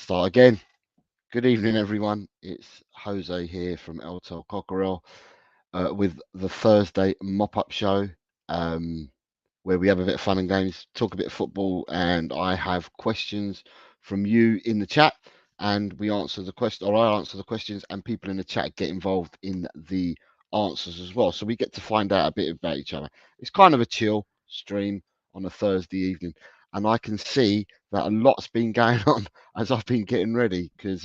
Start again. Good evening, everyone. It's Jose here from El Tel Cockerel with the Thursday mop-up show, where we have a bit of fun and games, talk a bit of football, and I have questions from you in the chat, and we answer the question, or I answer the questions, and people in the chat get involved in the answers as well. So we get to find out a bit about each other. It's kind of a chill stream on a Thursday evening, and I can see that a lot's been going on as I've been getting ready because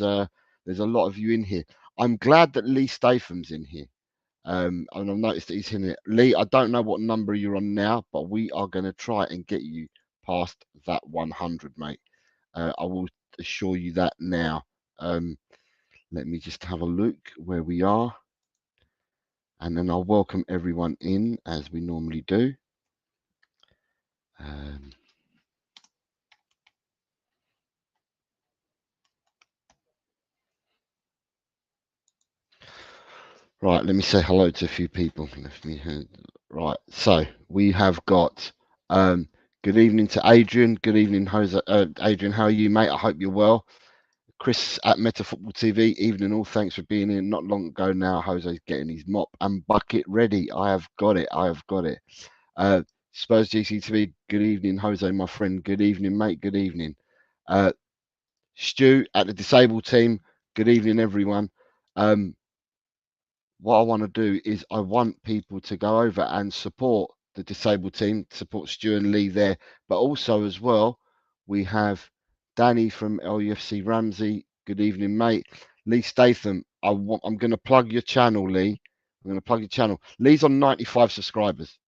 there's a lot of you in here. I'm glad that Lee Statham's in here. And I've noticed that he's in it. Lee, I don't know what number you're on now, but we are going to try and get you past that 100, mate. I will assure you that now. Let me just have a look where we are. And then I'll welcome everyone in as we normally do. Right, let me say hello to a few people. Right, so we have got good evening to Adrian. Good evening, Jose. Adrian, how are you, mate? I hope you're well. Chris at Meta Football TV. Evening all. Thanks for being in. Not long ago now, Jose's getting his mop and bucket ready. I have got it. I have got it. Spurs GCTV. Good evening, Jose, my friend. Good evening, mate. Good evening. Stu at the Disabled Team. Good evening, everyone. What I want to do is I want people to go over and support the Disabled Team, support Stu and Lee there, but also as well, we have Danny from LUFC Ramsey. Good evening, mate. Lee Statham, I'm going to plug your channel, Lee. I'm going to plug your channel. Lee's on 95 subscribers.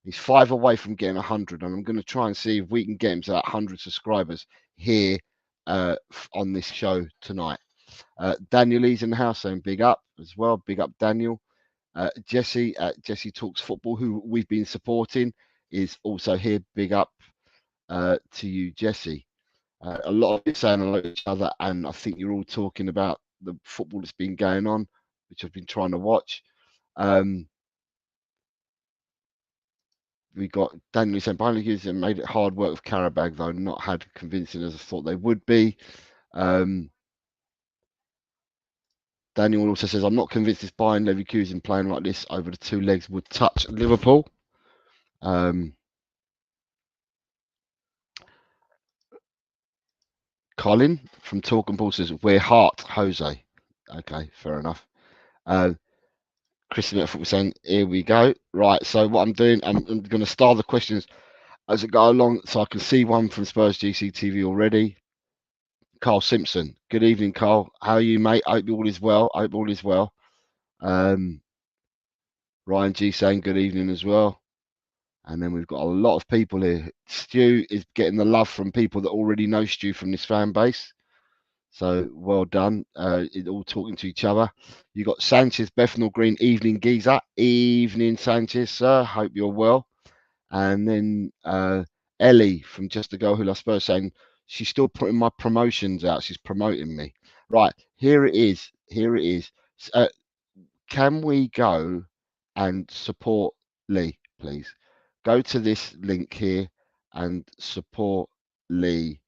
He's 5 away from getting 100, and I'm going to try and see if we can get him to that 100 subscribers here on this show tonight. Daniel Lee's in the house saying big up as well. Big up, Daniel. Jesse at Jesse Talks Football, who we've been supporting, is also here. Big up to you, Jesse. A lot of you saying hello to each other, and I think you're all talking about the football that's been going on, which I've been trying to watch. We got Daniel saying Burnley made it hard work with Karabag, though not had convincing as I thought they would be. Daniel also says, I'm not convinced this Bayern Leverkusen playing like this over the two legs would touch Liverpool. Colin from Talk and Ball says, we're heart, Jose. Okay, fair enough. Christian at Football saying, here we go. Right, so what I'm doing, I'm going to start the questions as I go along, so I can see one from Spurs GCTV already. Carl Simpson. Good evening, Carl. How are you, mate? I hope all is well. I hope all is well. Ryan G saying good evening as well. And then we've got a lot of people here. Stu is getting the love from people that already know Stu from this fan base. So well done. All talking to each other. You got Sanchez, Bethnal Green, evening geezer. Evening, Sanchez, sir. Hope you're well. And then Ellie from Just a Girl Who Loves Spurs saying, she's still putting my promotions out. She's promoting me. Right, here it is. Here it is. Can we go and support Lee, please? Go to this link here and support Lee.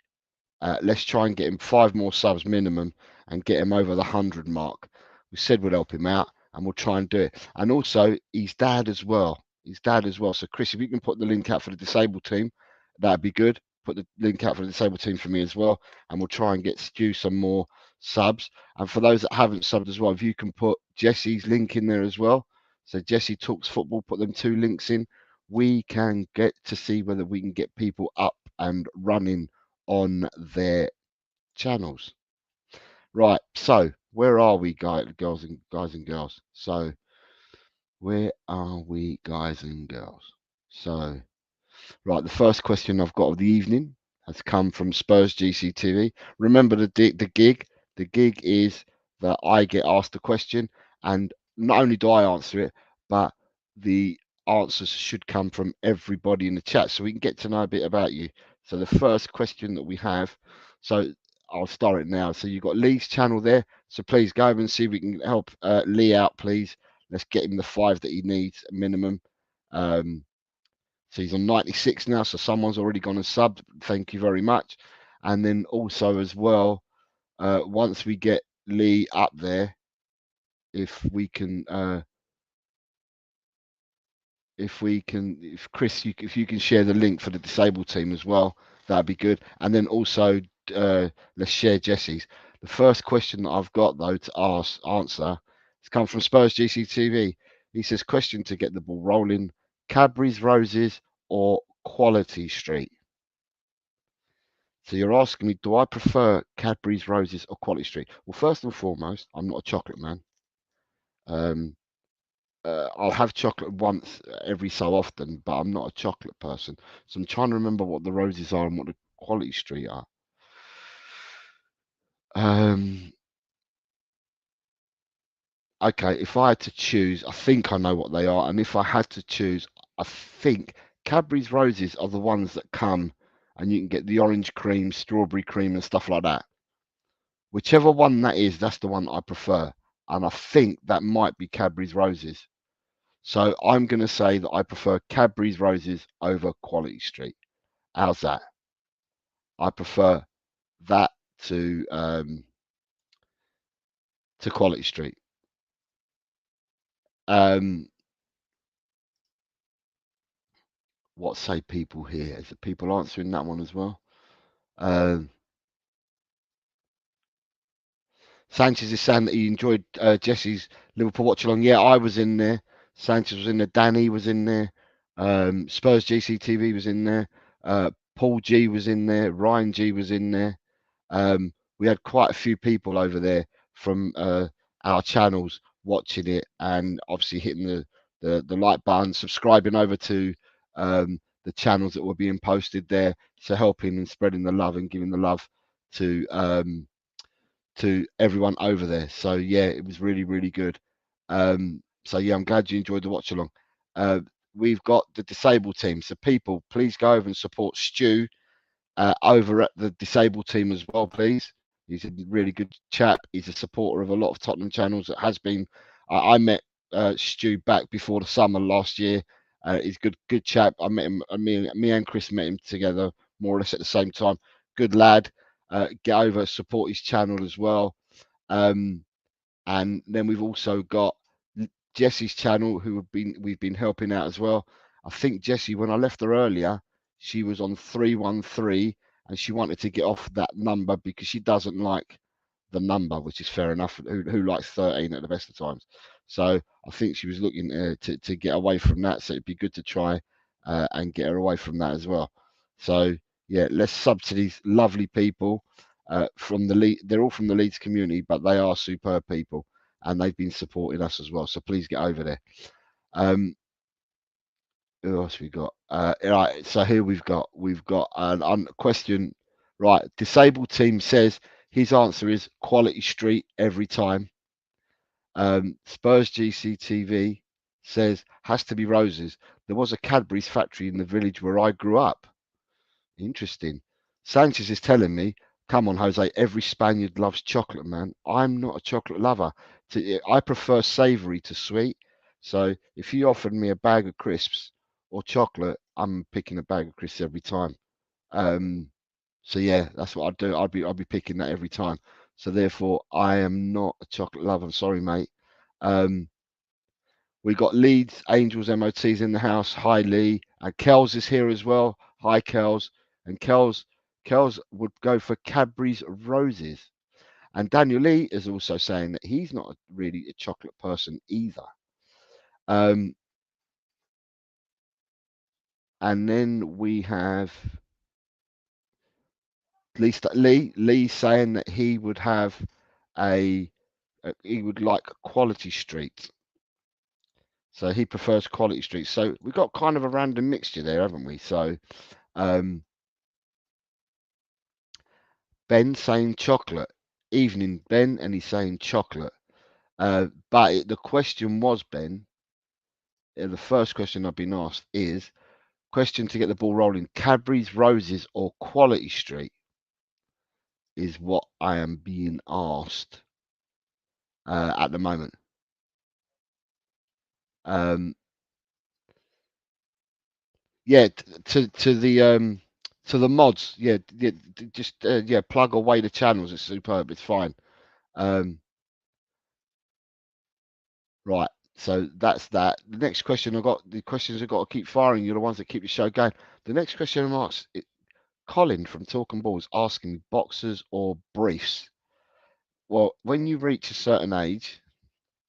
Let's try and get him 5 more subs minimum and get him over the 100 mark. We said we'd help him out and we'll try and do it. And also his dad as well. His dad as well. So Chris, if you can put the link out for the disabled team, that'd be good. Put the link out for the disabled team for me as well. And we'll try and get Stu some more subs. And for those that haven't subbed as well, if you can put Jesse's link in there as well. So Jesse Talks Football, put them 2 links in. We can get to see whether we can get people up and running on their channels. Right, so where are we, guys and girls? So where are we, guys and girls? So right, the first question I've got of the evening has come from Spurs GCTV. Remember the gig. The gig is that I get asked a question, and not only do I answer it, but the answers should come from everybody in the chat, so we can get to know a bit about you. So the first question that we have, so I'll start it now. So you've got Lee's channel there, so please go over and see if we can help Lee out, please. Let's get him the 5 that he needs minimum. So he's on 96 now, so someone's already gone and subbed. Thank you very much. And then also as well, once we get Lee up there, if we can, if Chris, if you can share the link for the disabled team as well, that'd be good. And then also, let's share Jesse's. The first question that I've got though to answer, it's come from Spurs GCTV. He says, question to get the ball rolling: Cadbury's Roses or Quality Street? So you're asking me, do I prefer Cadbury's Roses or Quality Street? Well, first and foremost, I'm not a chocolate man. I'll have chocolate once every so often, but I'm not a chocolate person. So I'm trying to remember what the Roses are and what the Quality Street are. Okay, if I had to choose, I think I know what they are. And if I had to choose, I think Cadbury's Roses are the ones that come and you can get the orange cream, strawberry cream, and stuff like that. Whichever one that is, that's the one I prefer. And I think that might be Cadbury's Roses. So I'm going to say that I prefer Cadbury's Roses over Quality Street. How's that? I prefer that to Quality Street. What say people here? Is it people answering that one as well? Sanchez is saying that he enjoyed Jesse's Liverpool watch along. Yeah, I was in there. Sanchez was in there. Danny was in there. Spurs GCTV was in there. Paul G was in there. Ryan G was in there. We had quite a few people over there from our channels watching it, and obviously hitting the like button, subscribing over to the channels that were being posted there, so helping and spreading the love and giving the love to everyone over there. So yeah, it was really, really good. So yeah, I'm glad you enjoyed the watch along. We've got the disabled team, so people, please go over and support Stu over at the disabled team as well, please. He's a really good chap. He's a supporter of a lot of Tottenham channels. That has been. I met Stu back before the summer last year. He's good chap. I met him. Me and Chris met him together more or less at the same time. Good lad. Get over, support his channel as well. And then we've also got Jesse's channel, who we've been helping out as well. I think Jessie, when I left her earlier, she was on 313, and she wanted to get off that number because she doesn't like the number, which is fair enough. Who likes 13 at the best of times? So I think she was looking to get away from that. So it'd be good to try and get her away from that as well. So yeah, less subsidies. Lovely people from the Leeds. They're all from the Leeds community, but they are superb people, and they've been supporting us as well. So please get over there. Who else we got? Right, so here we've got an question. Right, disabled team says his answer is Quality Street every time. Spurs GCTV says has to be Roses. There was a Cadbury's factory in the village where I grew up. Interesting. Sanchez is telling me, come on, Jose, every Spaniard loves chocolate, man. I'm not a chocolate lover. I prefer savoury to sweet. So if you offered me a bag of crisps or chocolate, I'm picking a bag of crisps every time. So yeah, that's what I'd do. I'd be picking that every time. So therefore, I am not a chocolate lover. I'm sorry, mate. We got Leeds Angels MOTs in the house. Hi, Lee. And Kells is here as well. Hi, Kells. And Kells would go for Cadbury's Roses. And Daniel Lee is also saying that he's not really a chocolate person either. And then we have Lee saying that he would have he would like Quality Street. So he prefers Quality Street. So we've got kind of a random mixture there, haven't we? So Ben saying chocolate. Evening, Ben, and he's saying chocolate. But the question was, Ben, the first question I've been asked is question to get the ball rolling: Cadbury's Roses or Quality Street is what I am being asked at the moment. Yeah, to So the mods, yeah, just yeah, plug away the channels. It's superb. It's fine. Um, right. So that's that. The next question I got. The questions I've got to keep firing. You're the ones that keep the show going. The next question I'm asked, Colin from Talking Balls asking boxers or briefs. Well, when you reach a certain age,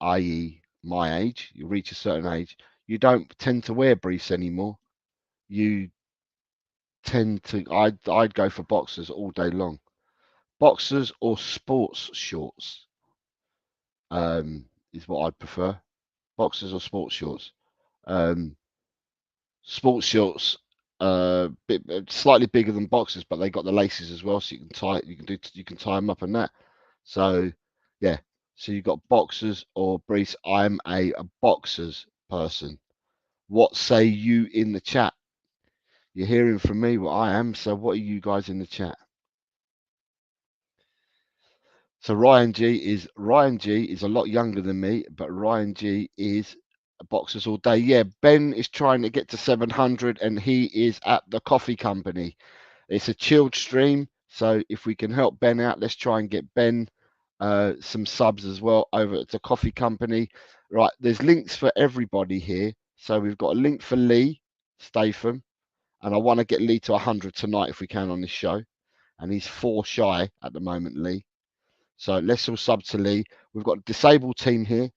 i.e., my age, you reach a certain age, you don't tend to wear briefs anymore. You tend to. I'd go for boxers all day long. Boxers or sports shorts is what I'd prefer. Boxers or sports shorts. Um, Sports shorts, slightly bigger than boxers, but they got the laces as well, so you can tie. You can tie them up and that. So, yeah. So you got boxers or briefs. I'm a boxers person. What say you in the chat? You're hearing from me what I am. So what are you guys in the chat? So Ryan G is a lot younger than me, but Ryan G is boxers all day. Yeah, Ben is trying to get to 700, and he is at the coffee company. It's a chilled stream, so if we can help Ben out, let's try and get Ben some subs as well over at the coffee company. Right, there's links for everybody here. So we've got a link for Lee Statham, and I want to get Lee to 100 tonight if we can on this show. And he's 4 shy at the moment, Lee. So let's all sub to Lee. We've got a disabled team here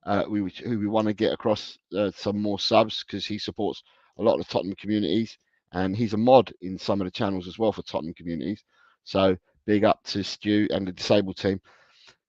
who we want to get across some more subs because he supports a lot of the Tottenham communities and he's a mod in some of the channels as well for Tottenham communities. So big up to Stu and the disabled team.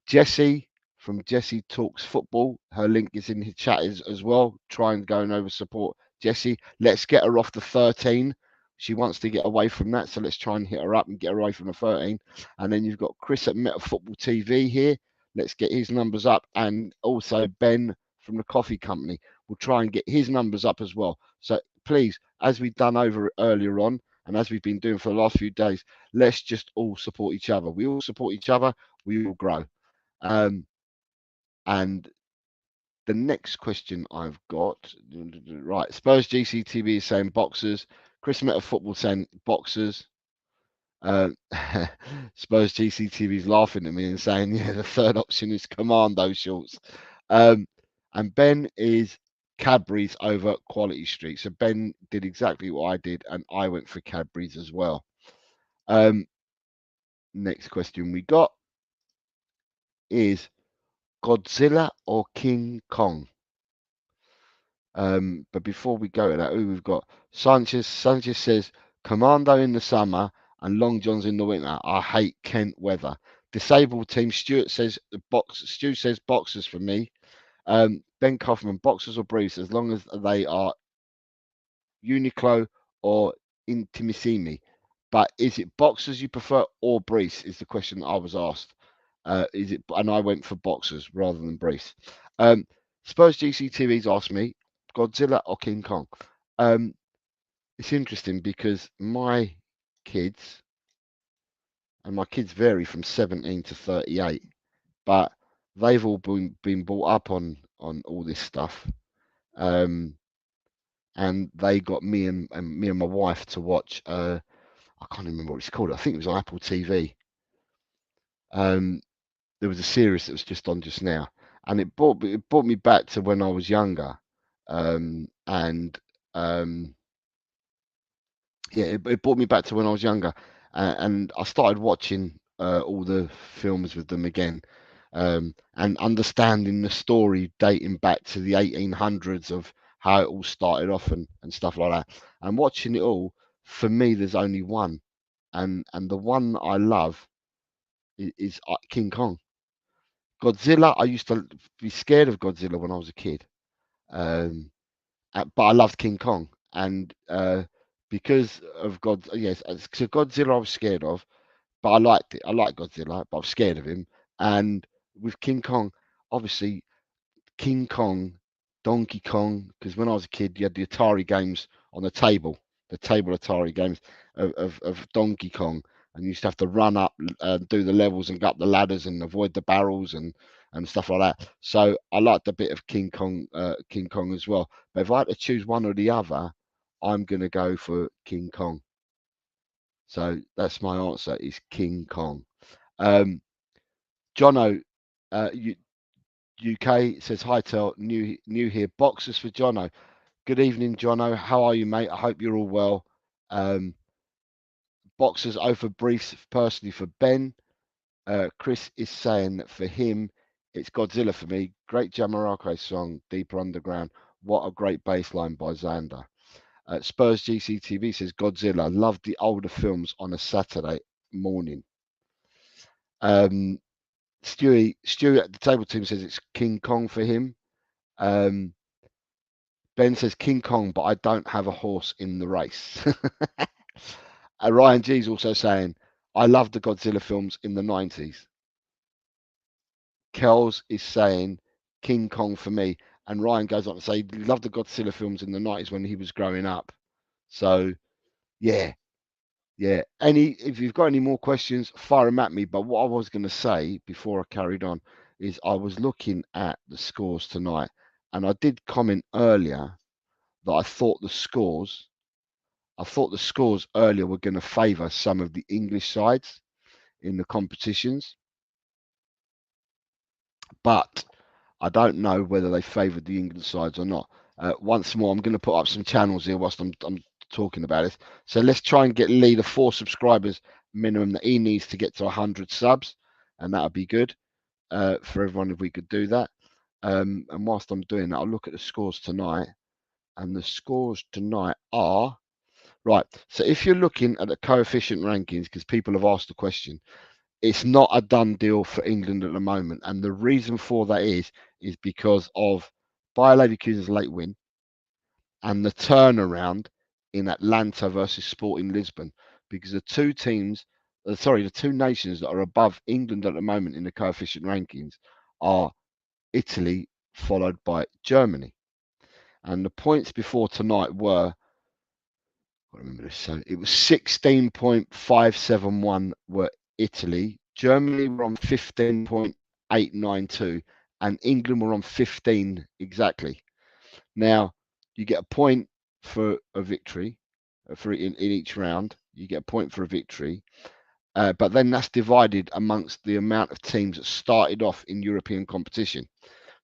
Jessie from Jessie Talks Football. Her link is in the chat as well. Try and go and over support Jessie. Let's get her off the 13. She wants to get away from that, so let's try and hit her up and get her away from the 13. And then you've got Chris at Meta Football TV here. Let's get his numbers up, and also Ben from the coffee company. We'll try and get his numbers up as well. So please, as we've done over earlier on, and as we've been doing for the last few days, let's just all support each other. We all support each other. We all grow. And the next question I've got, right, Spurs GCTV is saying boxers. Chris Meta Football saying boxers. Uh, Spurs GCTV is laughing at me and saying, yeah, the third option is commando shorts. And Ben is Cadbury's over Quality Street. So Ben did exactly what I did, and I went for Cadbury's as well. Next question we got is Godzilla or King Kong? But before we go to that, we've got Sanchez. Sanchez says Commando in the summer and Long Johns in the winter. I hate Kent weather. Disabled team. Stuart says the box. Stu says boxers for me. Ben Kaufman, boxers or briefs, as long as they are Uniqlo or Intimissimi. But is it boxers you prefer or briefs? Is the question I was asked. Is it? And I went for boxers rather than briefs. Spurs GCTV's asked me Godzilla or King Kong. It's interesting because my kids and my kids vary from 17 to 38, but they've all been brought up on all this stuff. And they got me and my wife to watch. I can't remember what it's called. I think it was on Apple TV. There was a series that was just on just now, and it brought me back to when I was younger. And yeah, it brought me back to when I was younger, and I started watching all the films with them again, and understanding the story dating back to the 1800s of how it all started off and stuff like that. And watching it all, for me, there's only one, and the one I love is King Kong. Godzilla, I used to be scared of Godzilla when I was a kid. Um, but I loved King Kong, and because of God, yes, so Godzilla I was scared of, but I liked it. I like Godzilla, but I was scared of him. And with King Kong, obviously King Kong, Donkey Kong, because when I was a kid, you had the Atari games on the table Atari games of Donkey Kong, and you used to have to run up and do the levels and go up the ladders and avoid the barrels and stuff like that. So I liked a bit of King Kong as well. But if I had to choose one or the other, I'm gonna go for King Kong. So that's my answer, is King Kong. Jono, UK says, hi, Tel, new here. Boxers for Jono. Good evening, Jono. How are you, mate? I hope you're all well. Boxers over briefs personally for Ben. Chris is saying that for him, it's Godzilla for me. Great Jamiroquai song, Deeper Underground. What a great bass line by Xander. Spurs GCTV says Godzilla. Loved the older films on a Saturday morning. Stewie at the table team says it's King Kong for him. Ben says King Kong, but I don't have a horse in the race. Ryan G's also saying, I love the Godzilla films in the 90s. Kells is saying King Kong for me. And Ryan goes on to say he loved the Godzilla films in the 90s when he was growing up. So, yeah. If you've got any more questions, fire them at me. But what I was going to say before I carried on is I was looking at the scores tonight, and I did comment earlier that I thought the scores earlier were going to favour some of the English sides in the competitions, but I don't know whether they favoured the England sides or not. Once more, I'm going to put up some channels here whilst I'm talking about it. So let's try and get Lee the 4 subscribers minimum that he needs to get to 100 subs, and that would be good for everyone if we could do that. And whilst I'm doing that, I'll look at the scores tonight, and the scores tonight are right. So if you're looking at the coefficient rankings, because people have asked the question, it's not a done deal for England at the moment, and the reason for that is because of Bayer Leverkusen's late win and the turnaround in Atlanta versus Sporting Lisbon, because the two nations that are above England at the moment in the coefficient rankings are Italy followed by Germany, and the points before tonight were, I remember this, so it was 16.571 were Italy. Germany were on 15.892, and England were on 15 exactly. Now, you get a point for a victory in each round. You get a point for a victory, but then that's divided amongst the amount of teams that started off in European competition.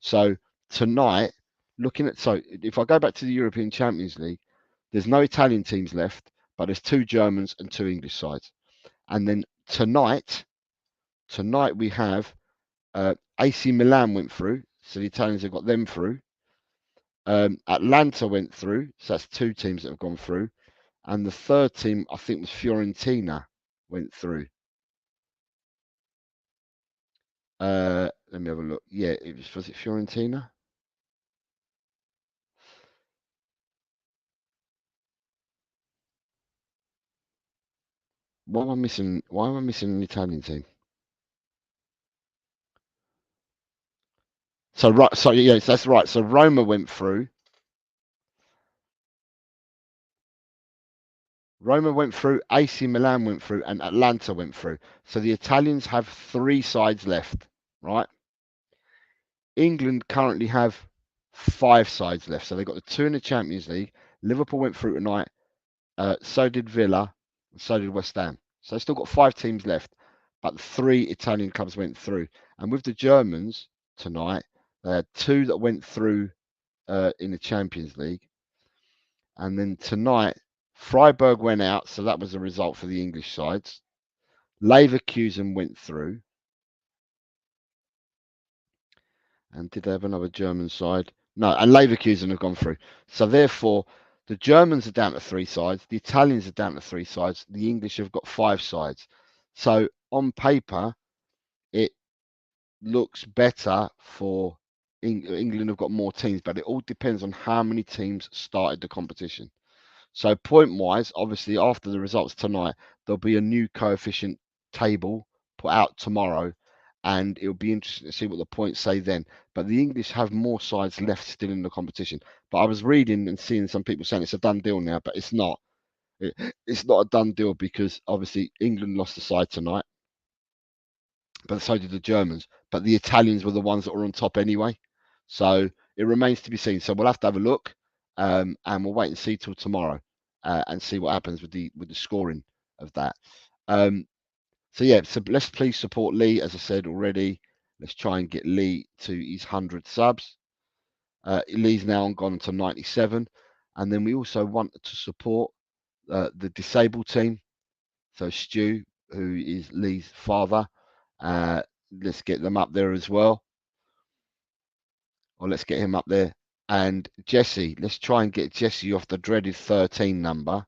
So tonight, if I go back to the European Champions League, there's no Italian teams left, but there's 2 Germans and 2 English sides. And then tonight we have AC Milan went through, so the Italians have got them through. Atlanta went through, so that's 2 teams that have gone through. And the third team, I think, was Fiorentina, went through. Let me have a look. Yeah, was it Fiorentina? Why am I missing an Italian team? So yes, that's right. So Roma went through. AC Milan went through, and Atlanta went through. So the Italians have 3 sides left, right? England currently have 5 sides left. So they've got the 2 in the Champions League. Liverpool went through tonight. So did Villa. So did West Ham. So they've still got 5 teams left, but 3 Italian clubs went through. And with the Germans tonight, they had 2 that went through in the Champions League. And then tonight, Freiburg went out, so that was a result for the English sides. Leverkusen went through. And did they have another German side? No, and Leverkusen have gone through. So therefore, the Germans are down to 3 sides, the Italians are down to 3 sides, the English have got 5 sides. So on paper, it looks better for England have got more teams, but it all depends on how many teams started the competition. So point-wise, obviously, after the results tonight, there'll be a new coefficient table put out tomorrow, and it'll be interesting to see what the points say then. But the English have more sides left still in the competition. But I was reading and seeing some people saying it's a done deal now, but it's not. It's not a done deal because obviously England lost the side tonight, but so did the Germans. But the Italians were the ones that were on top anyway. So it remains to be seen. So we'll have to have a look, and we'll wait and see till tomorrow, and see what happens with the scoring of that. So yeah, so let's please support Lee, as I said already. Let's try and get Lee to his 100 subs. Lee's now gone to 97, and then we also want to support the disabled team. So Stu, who is Lee's father, let's get them up there as well, or let's get him up there. And Jesse, let's try and get Jesse off the dreaded 13 number,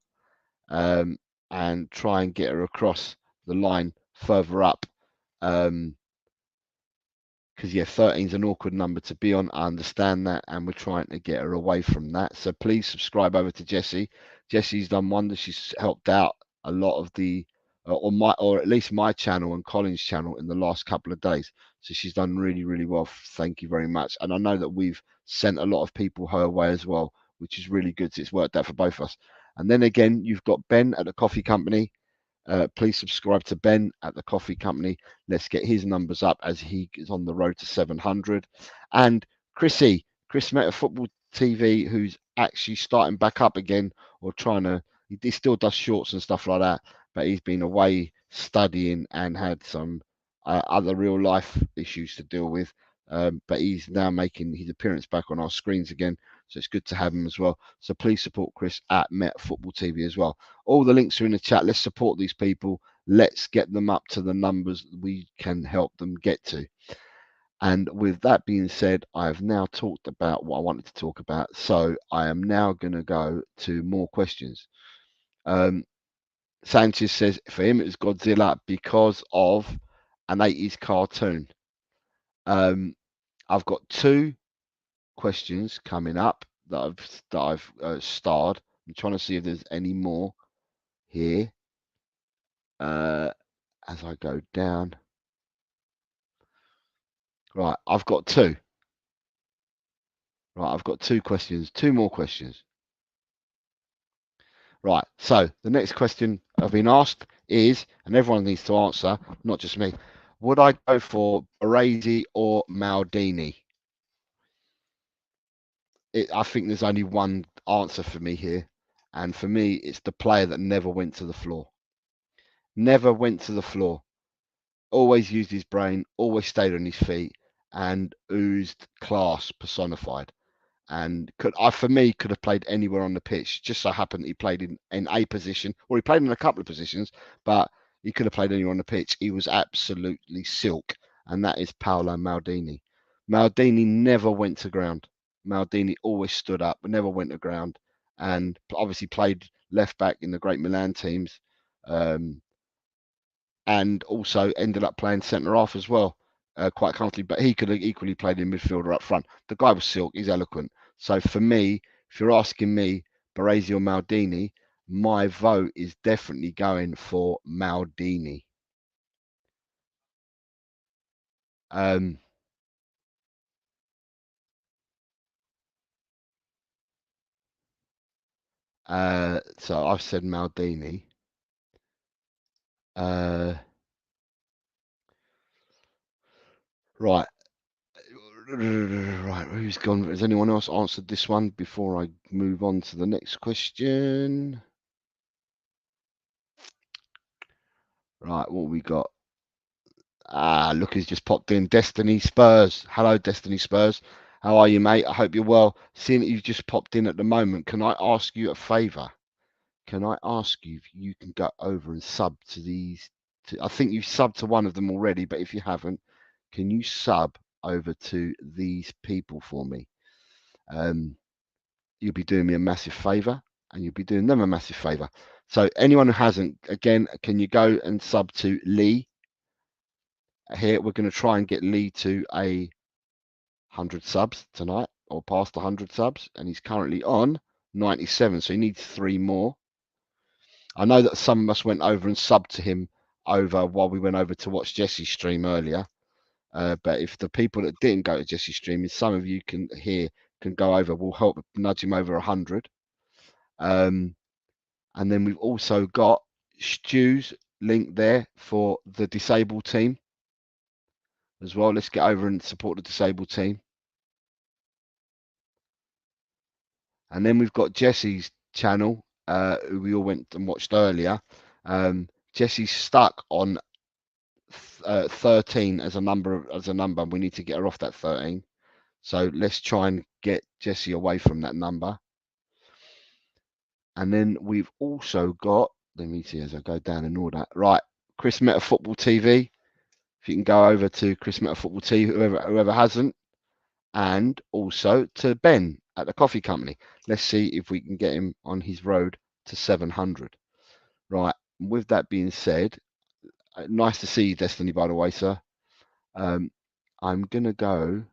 and try and get her across the line further up. Because yeah, 13 is an awkward number to be on. I understand that, and we're trying to get her away from that. So please subscribe over to Jessie. Jessie's done wonders. She's helped out a lot of the, or at least my channel and Colin's channel in the last couple of days. So she's done really, really well. Thank you very much. And I know that we've sent a lot of people her way as well, which is really good. So it's worked out for both of us. And then again, you've got Ben at the coffee company. Please subscribe to Ben at the coffee company. Let's get his numbers up as he is on the road to 700. And Chris Meta Football TV, who's actually starting back up again, or trying to, he still does shorts and stuff like that, but he's been away studying and had some other real life issues to deal with. But he's now making his appearance back on our screens again. So it's good to have him as well. So please support Chris at Meta Football TV as well. All the links are in the chat. Let's support these people. Let's get them up to the numbers we can help them get to. And with that being said, I have now talked about what I wanted to talk about. So I am now going to go to more questions. Sanchez says for him it was Godzilla because of an 80s cartoon. I've got 2 questions coming up that I've starred. I'm trying to see if there's any more here as I go down. Right, I've got 2. Right, I've got 2 questions, 2 more questions. Right, so the next question I've been asked is, and everyone needs to answer, not just me, would I go for Baresi or Maldini? I think there's only one answer for me here, and for me, it's the player that never went to the floor. Never went to the floor. Always used his brain, always stayed on his feet, and oozed class personified. And for me, could have played anywhere on the pitch. Just so happened he played in a position, or he played in a couple of positions, but he could have played anywhere on the pitch. He was absolutely silk, and that is Paolo Maldini. Maldini never went to ground. Maldini always stood up, but never went to ground, and obviously played left back in the great Milan teams, and also ended up playing centre half as well, quite comfortably. But he could have equally played in midfielder up front. The guy was silk. He's eloquent. So for me, if you're asking me, Baresi or Maldini, my vote is definitely going for Maldini. So I've said Maldini. Right. Right, who's gone? Has anyone else answered this one before I move on to the next question? Right, what we got? Look who's just popped in. Destiny Spurs. Hello, Destiny Spurs. How are you, mate? I hope you're well. Seeing that you've just popped in at the moment, can I ask you a favour? Can I ask you if you can go over and sub to these? I think you've subbed to one of them already, but if you haven't, can you sub over to these people for me? You'll be doing me a massive favour, and you'll be doing them a massive favour. So anyone who hasn't, again, can you go and sub to Lee? Here we're going to try and get Lee to 100 subs tonight, or past 100 subs, and he's currently on 97, so he needs 3 more. I know that some of us went over and subbed to him over while we went over to watch Jesse's stream earlier, but if the people that didn't go to Jesse's stream, some of you can go over, will help nudge him over 100. And then we've also got Stu's link there for the disabled team as well. Let's get over and support the disabled team. And then we've got Jesse's channel, who we all went and watched earlier. Jesse's stuck on 13 as a number. We need to get her off that 13. So let's try and get Jessie away from that number. And then we've also got, let me see as I go down in order. Right, Chris Meta Football TV. If you can go over to Chris Meta Football TV, whoever hasn't, and also to Ben at the coffee company. Let's see if we can get him on his road to 700. Right, with that being said, nice to see you, Destiny, by the way, sir. I'm going to go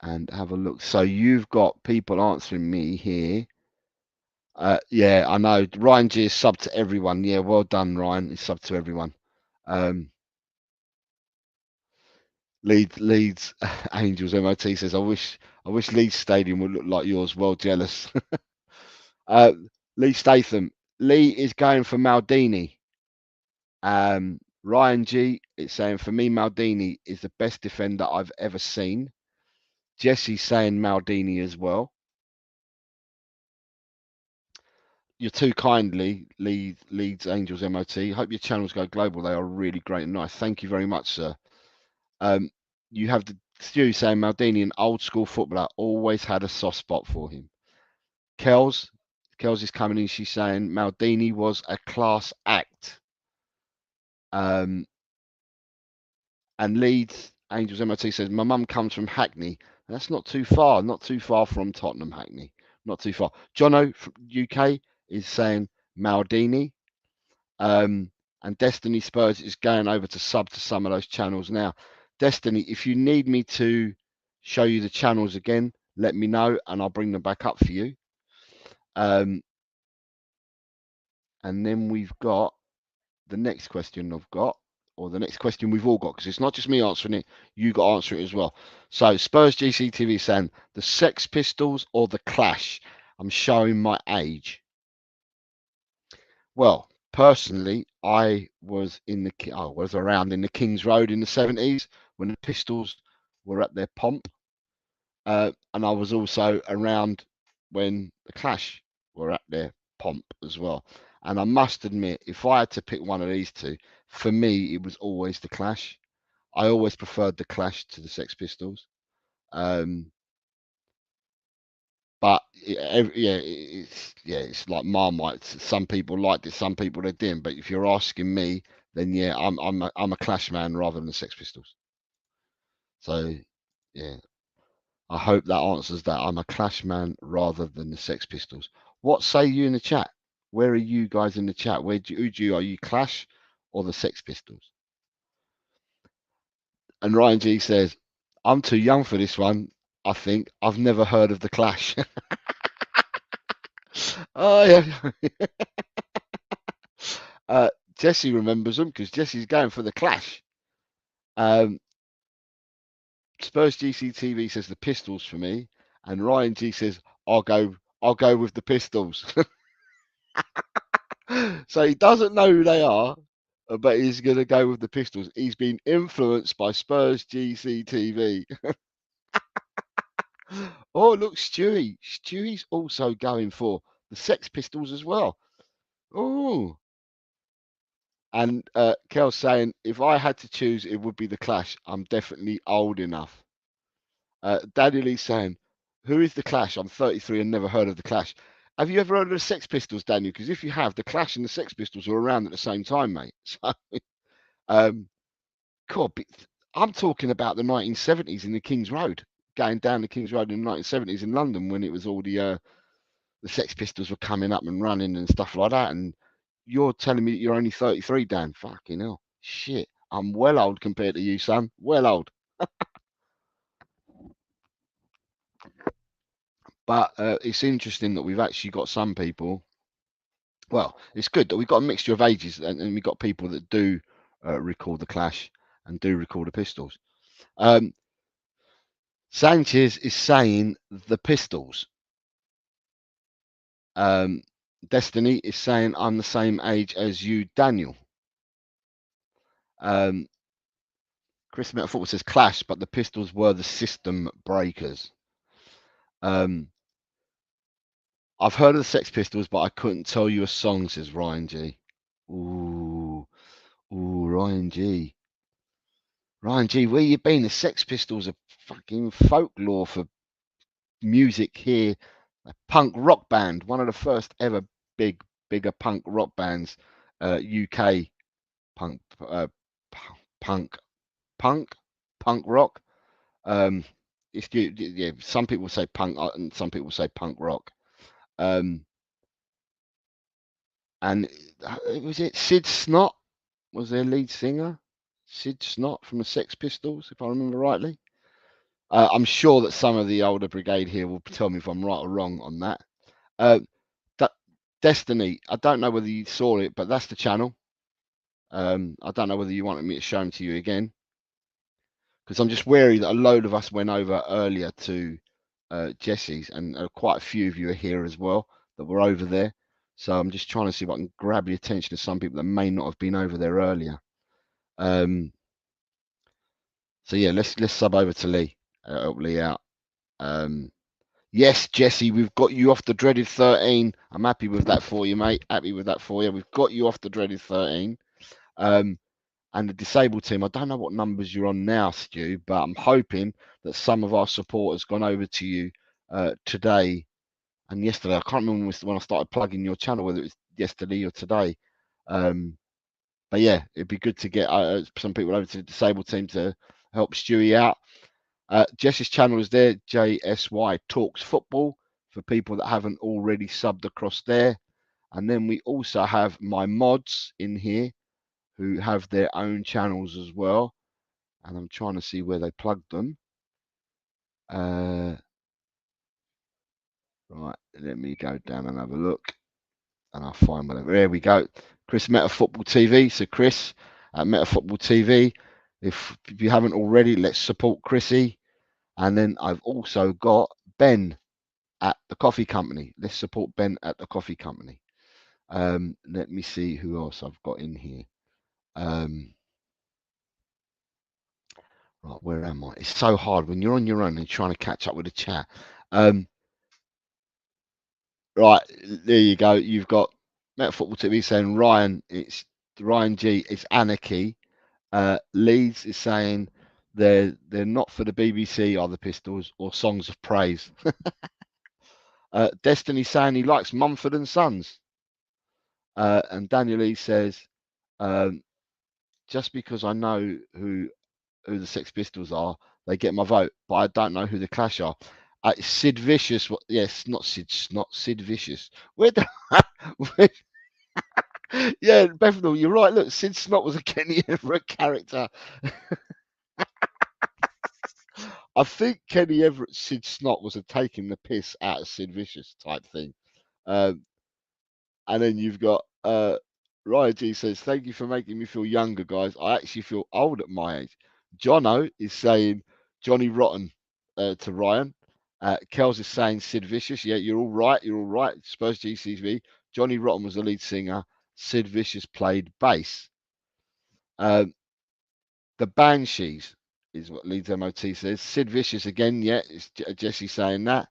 and have a look. So you've got people answering me here. Yeah, I know. Ryan G is sub to everyone. Yeah, well done, Ryan. He's sub to everyone. Leeds Angels MOT says, I wish Leeds Stadium would look like yours. Well jealous. Lee Statham. Lee is going for Maldini. Ryan G is saying, for me, Maldini is the best defender I've ever seen. Jesse's saying Maldini as well. You're too kindly, Leeds Angels MOT. Hope your channels go global. They are really great and nice. Thank you very much, sir. You have the Stu saying Maldini, an old school footballer, always had a soft spot for him. Kels is coming in. She's saying Maldini was a class act. And Leeds Angels MOT says my mum comes from Hackney. That's not too far. Not too far from Tottenham, Hackney. Not too far. Jono from UK is saying Maldini. And Destiny Spurs is going over to sub to some of those channels now. Destiny, if you need me to show you the channels again, let me know and I'll bring them back up for you. And then we've got the next question I've got, or the next question we've all got, because it's not just me answering it, you got to answer it as well. So Spurs GCTV saying the Sex Pistols or the Clash. I'm showing my age. Well, personally, I was around in the King's Road in the 70s when the Pistols were at their pomp, and I was also around when the Clash were at their pomp as well. And I must admit, if I had to pick one of these two, for me it was always the Clash. I always preferred the Clash to the Sex Pistols. But it's like Marmite. Some people liked it, some people they didn't. But if you're asking me, then yeah, I'm a Clash man rather than the Sex Pistols. So yeah, I hope that answers that. I'm a Clash man rather than the Sex Pistols. What say you in the chat? Where are you guys in the chat? Who do you are you Clash or the Sex Pistols? And Ryan G says, I'm too young for this one. I think I've never heard of the Clash. Oh yeah. Jesse remembers them because Jesse's going for the Clash. Spurs GCTV says the Pistols for me, and Ryan G says I'll go with the Pistols. So he doesn't know who they are, but he's going to go with the Pistols. He's been influenced by Spurs GCTV. Oh, look, Stewie. Stewie's also going for the Sex Pistols as well. Oh. And Kel's saying, if I had to choose, it would be the Clash. I'm definitely old enough. Daniel Lee's saying, who is the Clash? I'm 33 and never heard of the Clash. Have you ever heard of the Sex Pistols, Daniel? Because if you have, the Clash and the Sex Pistols were around at the same time, mate. So, cool. I'm talking about the 1970s in the King's Road, going down the King's Road in the 1970s in London when it was all the Sex Pistols were coming up and running and stuff like that. And you're telling me that you're only 33, Dan? Fucking hell. Shit. I'm well old compared to you, son. Well old. But it's interesting that we've actually got some people. Well, it's good that we've got a mixture of ages, and we've got people that do recall the Clash and do recall the Pistols. Sanchez is saying the Pistols. Destiny is saying I'm the same age as you, Daniel. Chris Metal Football says Clash, but the Pistols were the system breakers. I've heard of the Sex Pistols, but I couldn't tell you a song, says Ryan G. Ooh, Ryan G. Ryan G, where you been? The Sex Pistols are fucking folklore for music here. A punk rock band, one of the first ever bigger punk rock bands, UK punk, punk, punk rock. Um, yeah, some people say punk and some people say punk rock. And was it Sid Snot was their lead singer? Sid Snot from the Sex Pistols, if I remember rightly. I'm sure that some of the older brigade here will tell me if I'm right or wrong on that. Uh, that Destiny, I don't know whether you saw it, but that's the channel. I don't know whether you wanted me to show them to you again, because I'm just wary that a load of us went over earlier to Jesse's, and quite a few of you are here as well that were over there. So I'm just trying to see if I can grab the attention of some people that may not have been over there earlier. So yeah, let's sub over to Lee. Help Lee out. Yes, Jesse, we've got you off the dreaded 13. I'm happy with that for you, mate. Happy with that for you. We've got you off the dreaded 13. And the disabled team, I don't know what numbers you're on now, Stu, but I'm hoping that some of our support has gone over to you today and yesterday. I can't remember when I started plugging your channel, whether it was yesterday or today. But yeah, it'd be good to get some people over to the disabled team to help Stewie out. Jess's channel is there, JSY Talks Football, for people that haven't already subbed across there. And then we also have my mods in here who have their own channels as well. And I'm trying to see where they plugged them. Right, let me go down and have a look. And I'll find whatever. There we go. Chris Meta Football TV. So Chris at Meta Football TV. If you haven't already, let's support Chrissy. And then I've also got Ben at the Coffee Company. Let's support Ben at the Coffee Company. Let me see who else I've got in here. Right, where am I? It's so hard when you're on your own and trying to catch up with the chat. Right, there you go. You've got Meta Football TV saying Ryan, it's Ryan G, it's anarchy. Leeds is saying they're not for the BBC or the Pistols or Songs of Praise. Destiny saying he likes Mumford and Sons. And Daniel Lee says, just because I know who the Sex Pistols are, they get my vote, but I don't know who the Clash are. Sid Vicious, yes, not Sid Vicious. Where the where, yeah, Bethnal, you're right. Look, Sid Snot was a Kenny Everett character. I think Kenny Everett, Sid Snot was a taking the piss out of Sid Vicious type thing. And then you've got Ryan G says, thank you for making me feel younger, guys. I actually feel old at my age. Jono is saying Johnny Rotten to Ryan. Kels is saying Sid Vicious. Yeah, you're all right. You're all right. Spurs GCV. Johnny Rotten was the lead singer. Sid Vicious played bass. The Banshees is what Leeds MOT says. Sid Vicious again. Yeah, it's Jesse saying that.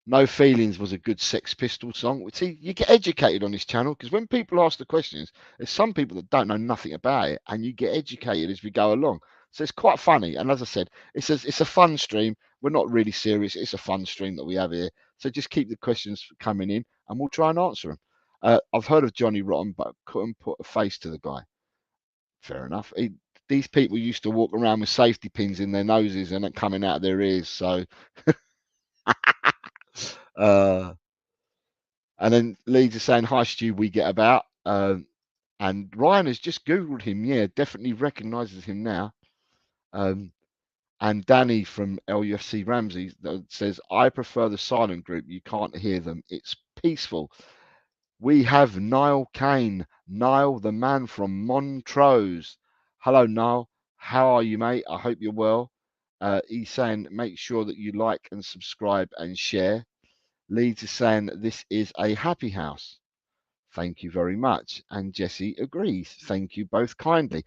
No Feelings was a good Sex Pistol song. See, you get educated on this channel because when people ask the questions, there's some people that don't know nothing about it, and you get educated as we go along. So it's quite funny. And as I said, it's a fun stream. We're not really serious. It's a fun stream that we have here. So just keep the questions coming in, and we'll try and answer them. I've heard of Johnny Rotten, but couldn't put a face to the guy. Fair enough. These people used to walk around with safety pins in their noses and it coming out of their ears. So. uh, And then Leeds is saying, hi, Stu, we get about. And Ryan has just Googled him. Yeah, definitely recognizes him now. And Danny from LUFC Ramsey says, I prefer the silent group. You can't hear them. It's peaceful. We have Niall Kane. Niall, the man from Montrose. Hello, Niall. How are you, mate? I hope you're well. He's saying, make sure that you like and subscribe and share. Leeds is saying this is a happy house. Thank you very much. And Jesse agrees. Thank you both kindly.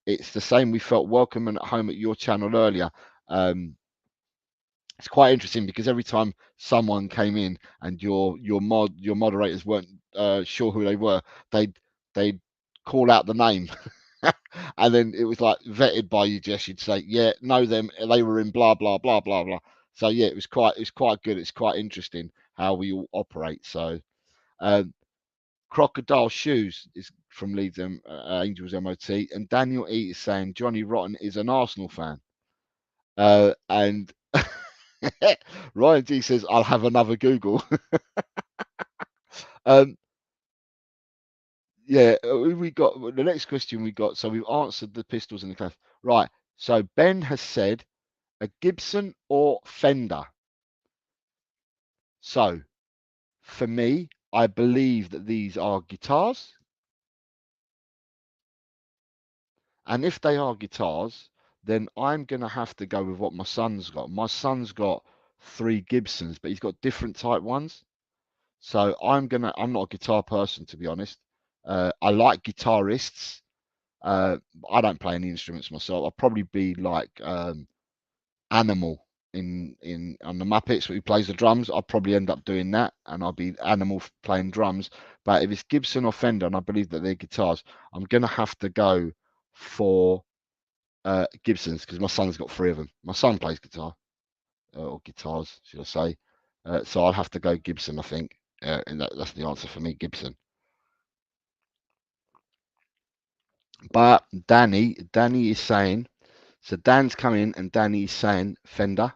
It's the same. We felt welcome and at home at your channel earlier. it's quite interesting because every time someone came in and your moderators weren't sure who they were, they'd call out the name. And then it was like vetted by you, Jess. You'd say, yeah, know them, they were in blah blah blah blah blah. So yeah, it was quite good. It's quite interesting how we all operate. So um, Crocodile Shoes is from Leeds Angels MOT, and Daniel E is saying Johnny Rotten is an Arsenal fan. And Ryan G says I'll have another Google. um, yeah, we got the next question we got. So we've answered the pistols and the clef. Right. So Ben has said a Gibson or Fender. So for me, I believe that these are guitars. And if they are guitars, then I'm going to have to go with what my son's got. My son's got 3 Gibsons, but he's got different type ones. So I'm not a guitar person, to be honest. I like guitarists. I don't play any instruments myself. I'll probably be like Animal in on the Muppets, where he plays the drums. I'll probably end up doing that, and I'll be Animal playing drums. But if it's Gibson or Fender, and I believe that they're guitars, I'm gonna have to go for Gibsons because my son's got 3 of them. My son plays guitar or guitars, should I say? So I'll have to go Gibson, I think, and that's the answer for me, Gibson. But Danny is saying, so Dan's coming and Danny is saying Fender.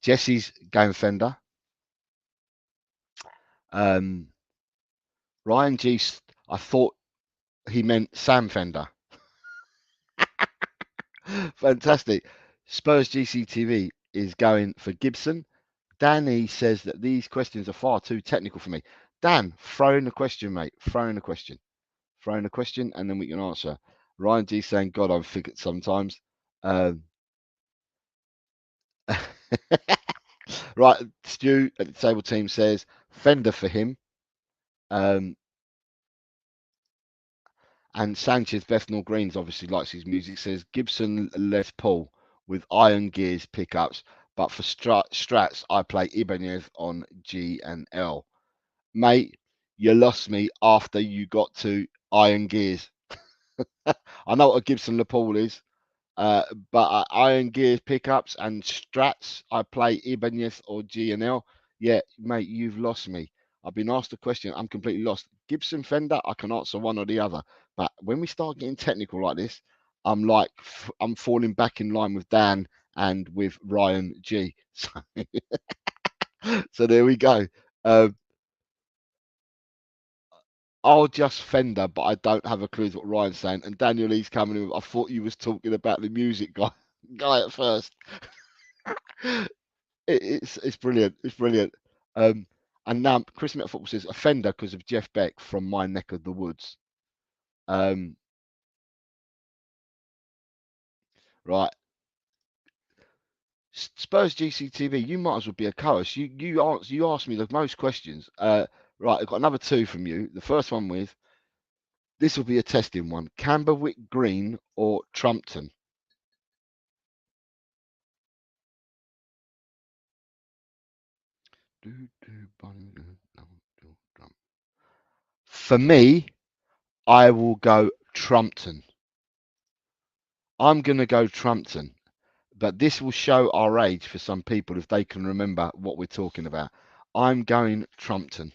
Jesse's going Fender. Ryan G, I thought he meant Sam Fender. Fantastic. Spurs GCTV is going for Gibson. Danny says that these questions are far too technical for me. Dan, throw in a question, mate. Throw in a question. Throw in a question, and then we can answer. Ryan G saying, God, I forget sometimes. Right, Stu at the table team says Fender for him. And Sanchez Bethnal Greens obviously likes his music. Says Gibson Les Paul with iron gears pickups, but for strats I play Ibanez on G and L. Mate, you lost me after you got to iron gears. I know what a Gibson Les Paul is. But iron gears pickups and strats, I play Ibanez or G&L. Yeah, mate, you've lost me. I've been asked a question. I'm completely lost. Gibson Fender, I can answer one or the other. But when we start getting technical like this, I'm falling back in line with Dan and with Ryan G. So, so there we go. I'll just Fender, but I don't have a clue what Ryan's saying. And Daniel Lee's coming in. I thought you was talking about the music guy at first. It's brilliant. It's brilliant. And now Chris Met Football says offender because of Jeff Beck from my neck of the woods. Right. Spurs GCTV, you might as well be a co-host. You asked me the most questions. Right, I've got another 2 from you. The first one with this will be a testing one. Camberwick Green or Trumpton? For me, I will go Trumpton. I'm going to go Trumpton, but this will show our age for some people if they can remember what we're talking about. I'm going Trumpton.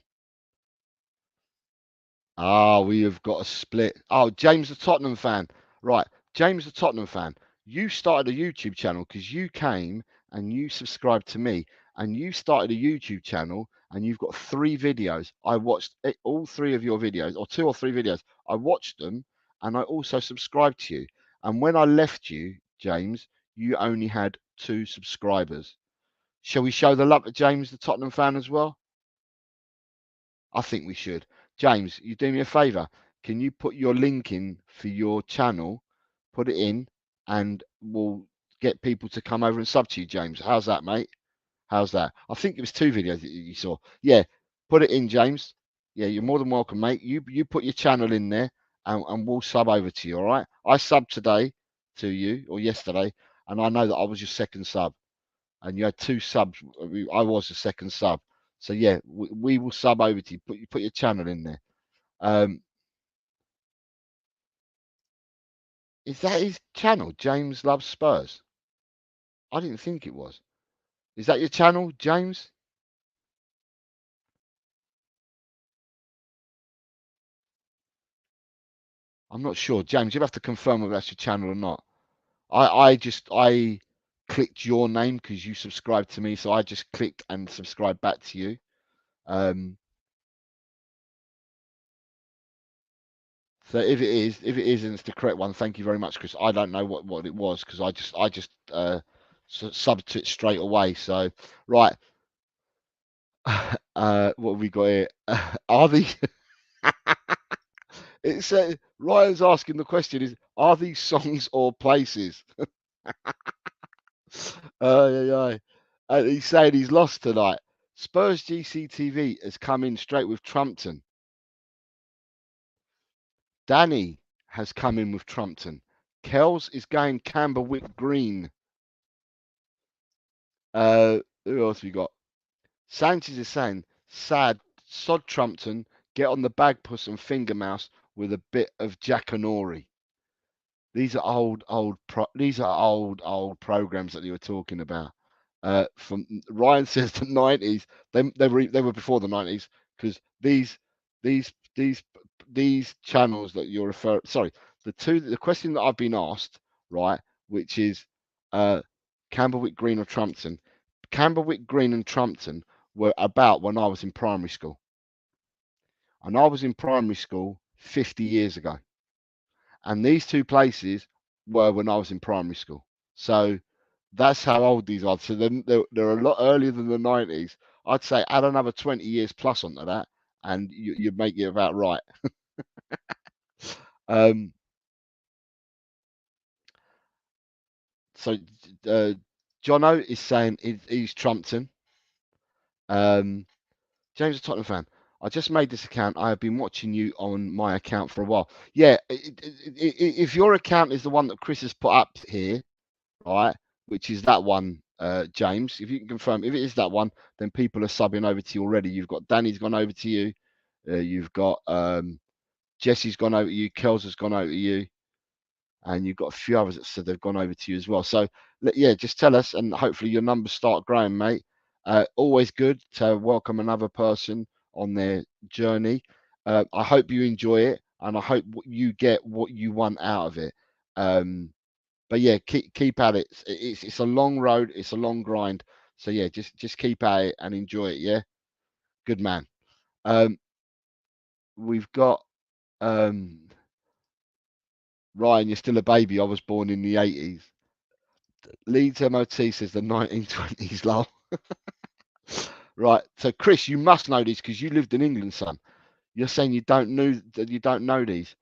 We have got a split. Oh, James the Tottenham fan. Right, James the Tottenham fan. You started a YouTube channel because you came and you subscribed to me and you started a YouTube channel and you've got 3 videos. I watched all 3 of your videos or 2 or 3 videos. I watched them and I also subscribed to you. And when I left you, James, you only had 2 subscribers. Shall we show the love to James the Tottenham fan as well? I think we should. James, you do me a favour. Can you put your link in for your channel? Put it in, and we'll get people to come over and sub to you, James. How's that, mate? How's that? I think it was 2 videos that you saw. Yeah, put it in, James. Yeah, you're more than welcome, mate. You put your channel in there, and we'll sub over to you. All right? I subbed today to you or yesterday, and I know that I was your second sub. and you had 2 subs. I was the second sub. So yeah, we will sub over to you. Put your channel in there. Is that his channel? James Loves Spurs. I didn't think it was. Is that your channel, James? I'm not sure. James, you'll have to confirm whether that's your channel or not. I clicked your name because you subscribed to me, so I just clicked and subscribed back to you. So if it is, and it's the correct one, thank you very much, Chris. I don't know what it was because I just subbed to it straight away. So right, what have we got here? Are these? It said Ryan's asking the question is: Are these songs or places? Yeah. And he's saying he's lost tonight. Spurs GCTV has come in straight with Trumpton. Danny has come in with Trumpton. Kells is going Camberwick Green. Who else we got? Sanchez is saying, sad, sod Trumpton, get on the bagpuss and finger mouse with a bit of Jackanory. These are old programs that you were talking about. From Ryan says the 90s. They were before the 90s because these these channels that you're referring. Sorry, the question that I've been asked, right, which is Camberwick Green or Trumpton. Camberwick Green and Trumpton were about when I was in primary school, and I was in primary school 50 years ago. And these 2 places were when I was in primary school. So that's how old these are. So they're a lot earlier than the 90s. I'd say add another 20 years plus onto that, and you'd make it about right. So Jono is saying he's Trumpton. James is a Tottenham fan. I just made this account. I have been watching you on my account for a while. Yeah, if your account is the one that Chris has put up here, right, which is that one, James, if you can confirm, if it is that one, then people are subbing over to you already. You've got Danny's gone over to you. You've got Jesse's gone over to you. Kells has gone over to you. And you've got a few others that said they've gone over to you as well. So, yeah, just tell us, and hopefully your numbers start growing, mate. Always good to welcome another person on their journey. I hope you enjoy it, and I hope you get what you want out of it. But yeah, keep at it. It's a long road. It's a long grind. So yeah, just keep at it and enjoy it. Yeah, good man. We've got Ryan. You're still a baby. I was born in the 80s. Leeds MOT says the 1920s. Lol. Right. So Chris, you must know these because you lived in England, son. You're saying you don't know these.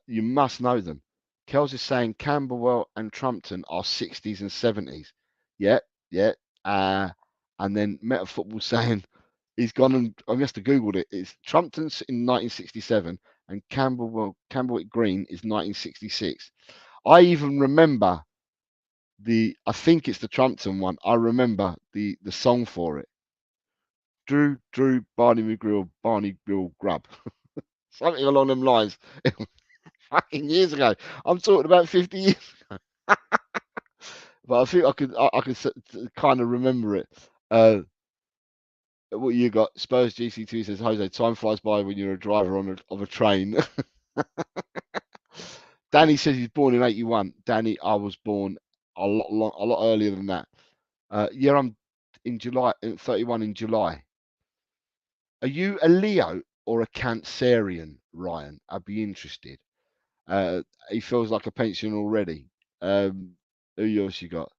You must know them. Kells is saying Camberwell and Trumpton are 60s and 70s. Yeah, yeah. And then Meta Football saying he's gone and I must have googled it. It's Trumpton's in 1967 and Camberwick Green is 1966. I even remember I think it's the Trumpton one. I remember the song for it. Drew, Barney McGrill, Barney Grill Grub. Something along them lines. Fucking years ago. I'm talking about 50 years ago. But I think I could kind of remember it. What you got? Spurs GC2 says Jose. Time flies by when you're a driver of a train. Danny says he's born in '81. Danny, I was born a lot earlier than that. Yeah, I'm in July, 31 in July. Are you a Leo or a Cancerian, Ryan? I'd be interested. He feels like a pensioner already. Who else you got?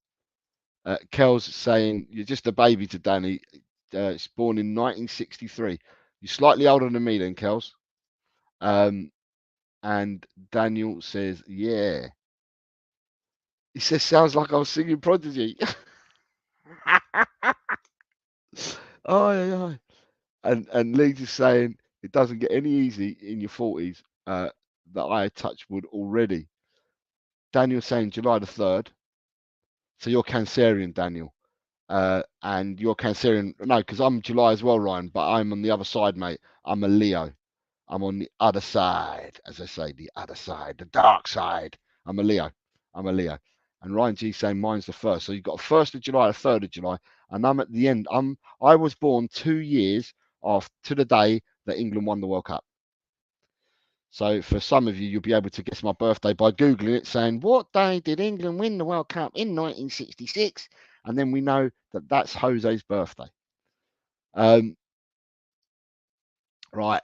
Kel's saying you're just a baby to Danny. It's born in 1963. You're slightly older than me, then, Kels. And Daniel says, yeah. He says, sounds like I was singing Prodigy. Oh, yeah. And Leeds is saying it doesn't get any easy in your 40s. That I touched wood already. Daniel saying July the 3rd. So you're Cancerian, Daniel. And you're Cancerian. No, because I'm July as well, Ryan. But I'm on the other side, mate. I'm a Leo. I'm on the other side, as I say, the other side, the dark side. I'm a Leo. I'm a Leo. And Ryan G saying mine's the first. So you've got a 1st of July, a 3rd of July, and I'm at the end. I was born 2 years after the day that England won the World Cup. So for some of you, you'll be able to guess my birthday by Googling it, saying, what day did England win the World Cup in 1966? And then we know that that's Jose's birthday. Right.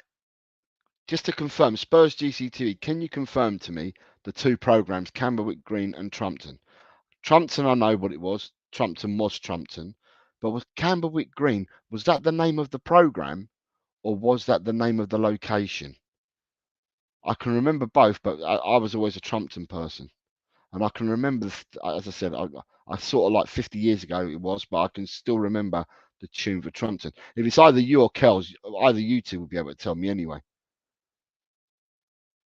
Just to confirm, Spurs GCTV, can you confirm to me the two programs, Camberwick Green and Trumpton? Trumpton, I know what it was. Trumpton was Trumpton. But was Camberwick Green, was that the name of the program or was that the name of the location? I can remember both, but I was always a Trumpton person. And I can remember, as I said, I sort of like 50 years ago it was, but I can still remember the tune for Trumpton. If it's either you or Kells, either you two will be able to tell me anyway.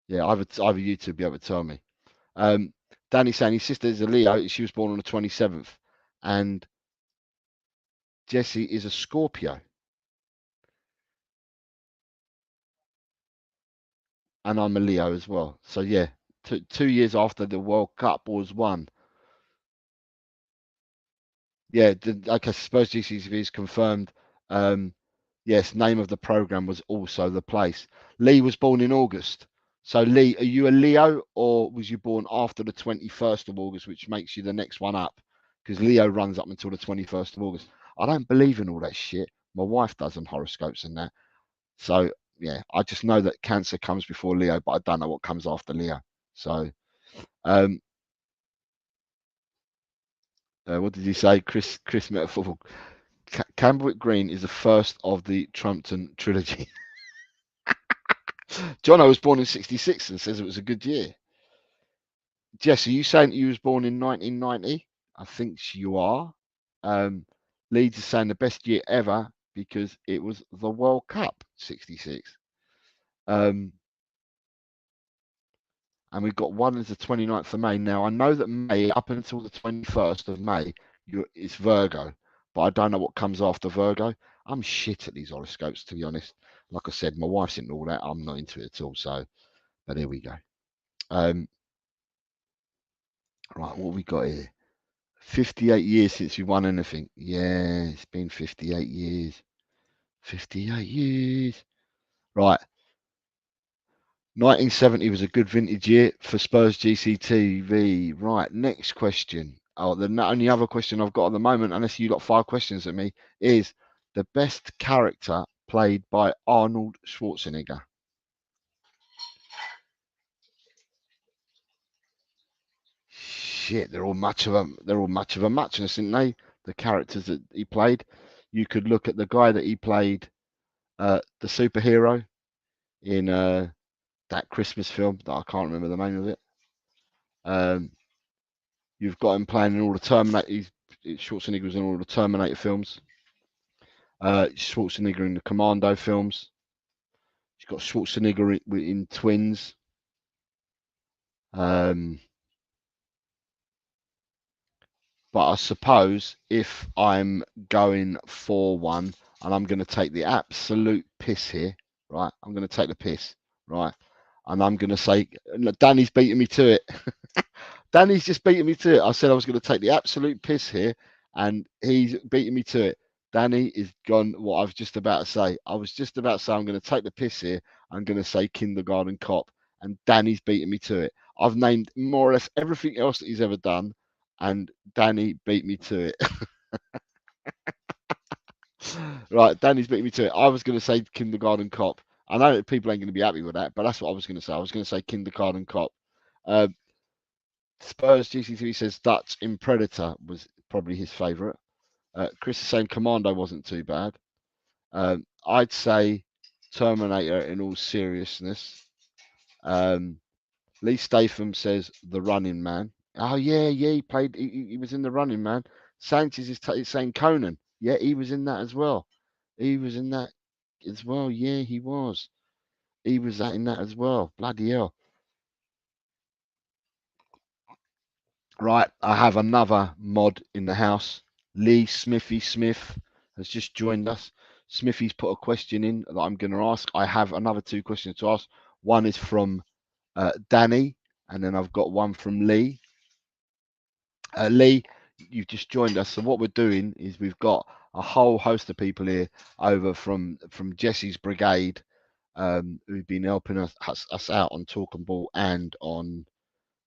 Yeah, either you two will be able to tell me. Danny saying his sister is a Leo. She was born on the 27th. And Jesse is a Scorpio. And I'm a Leo as well. So, yeah, 2 years after the World Cup was won. Yeah, okay, I suppose GCTV is confirmed. Yes, name of the program was also the place. Lee was born in August. So, Lee, are you a Leo or was you born after the 21st of August, which makes you the next one up? Because Leo runs up until the 21st of August. I don't believe in all that shit. My wife does on horoscopes and that. So, yeah, I just know that Cancer comes before Leo, but I don't know what comes after Leo. So, um, what did you say? Chris Metaphor. Camberwick Green is the first of the Trumpton trilogy. Jono was born in 66 and says it was a good year. Jess, are you saying you was born in 1990? I think you are. Leeds is saying the best year ever because it was the World Cup, 66. And we've got one as the 29th of May. Now, I know that May, up until the 21st of May, it's Virgo, but I don't know what comes after Virgo. I'm shit at these horoscopes, to be honest. Like I said, my wife's into all that. I'm not into it at all. So, but here we go. Right, what we got here? 58 years since we won anything. Yeah, it's been 58 years. 58 years. Right. 1970 was a good vintage year for Spurs GCTV. Right, next question. Oh, the only other question I've got at the moment, unless you got 5 questions at me, is the best character played by Arnold Schwarzenegger. Shit, they're all much of a muchness, aren't they? The characters that he played. You could look at the guy that he played, the superhero in that Christmas film that I can't remember the name of it. You've got him playing in all the Terminator. Schwarzenegger was in all the Terminator films. Schwarzenegger in the Commando films. You've got Schwarzenegger in Twins. But I suppose if I'm going for one, and I'm going to take the absolute piss here, right? I'm going to take the piss, right? And I'm going to say, Danny's beating me to it. Danny's just beating me to it. I said I was going to take the absolute piss here, and he's beating me to it. Danny is gone. What I was just about to say. I was just about to say I'm going to take the piss here. I'm going to say Kindergarten Cop, and Danny's beating me to it. I've named more or less everything else that he's ever done, and Danny beat me to it. Right, Danny's beating me to it. I was going to say Kindergarten Cop. I know that people ain't going to be happy with that, but that's what I was going to say. I was going to say Kindergarten Cop. Spurs GC3 says Dutch in Predator was probably his favourite. Chris is saying Commando wasn't too bad. I'd say Terminator in all seriousness. Lee Statham says The Running Man. Oh yeah, he played. He was in The Running Man. Sanchez is saying Conan. Yeah, he was in that as well. He was in that as well. Yeah, he was. He was in that as well. Bloody hell. Right, I have another mod in the house. Lee Smithy Smith has just joined us. Smithy's put a question in that I'm going to ask. I have another 2 questions to ask. One is from Danny, and then I've got one from Lee. Lee, you've just joined us. So what we're doing is we've got a whole host of people here over from Jesse's brigade, who've been helping us out on Talk and Ball and on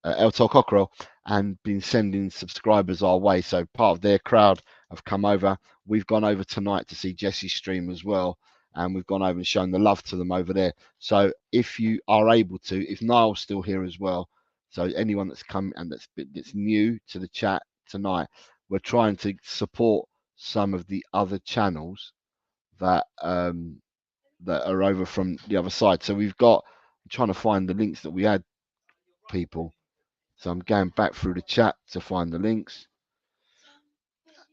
El Tor Cockerel, and been sending subscribers our way. So part of their crowd have come over. We've gone over tonight to see Jesse's stream as well, and we've gone over and shown the love to them over there. So if you are able to, if Niall's still here as well, so anyone that's come and that's new to the chat tonight, we're trying to support some of the other channels that that are over from the other side. So we've got, I'm trying to find the links that we had, people. So I'm going back through the chat to find the links.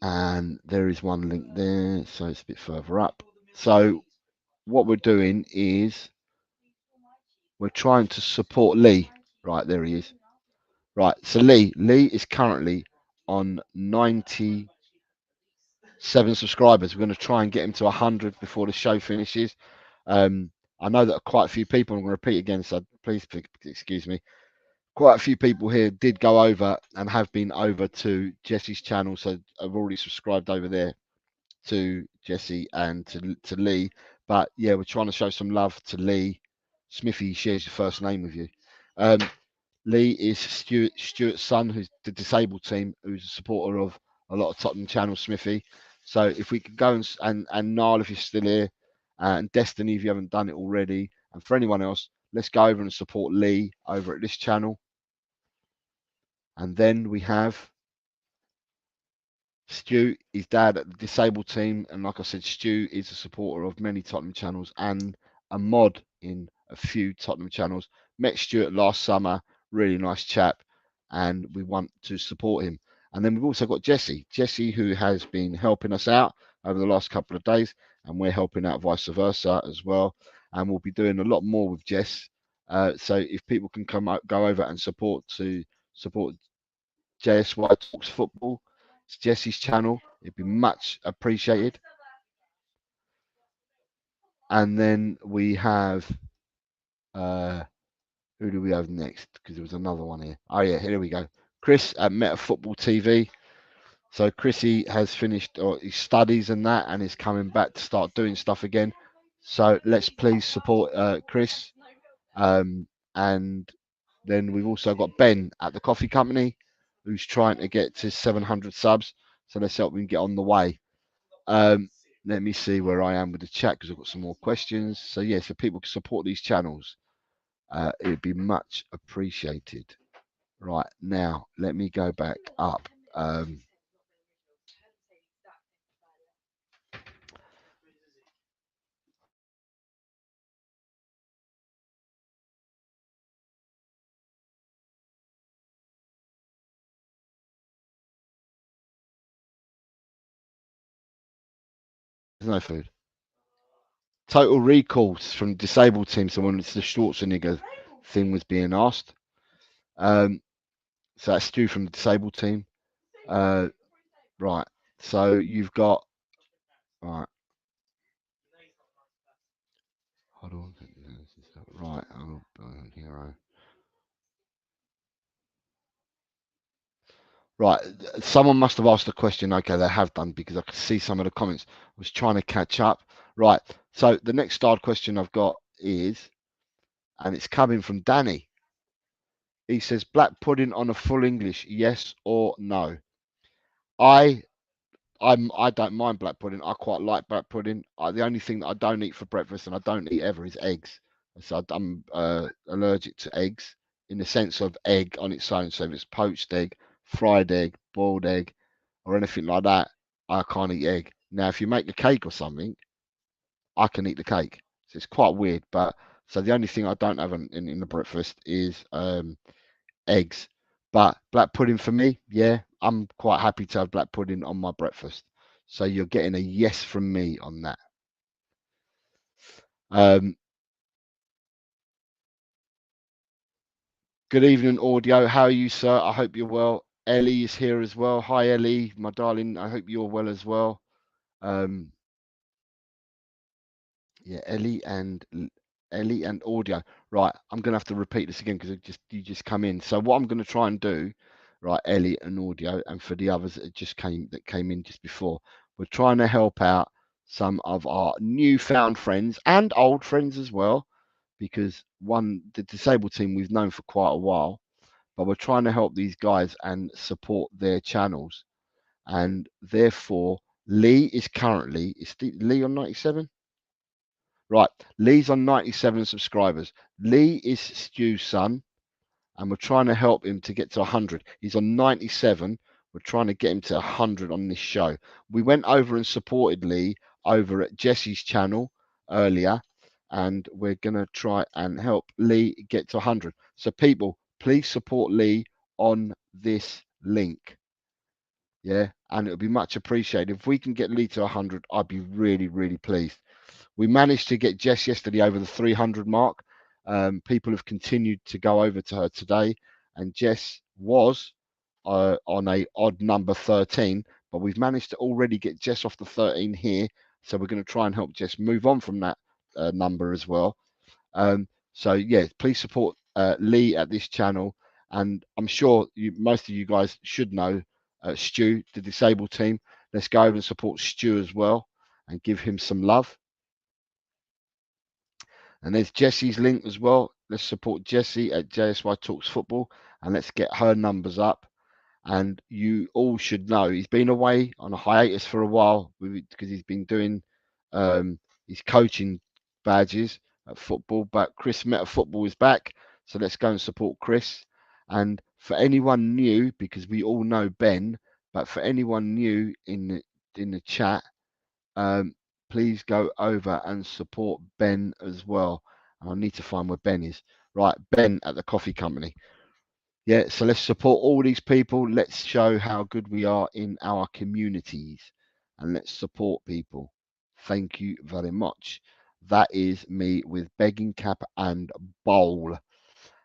And there is one link there. So it's a bit further up. So what we're doing is we're trying to support Lee. Right, there he is. Right, so Lee is currently on 97 subscribers. We're going to try and get him to 100 before the show finishes. I know that quite a few people, I'm going to repeat again, so please excuse me. Quite a few people here did go over and have been over to Jesse's channel, so I've already subscribed over there to Jesse and to Lee. But yeah, we're trying to show some love to Lee. Smithy shares your first name with you. Lee is Stuart's son, who's the disabled team, who's a supporter of a lot of Tottenham channel, Smithy. So if we could go and Niall, if you're still here, and Destiny, if you haven't done it already, and for anyone else, let's go over and support Lee over at this channel. And then we have Stu, his dad at the disabled team. And like I said, Stu is a supporter of many Tottenham channels and a mod in a few Tottenham channels. Met Stuart last summer, really nice chap, and we want to support him. And then we've also got Jesse, who has been helping us out over the last couple of days, and we're helping out vice versa as well. And we'll be doing a lot more with Jess. So if people can go over and support JSY Talks Football, it's Jesse's channel, it'd be much appreciated. And then we have who do we have next? Because there was another one here. Oh yeah, here we go. Chris at Meta Football TV. So Chrissy has finished his studies and that, and is coming back to start doing stuff again. So let's please support Chris. And then we've also got Ben at the coffee company, who's trying to get to 700 subs. So let's help him get on the way. Let me see where I am with the chat, because I've got some more questions. So yeah, so people can support these channels. It'd be much appreciated. Right, now let me go back up. There's no food. Total recalls from disabled team. So when it's the Schwarzenegger thing was being asked. So that's Stu from the disabled team. Right. So you've got. Right. Hold on. Right. Hero. Right. Someone must have asked a question. Okay, they have done, because I could see some of the comments. I was trying to catch up. Right. So the next starred question I've got is, and it's coming from Danny. He says, black pudding on a full English, yes or no? I don't mind black pudding. I quite like black pudding. The only thing that I don't eat for breakfast, and I don't eat ever, is eggs. So I'm allergic to eggs, in the sense of egg on its own. So if it's poached egg, fried egg, boiled egg, or anything like that, I can't eat egg. Now, if you make a cake or something, I can eat the cake. So it's quite weird. But so the only thing I don't have in the breakfast is eggs. But black pudding for me, yeah, I'm quite happy to have black pudding on my breakfast. So you're getting a yes from me on that. Good evening, audio. How are you, sir? I hope you're well. Ellie is here as well. Hi, Ellie, my darling. I hope you're well as well. Yeah, Ellie and audio. Right, I'm gonna have to repeat this again because you just come in. So what I'm gonna try and do, right, Ellie and audio, and for the others that came in just before, we're trying to help out some of our newfound friends and old friends as well, because the disabled team we've known for quite a while, but we're trying to help these guys and support their channels, and therefore Lee is currently Lee on 97. Right, Lee's on 97 subscribers. Lee is Stu's son, and we're trying to help him to get to 100. He's on 97. We're trying to get him to 100 on this show. We went over and supported Lee over at Jesse's channel earlier, and we're going to try and help Lee get to 100. So, people, please support Lee on this link. Yeah, and it would be much appreciated. If we can get Lee to 100, I'd be really, really pleased. We managed to get Jess yesterday over the 300 mark. People have continued to go over to her today, and Jess was on a odd number 13, but we've managed to already get Jess off the 13 here. So we're going to try and help Jess move on from that number as well. So yeah, please support Lee at this channel, and I'm sure most of you guys should know Stu, the disabled team. Let's go over and support Stu as well and give him some love. And there's Jesse's link as well. Let's support Jesse at JSY Talks Football, and let's get her numbers up. And you all should know he's been away on a hiatus for a while because he's been doing his coaching badges at football. But Chris Meta Football is back, so let's go and support Chris. And for anyone new, because we all know Ben, but for anyone new in the chat, please go over and support Ben as well. And I need to find where Ben is. Right, Ben at the coffee company. Yeah, so let's support all these people. Let's show how good we are in our communities, and let's support people. Thank you very much. That is me with begging cap and bowl.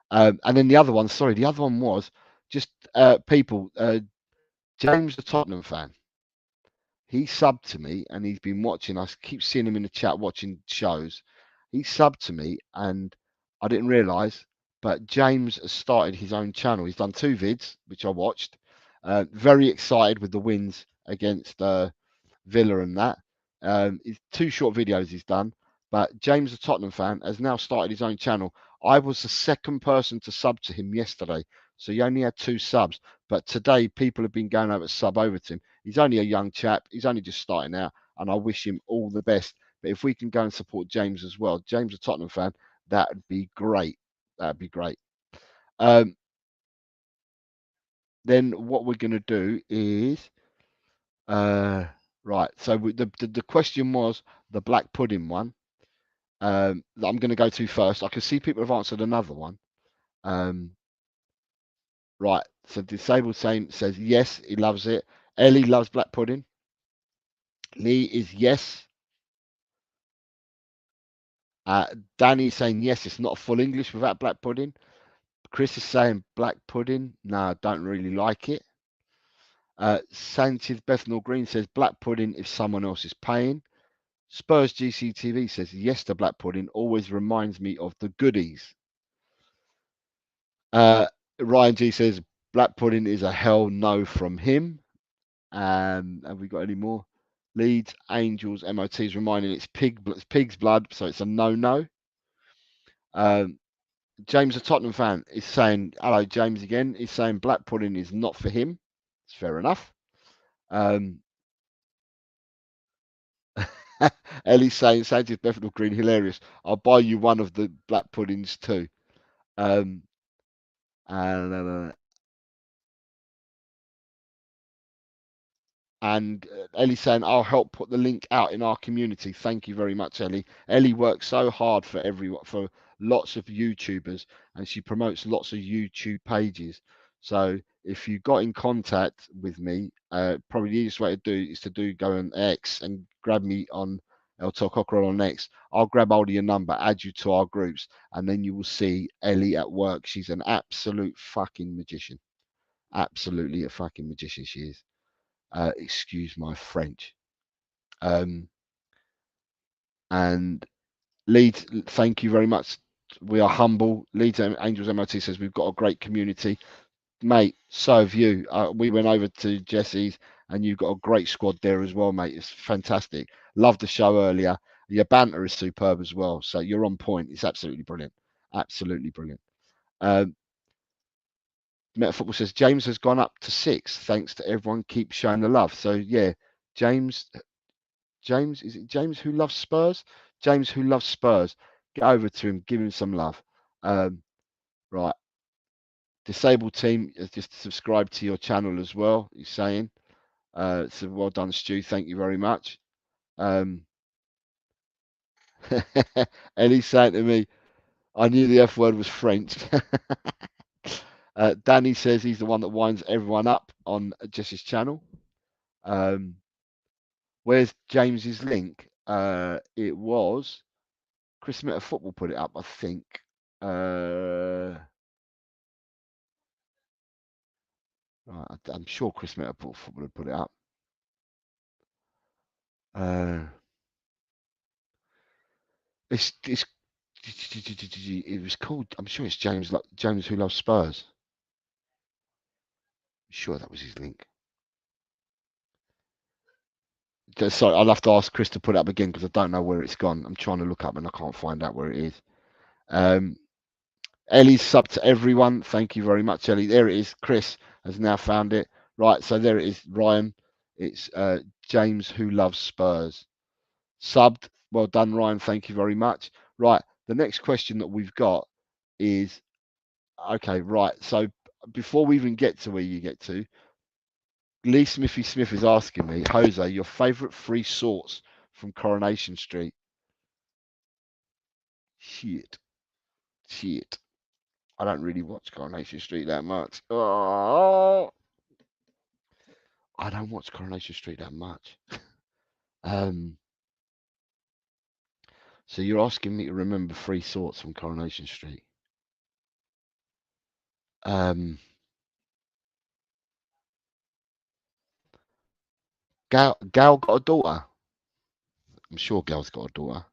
And then the other one, sorry, the other one was just people. James, the Tottenham fan, he subbed to me and he's been watching. I keep seeing him in the chat watching shows. He subbed to me and I didn't realise, but James has started his own channel. He's done 2 vids, which I watched. Very excited with the wins against Villa and that. It's 2 short videos he's done. But James, the Tottenham fan, has now started his own channel. I was the second person to sub to him yesterday. So he only had 2 subs. But today, people have been going over to sub over to him. He's only a young chap. He's only just starting out. And I wish him all the best. But if we can go and support James as well, James, a Tottenham fan, that would be great. That'd be great. Then what we're going to do is, right. So the question was the black pudding one. That I'm going to go to first. I can see people have answered another one. Right. So disabled Saint says yes, he loves it. Ellie loves black pudding. Lee is yes. Danny is saying yes, it's not full English without black pudding. Chris is saying black pudding. No, I don't really like it. Sanchez Bethnal Green says black pudding if someone else is paying. Spurs GCTV says yes to black pudding. Always reminds me of the goodies. Ryan G says black pudding is a hell no from him. Have we got any more? Leeds, Angels, MOTs reminding it's pig's blood, so it's a no. James, a Tottenham fan, is saying hello, James again. He's saying black pudding is not for him. It's fair enough. Ellie's saying Sanchez Bethnal Green, hilarious. I'll buy you one of the black puddings too. And Ellie's saying I'll help put the link out in our community. Thank you very much, Ellie. Ellie works so hard for lots of YouTubers, and she promotes lots of YouTube pages. So if you got in contact with me, probably the easiest way to do is to go on X and grab me on El Cockerel on X. I'll grab hold of your number, add you to our groups, and then you will see Ellie at work. She's an absolute fucking magician. Absolutely a fucking magician she is. Excuse my French. And Leeds, thank you very much. We are humble. Leeds Angels MOT says we've got a great community. Mate, so have you. We went over to Jesse's and you've got a great squad there as well, mate. It's fantastic. Loved the show earlier. Your banter is superb as well. So you're on point. It's absolutely brilliant. Absolutely brilliant. Meta Football says James has gone up to 6. Thanks to everyone. Keep showing the love. So yeah, James, is it James who loves Spurs? James who loves Spurs. Get over to him. Give him some love. Right. Disabled team has just subscribed to your channel as well. He's saying. So well done, Stu. Thank you very much. Ellie's saying to me, I knew the F word was French. Danny says he's the one that winds everyone up on Jess's channel. Where's James's link? It was Chris Meta Football put it up, I think. I'm sure Chris Meta Football put it up. It's it was called. I'm sure it's James who loves Spurs. I'm sure that was his link. Sorry, I'll have to ask Chris to put it up again because I don't know where it's gone. I'm trying to look up and I can't find out where it is. Ellie's sub to everyone. Thank you very much, Ellie. There it is. Chris has now found it. Right, so there it is, Ryan. It's James who loves Spurs. Subbed. Well done, Ryan. Thank you very much. Right, the next question that we've got is okay, right. So before we even get to where you get to, Lee Smithy Smith is asking me, Jose, your favourite 3 sorts from Coronation Street? Shit. I don't really watch Coronation Street that much. Oh, I don't watch Coronation Street that much. So you're asking me to remember 3 sorts from Coronation Street. Gal got a daughter. I'm sure Gal's got a daughter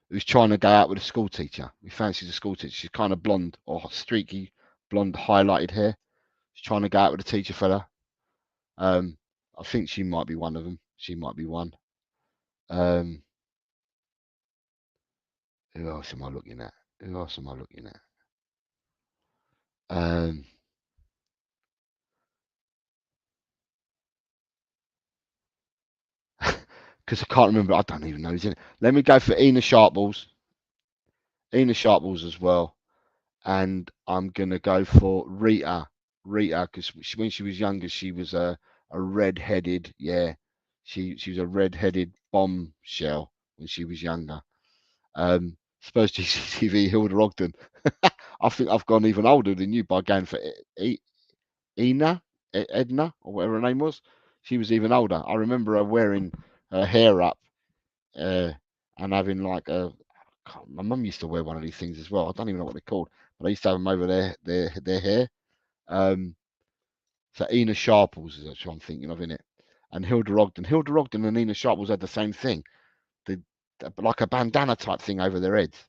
who's trying to go out with a school teacher. He fancies a school teacher. She's kind of blonde or streaky, blonde highlighted hair. She's trying to go out with a teacher fella. I think she might be one of them. She might be one. Who else am I looking at? Because I can't remember. I don't even know who's in it. Let me go for Ina Sharples. Ina Sharples as well. And I'm gonna go for Rita. Because when she was younger, she was a red-headed, she was a red-headed bombshell when she was younger. Spurs GCTV Hilda Ogden. I think I've gone even older than you by going for Edna, or whatever her name was. She was even older. I remember her wearing her hair up and having like my mum used to wear one of these things as well. I don't even know what they're called, but I used to have them over their hair. So Ina Sharples is what I'm thinking of in it, and Hilda Ogden. Hilda Ogden and Ina Sharples had the same thing, like a bandana type thing over their heads.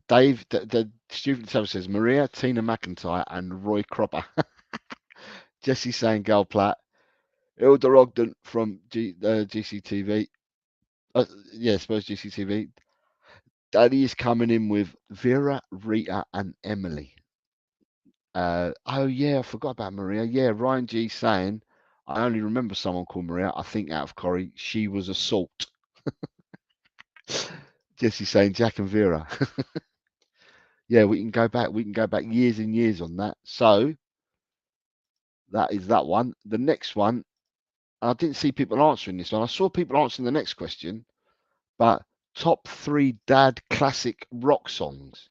Dave, the student service says Maria, Tina McIntyre, and Roy Cropper. Jesse saying Gal Platt, Hilda Ogden from GCTV. Yeah, Spurs GCTV. Daddy is coming in with Vera, Rita, and Emily. Oh yeah, I forgot about Maria. Yeah, Ryan G saying I only remember someone called Maria. I think out of Corrie, she was a salt. Jesse saying Jack and Vera. Yeah, we can go back. We can go back years and years on that. So that is that one. The next one, I didn't see people answering this one. I saw people answering the next question, but top 3 dad classic rock songs.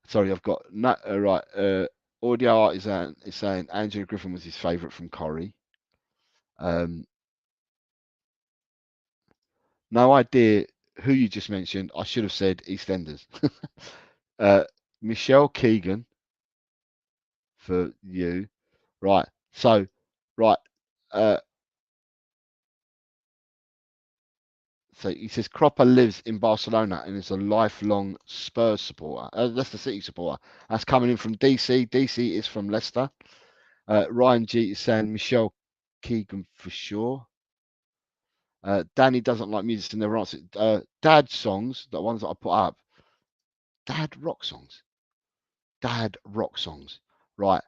Sorry, I've got right. Audio Artisan is saying Angela Griffin was his favourite from Corrie. No idea who you just mentioned, I should have said EastEnders. Michelle Keegan for you. Right. So, right. Uh, so he says Cropper lives in Barcelona and is a lifelong Spurs supporter, Leicester City supporter. That's coming in from DC. DC is from Leicester. Ryan G is saying Michelle Keegan for sure. Danny doesn't like music and never answered. Dad songs, the ones that I put up. Dad rock songs. Dad rock songs. Right.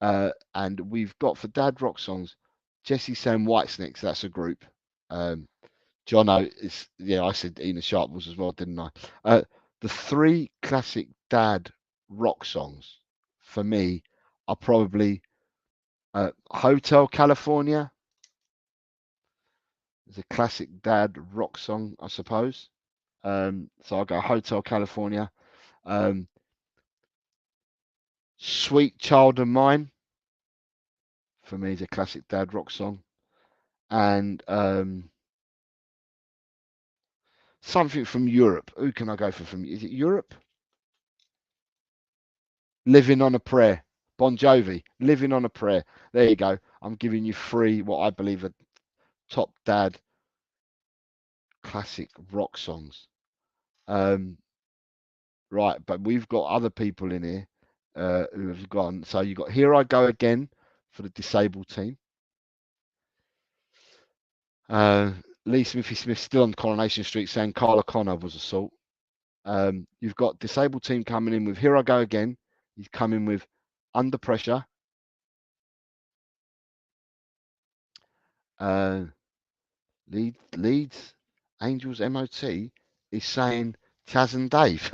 And we've got for Dad rock songs, Jesse saying Whitesnake. That's a group. Jono is, yeah, I said Ina Sharples as well, didn't I? The three classic Dad rock songs for me are probably Hotel California. It's a classic Dad rock song, I suppose. So I'll go Hotel California. Sweet Child of Mine for me is a classic Dad rock song. And something from Europe. Who can I go for from? Is it Europe? Living on a Prayer. Bon Jovi. Living on a Prayer. There you go. I'm giving you three what I believe are top Dad classic rock songs. Right, but we've got other people in here who have gone. So you got Here I Go Again for the disabled team. Lee Smithy Smith still on Coronation Street saying Carl O'Connor was assault. You've got disabled team coming in with Here I Go Again. He's coming with Under Pressure. Leeds Angels MOT is saying Chaz and Dave.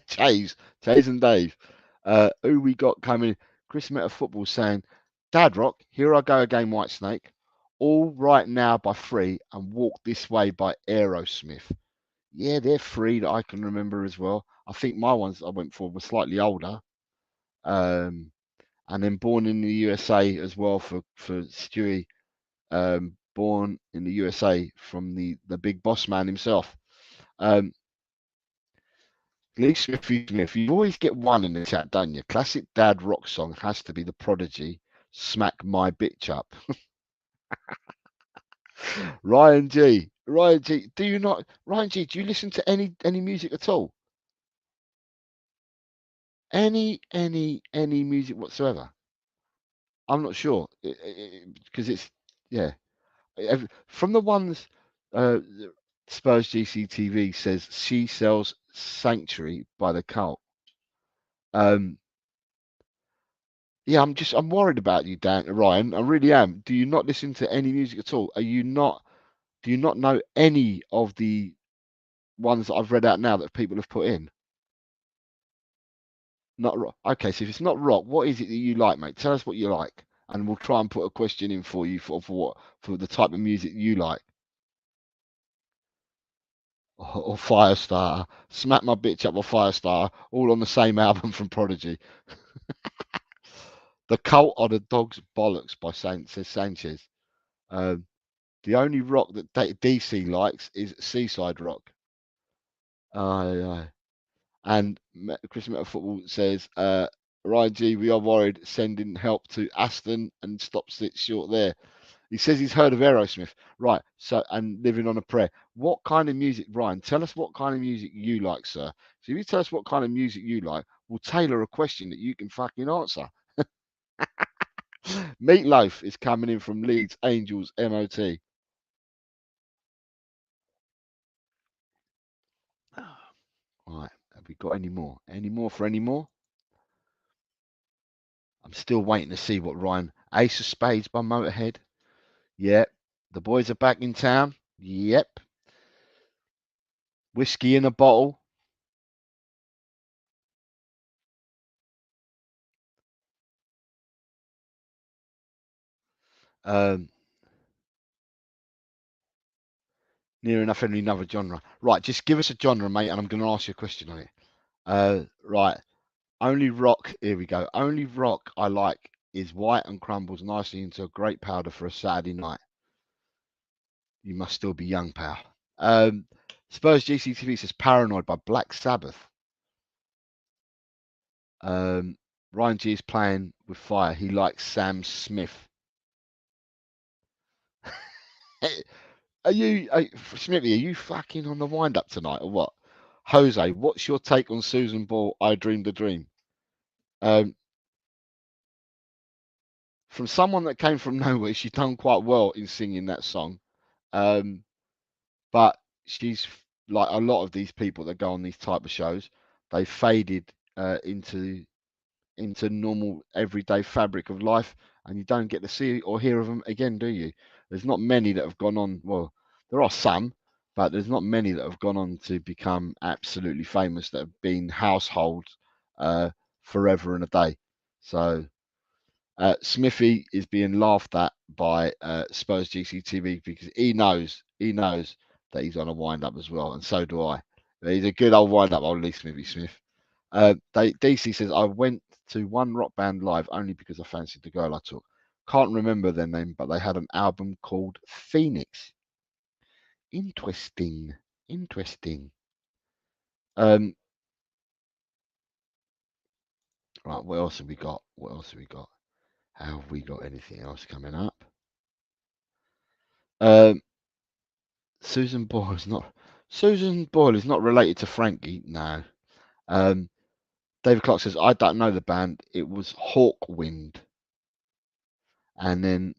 Chase and Dave. Who we got coming? Chris Meta Football saying Dad Rock, Here I Go Again, Whitesnake. All Right Now by Free and Walk This Way by Aerosmith. Yeah, they're three that I can remember as well. I think my ones I went for were slightly older. And then Born in the USA as well for Stewie. Born in the USA from the big boss man himself. Lee Smith, you always get one in the chat, don't you? Classic Dad rock song has to be The Prodigy. Smack My Bitch Up. Ryan G. Do you not? Ryan G. Do you listen to any music at all? Any music whatsoever? I'm not sure because it's yeah. From the ones Spurs GCTV says she sells Sanctuary by the Cult. Yeah, I'm worried about you, Ryan. I really am. Do you not listen to any music at all? Do you not know any of the ones that I've read out now that people have put in? Not rock. Okay, so if it's not rock, what is it that you like, mate? Tell us what you like, and we'll try and put a question in for you for the type of music you like. Or Firestarter. Smack My Bitch Up or Firestarter, all on the same album from Prodigy. The Cult are the Dog's Bollocks by says Sanchez. The only rock that DC likes is Seaside Rock. Aye. And Chris Metal Football says, Ryan G, we are worried sending help to Aston and stops it short there. He says he's heard of Aerosmith. Right. So, and Living on a Prayer. What kind of music, Ryan? Tell us what kind of music you like, sir. So if you tell us what kind of music you like, we'll tailor a question that you can fucking answer. Meatloaf is coming in from Leeds Angels MOT. Right. Have we got any more? Any more for any more? I'm still waiting to see what Ryan. Ace of Spades by Motorhead. Yep. The boys are back in town. Yep. Whiskey in a bottle. Near enough any another genre. Right, just give us a genre, mate, and I'm going to ask you a question on it. Right. Only rock. Here we go. Only rock I like is white and crumbles nicely into a great powder for a Saturday night. You must still be young, pal. Spurs GCTV says Paranoid by Black Sabbath. Ryan G is playing with fire. He likes Sam Smith. Smithy, are you fucking on the wind up tonight or what? Jose, what's your take on Susan Ball, I Dreamed a Dream? From someone that came from nowhere, she's done quite well in singing that song. But she's like a lot of these people that go on these type of shows, they faded into normal everyday fabric of life, and you don't get to see or hear of them again, do you? There's not many that have gone on. Well, there are some, but there's not many that have gone on to become absolutely famous that have been household forever and a day. So Smithy is being laughed at by Spurs GCTV because he knows that he's on a wind up as well, and so do I. He's a good old wind up, old Lee Smithy Smith. DC says I went to one rock band live only because I fancied the girl I took. Can't remember their name, but they had an album called Phoenix. Interesting, interesting. Right, what else have we got? What else have we got? Have we got anything else coming up? Susan Boyle is not related to Frankie. No. David Clark says I don't know the band. It was Hawkwind. And then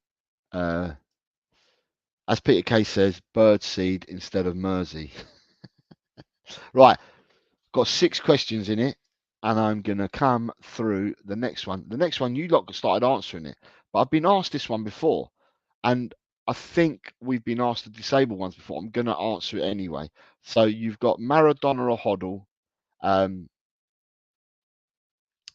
as Peter Kay says, Birdseed instead of Mersey. Right, got 6 questions in it, and I'm gonna come through the next one. The next one you lot started answering it, but I've been asked this one before, and I think we've been asked the disabled ones before. I'm gonna answer it anyway. So you've got Maradona or Hoddle.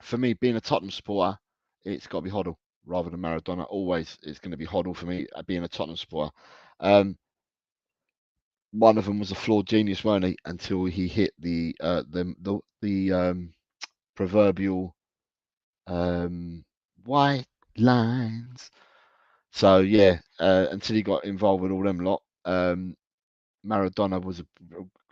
For me, being a Tottenham supporter, it's got to be Hoddle rather than Maradona. Always, it's going to be Hoddle for me, being a Tottenham supporter. One of them was a flawed genius, weren't he? Until he hit the proverbial white lines. So yeah, until he got involved with all them lot, Maradona was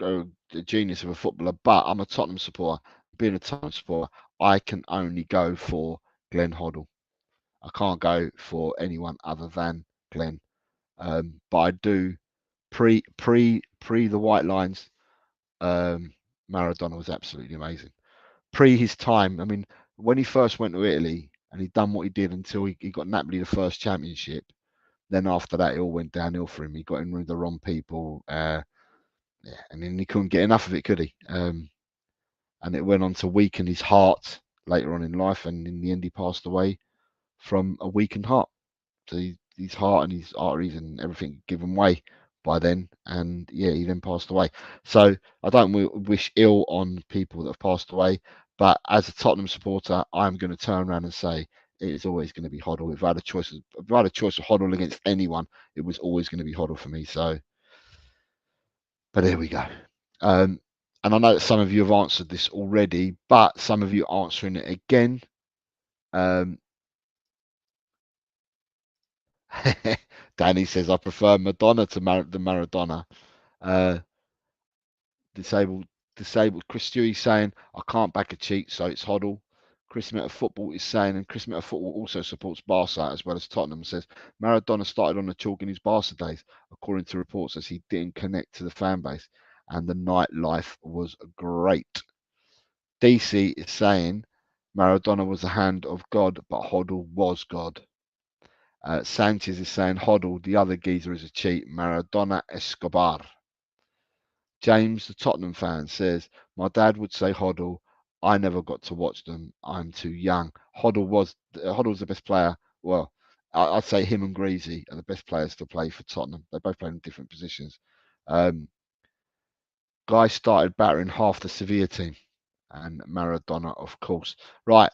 a genius of a footballer. But I'm a Tottenham supporter. Being a Tottenham supporter, I can only go for Glenn Hoddle. I can't go for anyone other than Glenn. But I do pre the white lines. Maradona was absolutely amazing. Pre his time, I mean, when he first went to Italy and he'd done what he did until he got Napoli the first championship. Then after that, it all went downhill for him. He got in with the wrong people, yeah, and then he couldn't get enough of it, could he? And it went on to weaken his heart later on in life, and in the end, he passed away from a weakened heart. So his heart and his arteries and everything given way by then, and yeah, he then passed away. So I don't wish ill on people that have passed away, but as a Tottenham supporter, I'm going to turn around and say it is always going to be Hoddle. If I had a choice, of Hoddle against anyone, it was always going to be Hoddle for me. So, but there we go. And I know that some of you have answered this already, but some of you are answering it again. Danny says I prefer Madonna to the Maradona. Uh, disabled, Chris Stewie saying I can't back a cheat, so it's Hoddle. Chris Meta Football is saying, and Chris Meta Football also supports Barca as well as Tottenham. Says Maradona started on the chalk in his Barca days, according to reports, as he didn't connect to the fan base, and the nightlife was great. DC is saying Maradona was the hand of God, but Hoddle was God. Sanchez is saying Hoddle, the other geezer, is a cheat. Maradona Escobar. James, the Tottenham fan, says, my dad would say Hoddle. I never got to watch them. I'm too young. Hoddle was the best player. Well, I'd say him and Greasy are the best players to play for Tottenham. They both play in different positions. Guy started battering half the Sevilla team. And Maradona, of course. Right.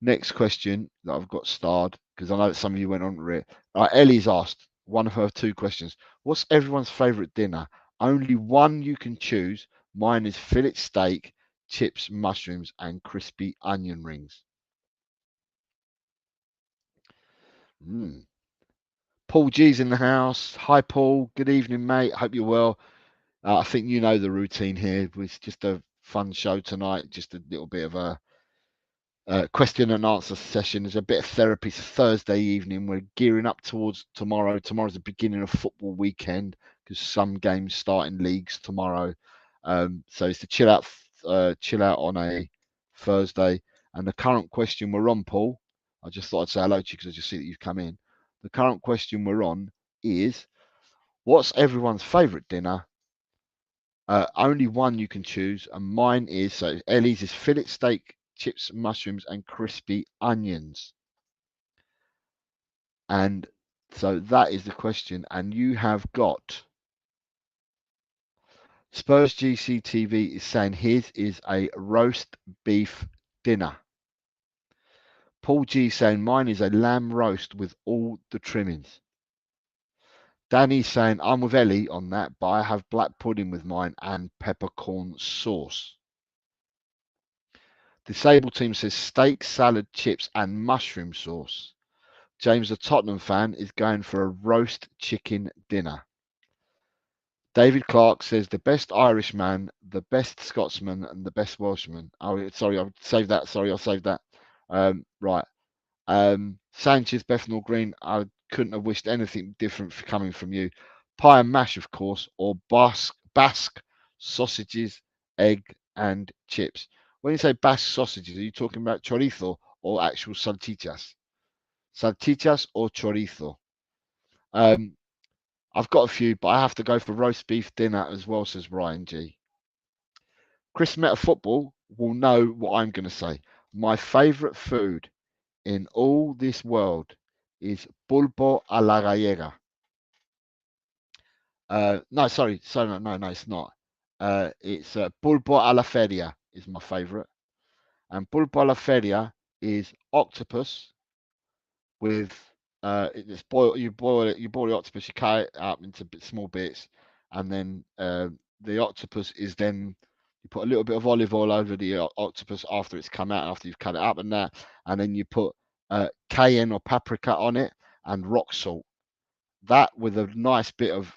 Next question that I've got starred, because I know that some of you went on to it. Ellie's asked one of her 2 questions. What's everyone's favourite dinner? Only one you can choose. Mine is fillet steak, chips, mushrooms, and crispy onion rings. Paul G's in the house. Hi, Paul. Good evening, mate. Hope you're well. I think you know the routine here. It's just a fun show tonight. Just a little bit of a question and answer session. There's a bit of therapy. It's a Thursday evening. We're gearing up towards tomorrow. Tomorrow's the beginning of football weekend because some games start in leagues tomorrow. So it's to chill out on a Thursday. And the current question we're on, Paul, I just thought I'd say hello to you because I just see that you've come in. The current question we're on is, what's everyone's favourite dinner? Only one you can choose, and mine is, so Ellie's is fillet steak, chips, mushrooms, and crispy onions. And so that is the question. And you have got Spurs GCTV is saying his is a roast beef dinner. Paul G saying mine is a lamb roast with all the trimmings. Danny's saying I'm with Ellie on that, but I have black pudding with mine and peppercorn sauce. Disabled team says steak, salad, chips, and mushroom sauce. James, the Tottenham fan, is going for a roast chicken dinner. David Clark says the best Irishman, the best Scotsman, and the best Welshman. Oh, sorry, I'll save that. Sorry, I'll save that. Right. Sanchez, Bethnal Green. I couldn't have wished anything different for coming from you. Pie and mash, of course, or Basque sausages, egg, and chips. When you say Basque sausages, are you talking about chorizo or actual salchichas? Salchichas or chorizo? I've got a few, but I have to go for roast beef dinner as well, says Ryan G. Chris Meta Football will know what I'm going to say. My favourite food in all this world is pulpo a la gallega. No, sorry, no, it's not. It's pulpo a la feria is my favourite, and pulpo a la feria is octopus with it's you boil the octopus, you cut it up into small bits, and then the octopus is then you put a little bit of olive oil over the octopus after it's come out, after you've cut it up and that, and then you put cayenne or paprika on it and rock salt. That with a nice bit of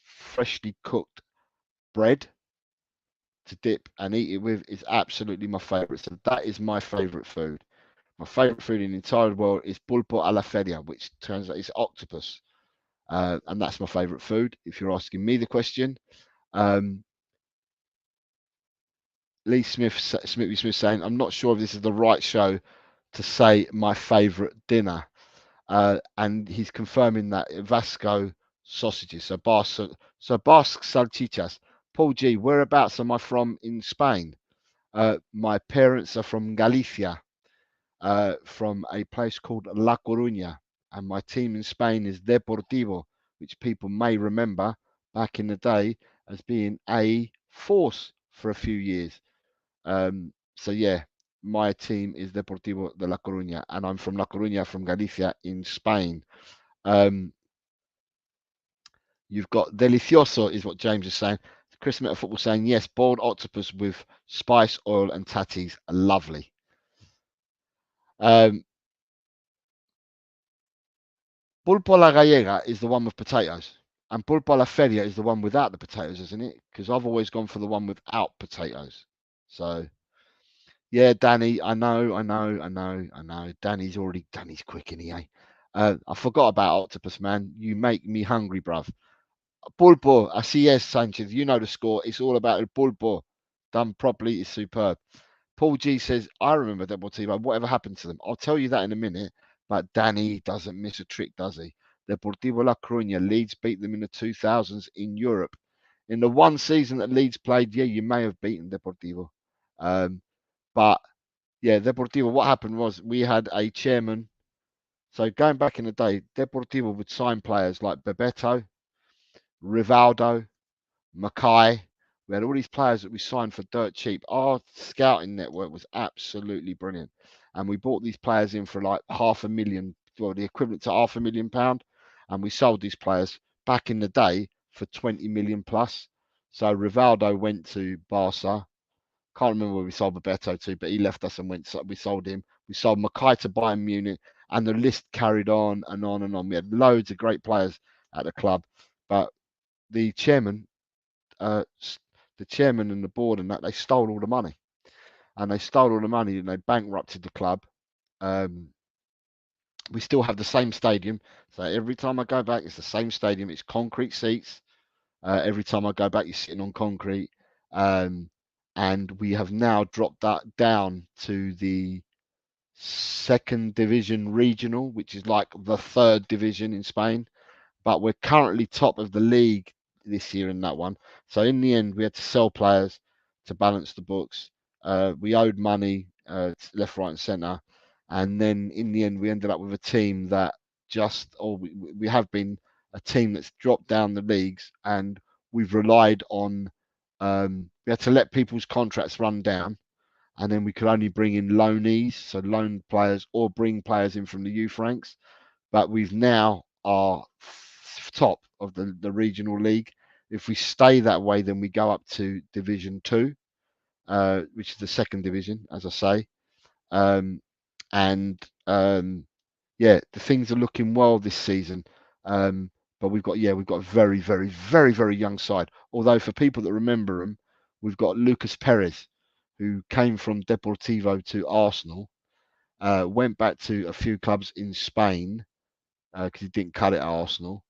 freshly cooked bread to dip and eat it with is absolutely my favorite. So that is my favorite food. My favorite food in the entire world is pulpo a la feria, which turns out is octopus. And that's my favorite food. If you're asking me the question, Lee Smith saying, I'm not sure if this is the right show to say my favorite dinner. And he's confirming that Vasco sausages, so Basque salchichas. Paul G, whereabouts am I from in Spain? My parents are from Galicia, from a place called La Coruña, and my team in Spain is Deportivo, which people may remember back in the day as being a force for a few years. So yeah, my team is Deportivo de La Coruña, and I'm from La Coruña, from Galicia in Spain. You've got delicioso, is what James is saying. Chris Meta Football saying yes, boiled octopus with spice, oil, and tatties, lovely. Pulpo la gallega is the one with potatoes, and pulpo la feria is the one without the potatoes, isn't it? Because I've always gone for the one without potatoes. So yeah, Danny, I know. Danny's quick, isn't he? I forgot about octopus, man. You make me hungry, bruv. Pulpo, así es, Sanchez. You know the score. It's all about el pulpo. Done properly is superb. Paul G says, I remember Deportivo. Whatever happened to them? I'll tell you that in a minute. But Danny doesn't miss a trick, does he? Deportivo La Coruña, Leeds beat them in the 2000s in Europe. In the one season that Leeds played, yeah, you may have beaten Deportivo. But yeah, Deportivo, what happened was we had a chairman. So going back in the day, Deportivo would sign players like Bebeto, Rivaldo, Mackay. We had all these players that we signed for dirt cheap. Our scouting network was absolutely brilliant. And we bought these players in for like £500,000, well, the equivalent to £500,000. And we sold these players back in the day for 20 million plus. So Rivaldo went to Barca. Can't remember where we sold Bebeto to, but he left us and went. So we sold him. We sold Mackay to Bayern Munich, and the list carried on and on and on. We had loads of great players at the club, but the chairman the chairman and the board and that they stole all the money, and they bankrupted the club. We still have the same stadium, so every time I go back, it's the same stadium. It's concrete seats. Every time I go back, you're sitting on concrete. And we have now dropped that down to the second division regional, which is like the third division in Spain. But we're currently top of the league this year in that one. So in the end, we had to sell players to balance the books. We owed money left, right, and centre. And then in the end, we ended up with a team that we have been a team that's dropped down the leagues, and we've relied on, we had to let people's contracts run down, and then we could only bring in loanees, so loan players, or bring players in from the youth ranks. But we've now are top of the regional league. If we stay that way, then we go up to Division 2, which is the second division, as I say. Yeah, the things are looking well this season. But we've got a very, very, very, very young side. Although for people that remember them, we've got Lucas Perez, who came from Deportivo to Arsenal, went back to a few clubs in Spain because he didn't cut it at Arsenal.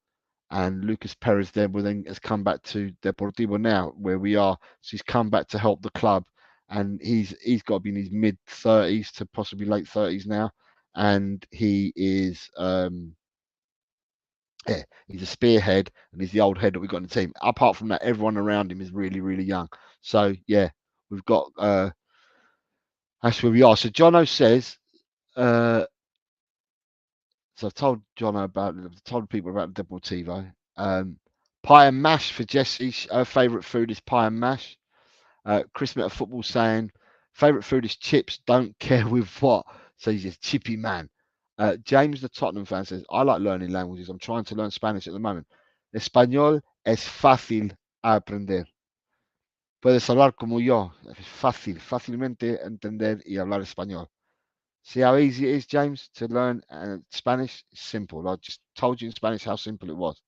And Lucas Perez then has come back to Deportivo now, where we are. So he's come back to help the club, and he's got to be in his mid-30s to possibly late 30s now, and he is he's a spearhead, and he's the old head that we've got in the team. Apart from that, everyone around him is really, really young. So yeah, we've got that's where we are. So Jono says. So I've told told people about Deportivo. Pie and mash for Jessie. Her favourite food is pie and mash. Chris Meta Football saying favourite food is chips. Don't care with what. So he's a chippy man. James, the Tottenham fan, says I like learning languages. I'm trying to learn Spanish at the moment. Español es fácil a aprender. Puedes hablar como yo. Es fácilmente entender y hablar español. See how easy it is, James, to learn Spanish? It's simple. I just told you in Spanish how simple it was.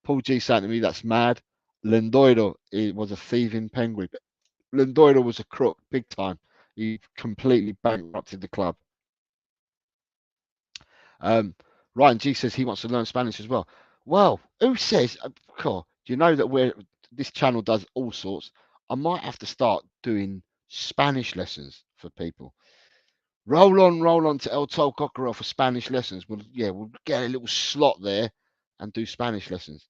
Paul G saying to me, that's mad. Lendoiro was a thieving penguin. Lendoiro was a crook, big time. He completely bankrupted the club. Ryan G says he wants to learn Spanish as well. Well, who says? Cool. Do you know that this channel does all sorts? I might have to start doing Spanish lessons for people. Roll on to El Tol Cockerill for Spanish lessons. We'll get a little slot there and do Spanish lessons.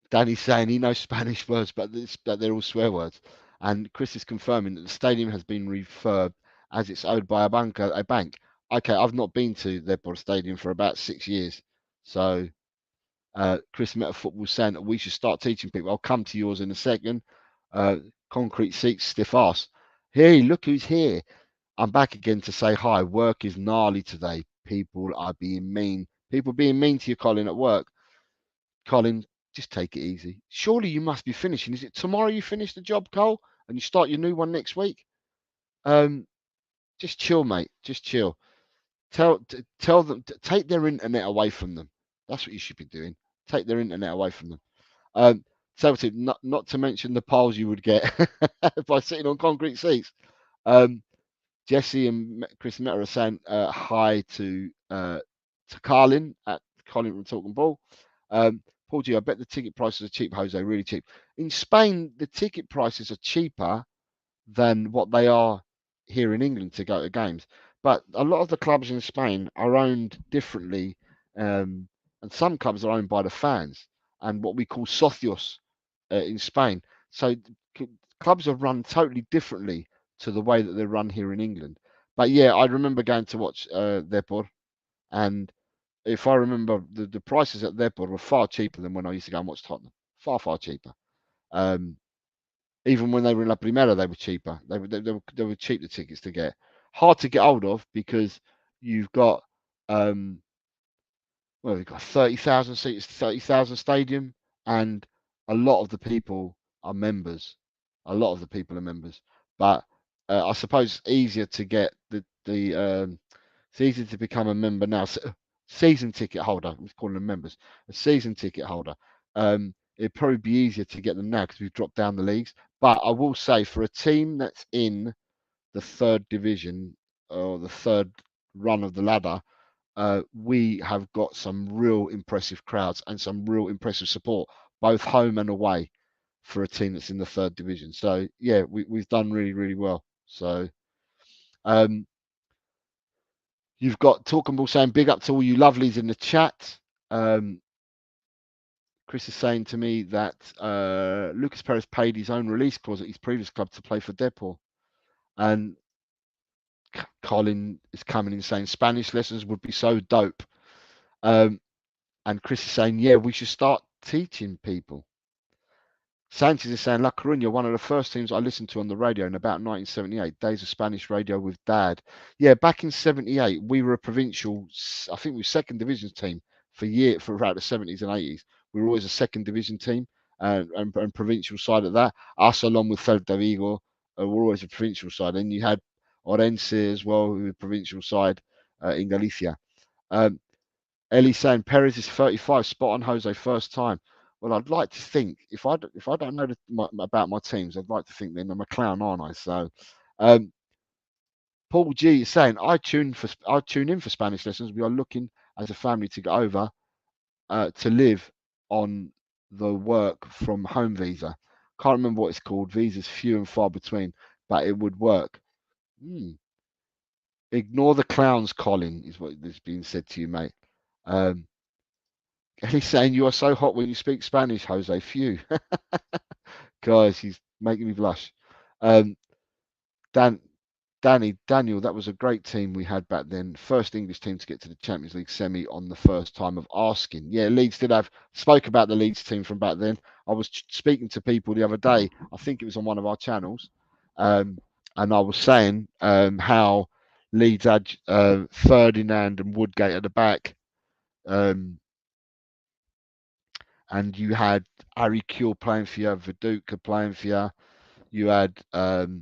Danny's saying he knows Spanish words, but they're all swear words. And Chris is confirming that the stadium has been refurbed as it's owned by a bank. Okay, I've not been to Depor Stadium for about 6 years. So Chris Meta Football saying that we should start teaching people. I'll come to yours in a second. Concrete seats, stiff ass. Hey, look who's here. I'm back again to say hi. Work is gnarly today. People are being mean. People being mean to you, Colin, at work. Colin, just take it easy. Surely you must be finishing. Is it tomorrow you finish the job, Cole, and you start your new one next week? Just chill, mate. Just chill. Tell them to take their internet away from them. That's what you should be doing. Take their internet away from them. So not to mention the piles you would get by sitting on concrete seats. Jesse and Chris Meta are saying hi to Carlin at Colin from Talking Ball. Paul G, I bet the ticket prices are cheap, Jose, really cheap. In Spain, the ticket prices are cheaper than what they are here in England to go to games. But a lot of the clubs in Spain are owned differently, and some clubs are owned by the fans and what we call socios in Spain. So clubs are run totally differently to the way that they're run here in England. But yeah, I remember going to watch Depor, and if I remember, the prices at Depor were far cheaper than when I used to go and watch Tottenham. Far, far cheaper. Even when they were in La Primera, they were cheaper. They were cheap, the tickets to get. Hard to get hold of because you've got we've got 30,000 seats, 30,000 stadium, and a lot of the people are members. A lot of the people are members, but I suppose it's easier to get it's easier to become a member now. season ticket holder. We're calling them members. A season ticket holder. It'd probably be easier to get them now because we've dropped down the leagues. But I will say, for a team that's in the third division or the third run of the ladder, we have got some real impressive crowds and some real impressive support, both home and away, for a team that's in the third division. So yeah, we've done really, really well. So you've got Talking Ball saying big up to all you lovelies in the chat. Chris is saying to me that Lucas Perez paid his own release clause at his previous club to play for Depor. And Colin is coming in saying Spanish lessons would be so dope. And Chris is saying, yeah, we should start teaching people. Sanchez is saying La Coruña, one of the first teams I listened to on the radio in about 1978, days of Spanish radio with Dad. Yeah, back in 78, we were a provincial, I think we were second division team for about the 70s and 80s. We were always a second division team and provincial side of that. Us along with Celta Vigo were always a provincial side. And you had Orense as well, who were provincial side in Galicia. Ellie saying Perez is 35, spot on Jose, first time. Well, I'd like to think if I don't know about my teams, I'd like to think then I'm a clown, aren't I? So, Paul G is saying I tune in for Spanish lessons. We are looking as a family to go over to live on the work from home visa. Can't remember what it's called. Visas few and far between, but it would work. Ignore the clowns, Colin, is what is being said to you, mate. He's saying you are so hot when you speak Spanish, Jose. Phew. Guys, he's making me blush. Daniel, that was a great team we had back then. First English team to get to the Champions League semi on the first time of asking. Yeah, Leeds did have, spoke about the Leeds team from back then. I was speaking to people the other day, I think it was on one of our channels, and I was saying how Leeds had Ferdinand and Woodgate at the back. And you had Harry Kewell playing for you, Viduka playing for you. You had the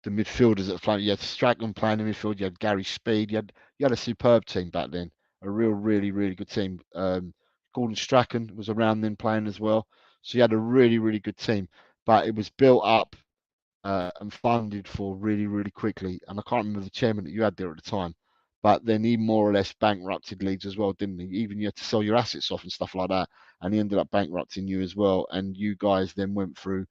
midfielders that were playing. You had Strachan playing in midfield. You had Gary Speed. You had a superb team back then. A really, really good team. Gordon Strachan was around then playing as well. So you had a really, really good team. But it was built up and funded for really, really quickly. And I can't remember the chairman that you had there at the time. But then he more or less bankrupted Leeds as well, didn't he? Even you had to sell your assets off and stuff like that. And he ended up bankrupting you as well. And you guys then went through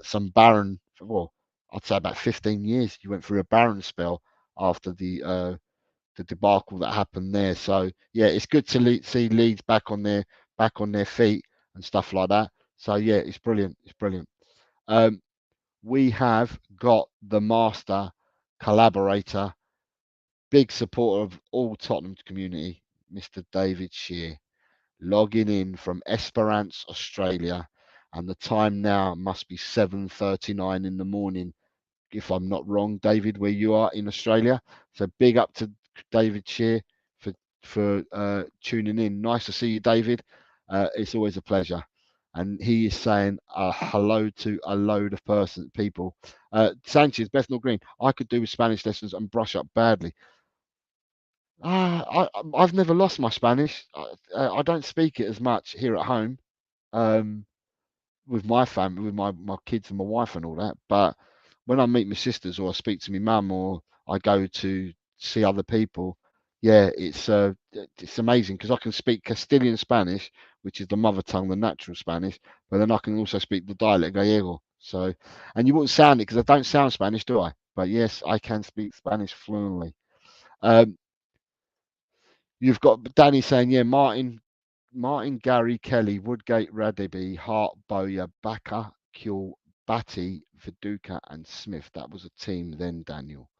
some barren, well, I'd say about 15 years. You went through a barren spell after the debacle that happened there. So yeah, it's good to see Leeds back on their feet and stuff like that. So yeah, it's brilliant. It's brilliant. We have got the master collaborator, big supporter of all Tottenham community, Mr. David Shear, logging in from Esperance, Australia, and the time now must be 7:39 in the morning, if I'm not wrong, David, where you are in Australia. So big up to David Shear for tuning in. Nice to see you, David. It's always a pleasure. And he is saying hello to a load of people. Sanchez, Bethnal Green, I could do with Spanish lessons and brush up badly. I've never lost my Spanish. I don't speak it as much here at home with my family, with my kids and my wife and all that. But when I meet my sisters or I speak to my mum or I go to see other people, yeah, it's amazing because I can speak Castilian Spanish, which is the mother tongue, the natural Spanish, but then I can also speak the dialect Gallego. So, and you wouldn't sound it because I don't sound Spanish, do I? But yes, I can speak Spanish fluently. You've got Danny saying, yeah, Martin, Gary, Kelly, Woodgate, Radaby, Hart, Bowyer, Bakker, Kuehl, Batty, Viduka, and Smith. That was a team then, Daniel.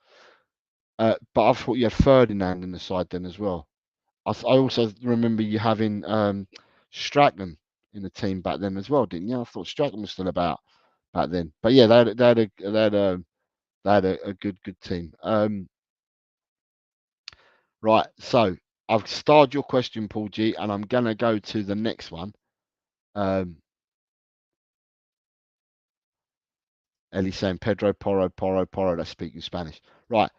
But I thought you had Ferdinand in the side then as well. I also remember you having Strachan in the team back then as well, didn't you? I thought Strachan was still about back then. But yeah, they had a good team. Right, so I've starred your question, Paul G, and I'm gonna go to the next one. Ellie saying Pedro Porro, that's speaking Spanish. Right.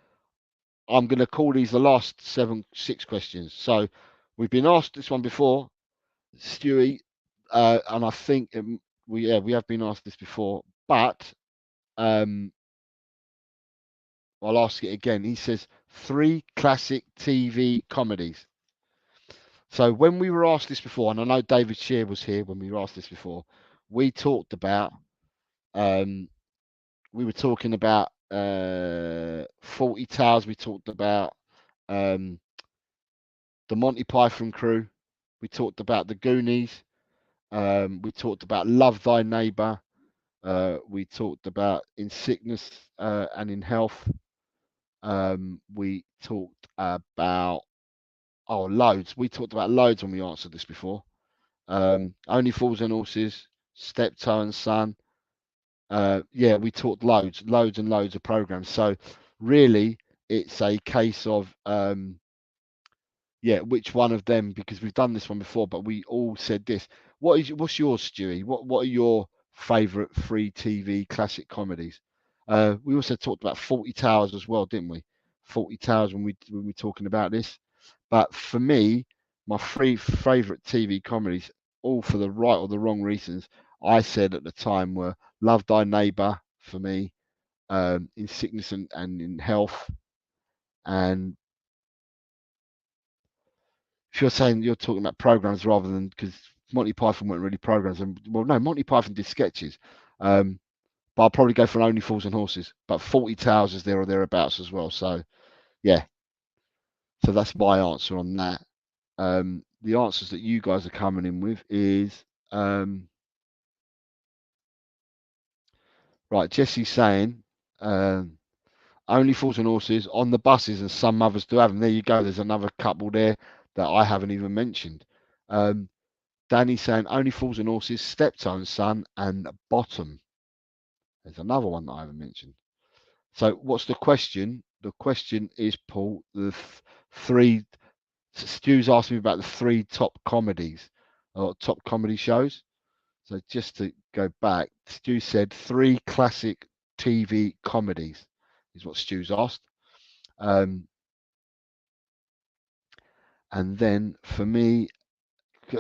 I'm going to call these the last 6 questions. So we've been asked this one before, Stewie, and I think we have been asked this before, but I'll ask it again. He says 3 classic TV comedies. So when we were asked this before, and I know David Shear was here when we were asked this before, we talked about we were talking about Fawlty Towers. We talked about the Monty Python Crew. We talked about the Goonies. We talked about Love Thy Neighbor. We talked about In Sickness and in Health. We talked about loads. We talked about loads when we answered this before. Only Fools and Horses, Steptoe and Son. We talked loads and loads of programs. So really, it's a case of which one of them? Because we've done this one before, but we all said this. What's yours, Stewie? What are your favourite free TV classic comedies? We also talked about Fawlty Towers as well, didn't we? Fawlty Towers when we were talking about this. But for me, my 3 favourite TV comedies, all for the right or the wrong reasons, I said at the time were Love Thy Neighbour for me, In Sickness and in Health, and if you're saying you're talking about programs rather than, because Monty Python weren't really programs, and well, no, Monty Python did sketches, but I'll probably go for Only Fools and Horses. But Fawlty Towers is there or thereabouts as well. So yeah, so that's my answer on that. The answers that you guys are coming in with is right. Jesse's saying Only Fools and Horses on the buses, and some mothers do have them. There you go. There's another couple there that I haven't even mentioned. Danny saying Only Fools and Horses, Steptoe and Son, and Bottom. There's another one that I haven't mentioned. So what's the question? The question is, Paul, the 3. Stu's asked me about the 3 top comedies or top comedy shows. So just to go back, Stu said 3 classic TV comedies is what Stu's asked. And then for me,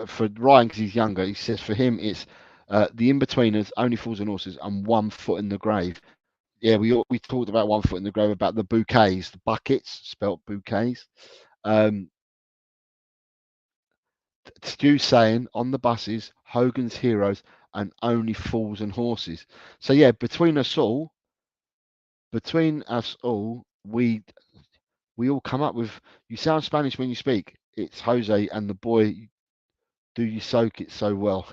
for Ryan, because he's younger, he says for him it's The Inbetweeners, Only Fools and Horses, and One Foot in the Grave. Yeah, we talked about One Foot in the Grave, about the bouquets, the buckets, spelt bouquets. Stu's saying on the buses, Hogan's Heroes, and Only Fools and Horses. So yeah, between us all, we all come up with. You sound Spanish when you speak. It's Jose and the boy. Do you soak it so well?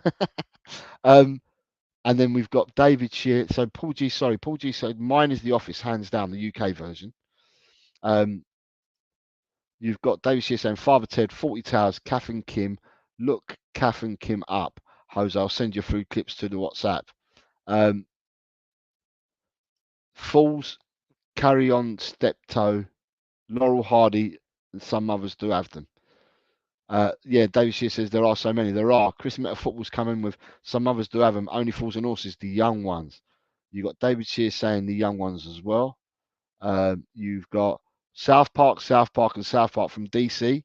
And then we've got David Shear. So Paul G. So mine is The Office, hands down, the UK version. You've got David Shear saying Father Ted, Fawlty Towers, Kath and Kim. Look Kath and Kim up. Jose, I'll send you through clips to the WhatsApp. Fools, Carry On, Steptoe, Laurel Hardy, and some others do have them. David Shear says there are so many. There are. Chris Meta Football's coming with some others do have them. Only Fools and Horses, the young ones. You've got David Shear saying the young ones as well. You've got South Park, and South Park from DC.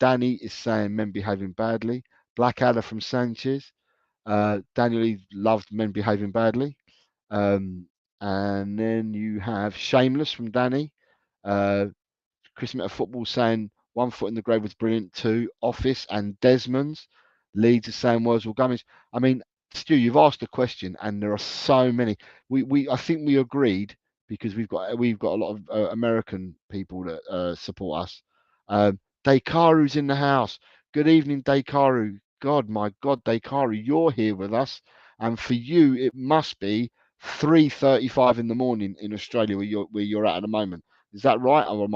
Danny is saying Men Behaving Badly. Blackadder from Sanchez. Daniel Lee loved Men Behaving Badly. And then you have Shameless from Danny. Chris Meta Football saying One Foot in the Grave was brilliant too. Office and Desmond's. Leeds is saying Worswell Gummidge. I mean, Stu, you've asked a question, and there are so many. I think we agreed, because we've got a lot of American people that support us. Dekaru's in the house. Good evening, Dekaru. God, my God, Dekaru, you're here with us, and for you it must be 3:35 in the morning in Australia, where you're at the moment. Is that right, or have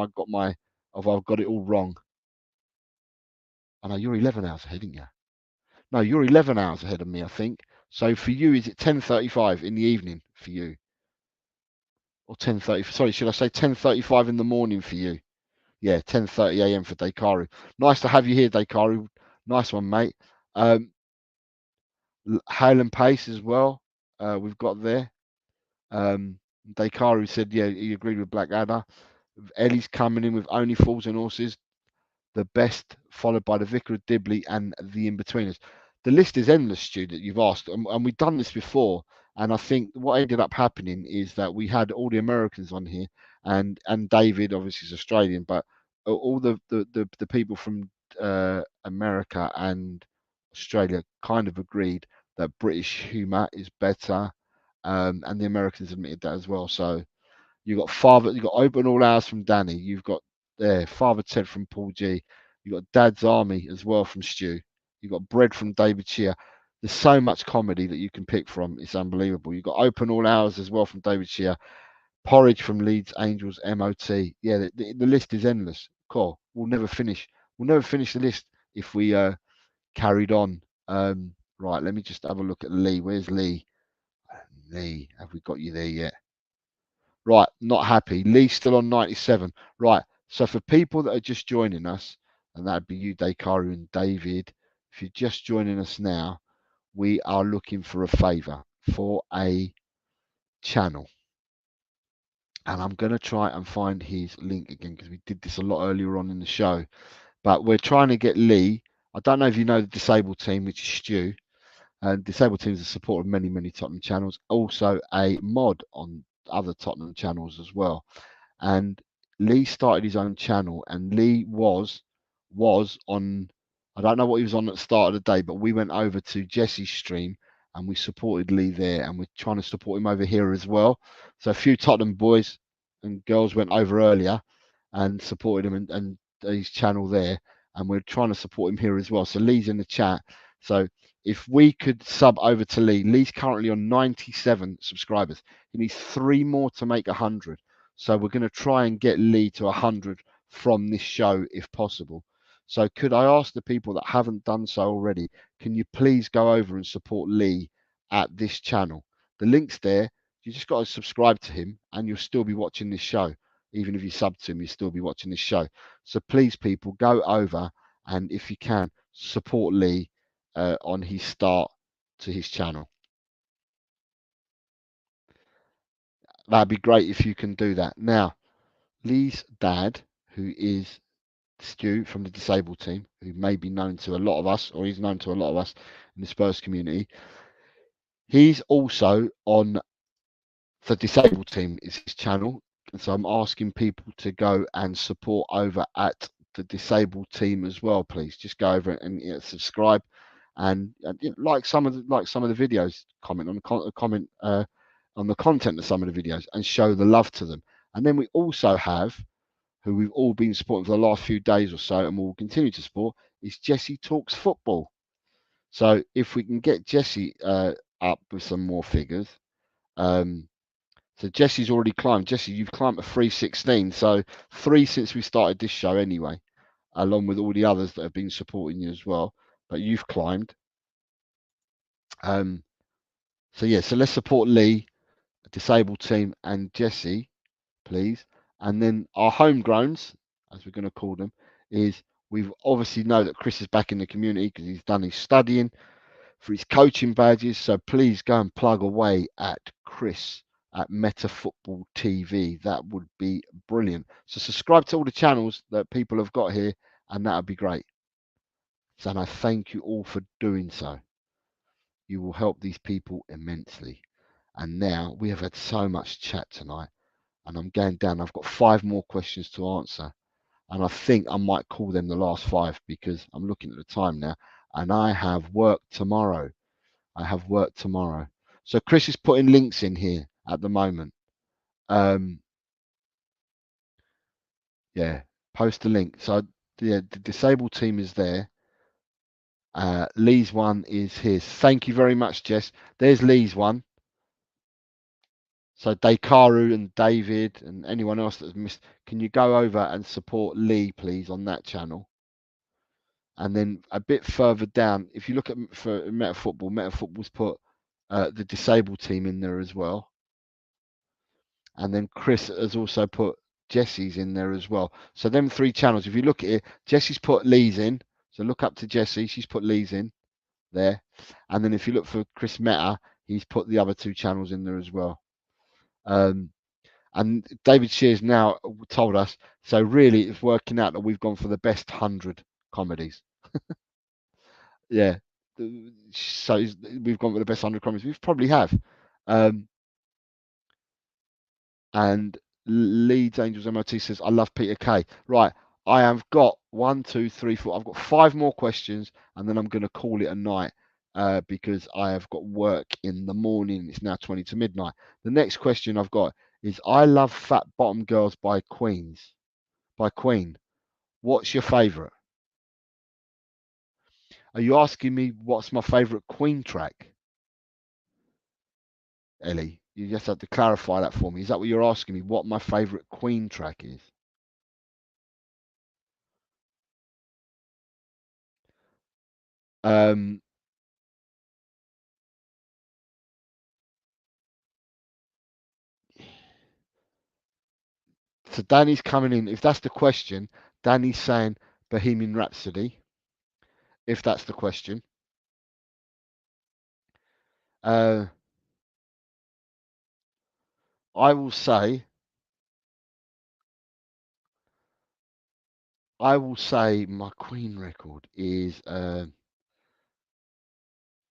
I got it all wrong? I know you're 11 hours ahead, aren't you? No, you're 11 hours ahead of me, I think. So for you, is it 10:35 in the evening for you, or 10:30? Sorry, should I say 10:35 in the morning for you? Yeah, 10:30 a.m. for Dekaru. Nice to have you here, Dekaru. Nice one, mate. Hale and Pace as well. We've got there. Dekaru said, yeah, he agreed with Blackadder. Ellie's coming in with Only Fools and Horses, The Best, followed by The Vicar of Dibley and The In-Betweeners. The list is endless, Stu, that you've asked, and we've done this before. And I think what ended up happening is that we had all the Americans on here, and David obviously is Australian, but all the people from America and Australia kind of agreed that British humour is better, and the Americans admitted that as well. So you got Open All Hours from Danny. You've got Father Ted from Paul G. You got Dad's Army as well from Stu. You got Bread from David Shear. There's so much comedy that you can pick from. It's unbelievable. You got Open All Hours as well from David Shear. Porridge from Leeds Angels MOT. Yeah, the list is endless. Cool. We'll never finish. We'll never finish the list if we carried on. Right, let me just have a look at Lee. Where's Lee? Lee, have we got you there yet? Right, not happy. Lee's still on 97. Right, so for people that are just joining us, and that'd be you, Dakaru and David, if you're just joining us now, we are looking for a favour for a channel. And I'm going to try and find his link again because we did this a lot earlier on in the show. But we're trying to get Lee. I don't know if you know the disabled team, which is Stu. And disabled teams are supported of many Tottenham channels. Also a mod on other Tottenham channels as well. And Lee started his own channel, and Lee was on, I don't know what he was on at the start of the day, but we went over to Jesse's stream and we supported Lee there, and we're trying to support him over here as well. So a few Tottenham boys and girls went over earlier and supported him and his channel there, and we're trying to support him here as well. So Lee's in the chat. So if we could sub over to Lee, Lee's currently on 97 subscribers. He needs 3 more to make 100. So we're going to try and get Lee to 100 from this show if possible. So could I ask the people that haven't done so already, can you please go over and support Lee at this channel? The link's there. You just got to subscribe to him and you'll still be watching this show. Even if you sub to him, you'll still be watching this show. So please, people, go over and if you can, support Lee on his start to his channel. That'd be great if you can do that. Now, Lee's dad, who is Stu from the disabled team, who may be known to a lot of us, or he's known to a lot of us in the Spurs community, he's also on the disabled team, is his channel. And so I'm asking people to go and support over at the disabled team as well, please. Just go over and subscribe and like some of the videos, comment on the content of some of the videos and show the love to them. And then we also have, who we've all been supporting for the last few days or so and will continue to support, is Jesse Talks Football. So if we can get Jesse up with some more figures. So Jesse's already climbed. Jesse, you've climbed to 316. So 3 since we started this show anyway, along with all the others that have been supporting you as well. But you've climbed. So yeah, so let's support Lee, a disabled team, and Jesse, please. And then our homegrowns, as we're going to call them, is we obviously know that Chris is back in the community because he's done his studying for his coaching badges. So please go and plug away at Chris at Meta Football TV. That would be brilliant. So subscribe to all the channels that people have got here, and that would be great. So and I thank you all for doing so. You will help these people immensely. And now we have had so much chat tonight, and I'm going down. I've got 5 more questions to answer, and I think I might call them the last 5 because I'm looking at the time now, and I have work tomorrow. So Chris is putting links in here at the moment. Yeah, post a link. So the disabled team is there. Lee's one is his. Thank you very much, Jess. There's Lee's one. So Dakaru and David and anyone else that's missed, can you go over and support Lee, please, on that channel? And then a bit further down, if you look at for Meta Football's put the disabled team in there as well. And then Chris has also put Jesse's in there as well. So them 3 channels, if you look at it, Jesse's put Lee's in. So look up to Jesse. She's put Lee's in there. And then if you look for Chris Meta, he's put the other 2 channels in there as well. And And David Shears now told us, so really it's working out that we've gone for the best 100 comedies. Yeah. So we've gone for the best 100 comedies. We probably have. And Leeds Angels MOT says, I love Peter Kay. Right. I have got 1, 2, 3, 4. I've got 5 more questions, and then I'm going to call it a night because I have got work in the morning. It's now 20 to midnight. The next question I've got is I love Fat Bottom Girls by Queen. What's your favourite? Are you asking me what's my favourite Queen track, Ellie? You just have to clarify that for me. Is that what you're asking me? What my favourite Queen track is? Um, so Danny's coming in. If that's the question, Danny's saying Bohemian Rhapsody. If that's the question, uh, I will say, my Queen record is.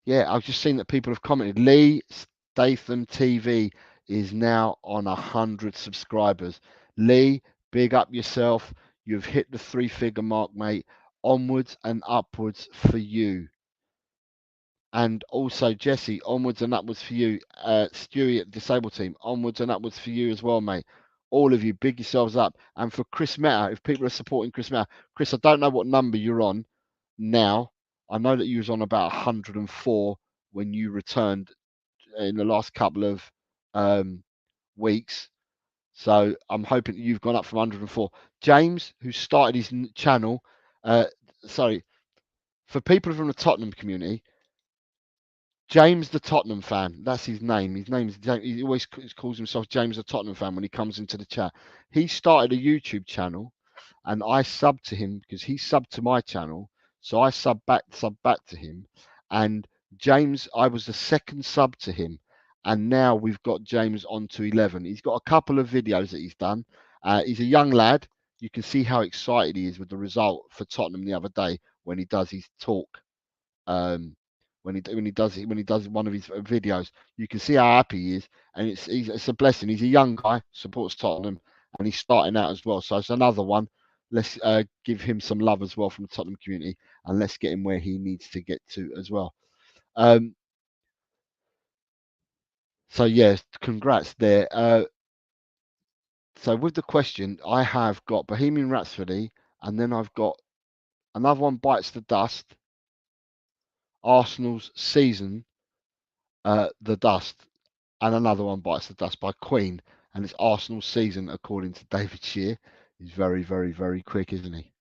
Yeah, I've just seen that people have commented. Lee Statham TV is now on 100 subscribers. Lee, big up yourself. You've hit the 3-figure mark, mate. Onwards and upwards for you. And also, Jesse, onwards and upwards for you. Stewie at Disabled Team, onwards and upwards for you as well, mate. All of you, big yourselves up. And for Chris Meta, if people are supporting Chris Meta, Chris, I don't know what number you're on now. I know that you was on about 104 when you returned in the last couple of weeks. So I'm hoping you've gone up from 104. James, who started his channel, sorry, for people from the Tottenham community, James the Tottenham fan. That's his name. His name's James. He always calls himself James the Tottenham fan when he comes into the chat. He started a YouTube channel, and I subbed to him because he subbed to my channel. So I sub back to him. And James, I was the second sub to him, and now we've got James on to 11. He's got a couple of videos that he's done. He's a young lad. You can see how excited he is with the result for Tottenham the other day when he does his talk. Um, when he does one of his videos, you can see how happy he is, and it's a blessing. He's a young guy, supports Tottenham, and he's starting out as well. So it's another one. Let's give him some love as well from the Tottenham community, and let's get him where he needs to get to as well. So yes, congrats there. So with the question, I have got Bohemian Rhapsody, and then I've got another one, Bites the Dust, Arsenal's Season, The Dust, and another one, Bites the Dust by Queen, and it's Arsenal's Season according to David Shear. He's very, very, very quick, isn't he?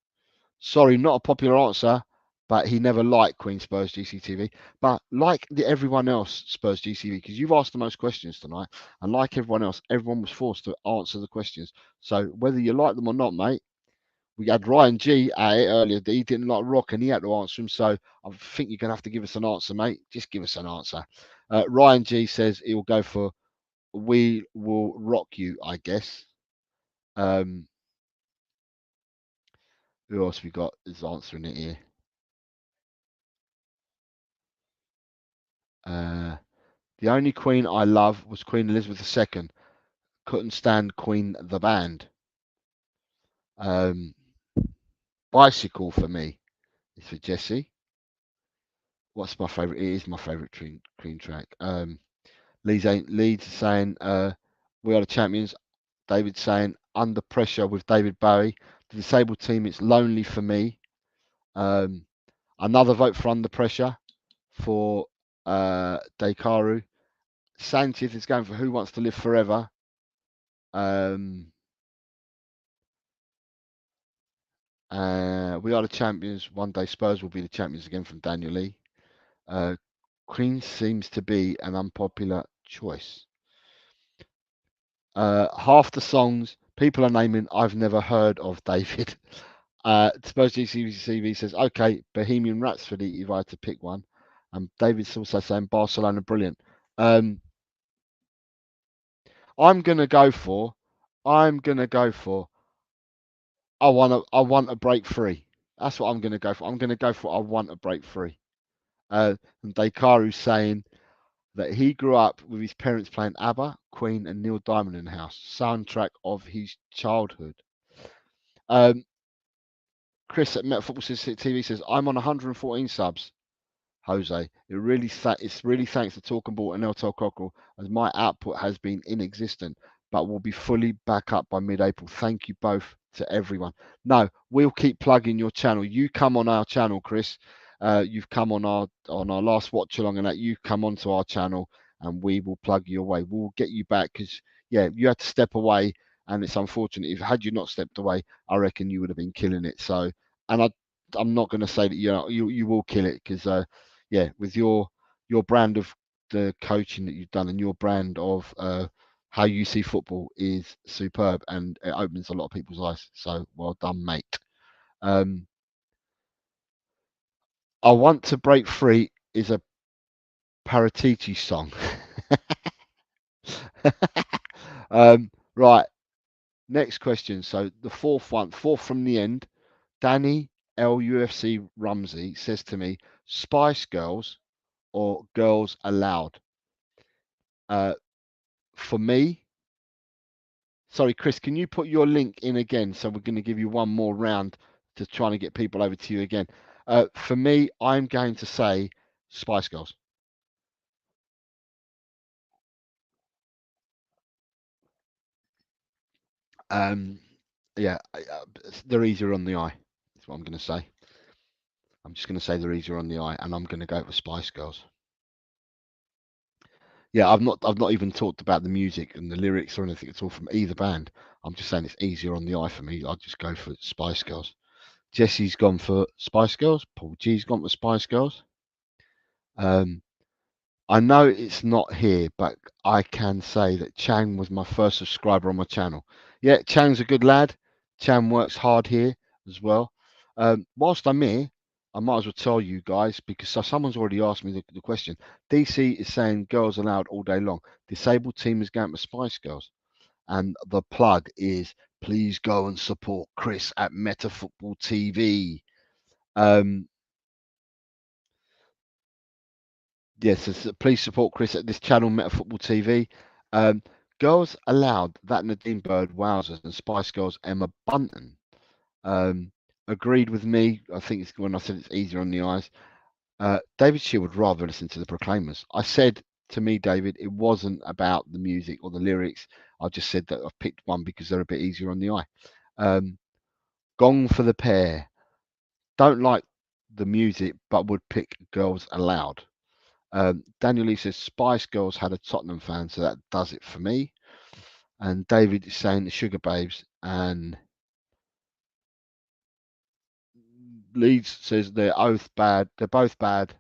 Sorry, not a popular answer, but he never liked Queen Spurs GCTV. But like everyone else, Spurs GCTV, because you've asked the most questions tonight, and like everyone else, everyone was forced to answer the questions. So whether you like them or not, mate, we had Ryan G at it earlier. He didn't like rock, and he had to answer him. So I think you're gonna have to give us an answer, mate. Just give us an answer. Ryan G says he'll go for "We Will Rock You," I guess. Um, who else we got is answering it here? The only Queen I love was Queen Elizabeth II. Couldn't stand Queen the band. Bicycle for me is for Jesse. What's my favourite? It is my favourite Queen track. Leeds saying we are the champions. David saying Under Pressure with David Bowie. The Disabled Team, it's Lonely for me. Another vote for Under Pressure for Dekaru. Sanchez is going for Who Wants to Live Forever. We are the champions. One day Spurs will be the champions again from Daniel Lee. Queen seems to be an unpopular choice. Half the songs people are naming I've never heard of, David. Spurs GCV says, okay, Bohemian Rhapsody if I had to pick one. And David's also saying Barcelona, brilliant. I'm going to go for I'm gonna go for. I want a break free. That's what I'm gonna go for. I'm gonna go for. I want a break free. And Dakaru's saying that he grew up with his parents playing ABBA, Queen, and Neil Diamond in the house, soundtrack of his childhood. Um, Chris at Met Football TV says, I'm on 114 subs, Jose. It's really thanks to Talking Ball and El Tel Cockerel, as my output has been inexistent, but will be fully back up by mid-April. Thank you both to everyone. No, we'll keep plugging your channel. You come on our channel, Chris. You've come on our last watch along, and that you come onto our channel, and we will plug you away. We'll get you back because yeah, you had to step away, and it's unfortunate. If had you not stepped away, I reckon you would have been killing it. So, and I'm not going to say that you will kill it because yeah, with your brand of the coaching that you've done and your brand of how you see football is superb, and it opens a lot of people's eyes. So well done, mate. Um, I Want to Break Free is a Paratici song. Right, next question. So the fourth from the end. Danny LUFC Rumsey says to me, Spice Girls or Girls Aloud? Uh, for me, sorry, Chris, can you put your link in again? So we're going to give you one more round to trying to get people over to you again. For me, I'm going to say Spice Girls. Um, yeah, they're easier on the eye. That's what I'm going to say. I'm just going to say they're easier on the eye, and I'm going to go for Spice Girls. Yeah, I've not even talked about the music and the lyrics or anything at all from either band. I'm just saying it's easier on the eye for me. I'll just go for Spice Girls. Jesse's gone for Spice Girls. Paul G's gone for Spice Girls. Um, I know it's not here, but I can say that Chang was my first subscriber on my channel. Yeah, Chang's a good lad. Chang works hard here as well. Whilst I'm here, I might as well tell you guys because someone's already asked me the question. DC is saying girls allowed all day long. Disabled team is going to Spice Girls. And the plug is please go and support Chris at Meta Football TV. Um, Yes, please support Chris at this channel, Meta Football TV. Um, Girls Aloud, that Nadine Bird, Wowzers, and Spice Girls, Emma Bunton. Um, Agreed with me. I think it's when I said it's easier on the eyes. David Shield would rather listen to the Proclaimers. I said to me, David, it wasn't about the music or the lyrics. I just said that I've picked one because they're a bit easier on the eye. Gong for the Pair. Don't like the music, but would pick Girls Aloud. Daniel Lee says Spice Girls had a Tottenham fan, so that does it for me. And David is saying the Sugar Babes, and Leeds says they're both bad. They're both bad.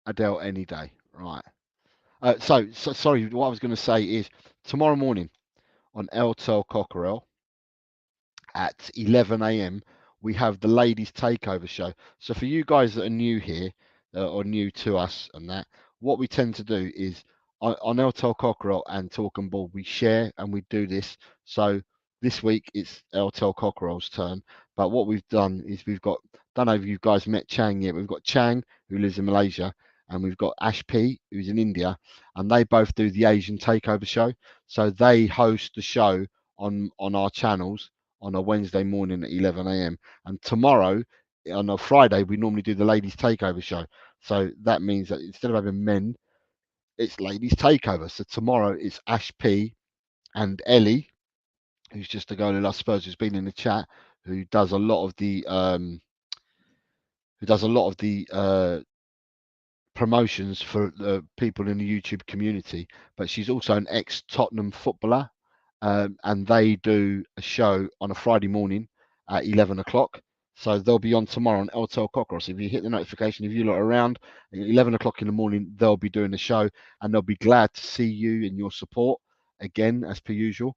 Adele any day, right? So sorry. What I was going to say is tomorrow morning on El Tel Cockerel at 11 a.m. we have the ladies takeover show. So for you guys that are new here or new to us and that, what we tend to do is on El Tel Cockerel and Talk and Ball, we share and we do this. So this week it's El Tel Cockerel's turn. But what we've done is we've got, don't know if you guys met Chang yet. We've got Chang who lives in Malaysia, and we've got Ash P who's in India, and they both do the Asian Takeover show. So they host the show on our channels on a Wednesday morning at 11 a.m. And tomorrow, on a Friday, we normally do the ladies' takeover show. So that means that instead of having men, it's ladies' takeover. So tomorrow it's Ash P and Ellie, who's just a girl who loves Spurs, who's been in the chat, who does a lot of the promotions for the people in the YouTube community, but she's also an ex Tottenham footballer. And they do a show on a Friday morning at 11 o'clock. So they'll be on tomorrow on El Tel Cockerel. So if you hit the notification, if you lot around at 11 o'clock in the morning, they'll be doing the show, and they'll be glad to see you and your support again, as per usual.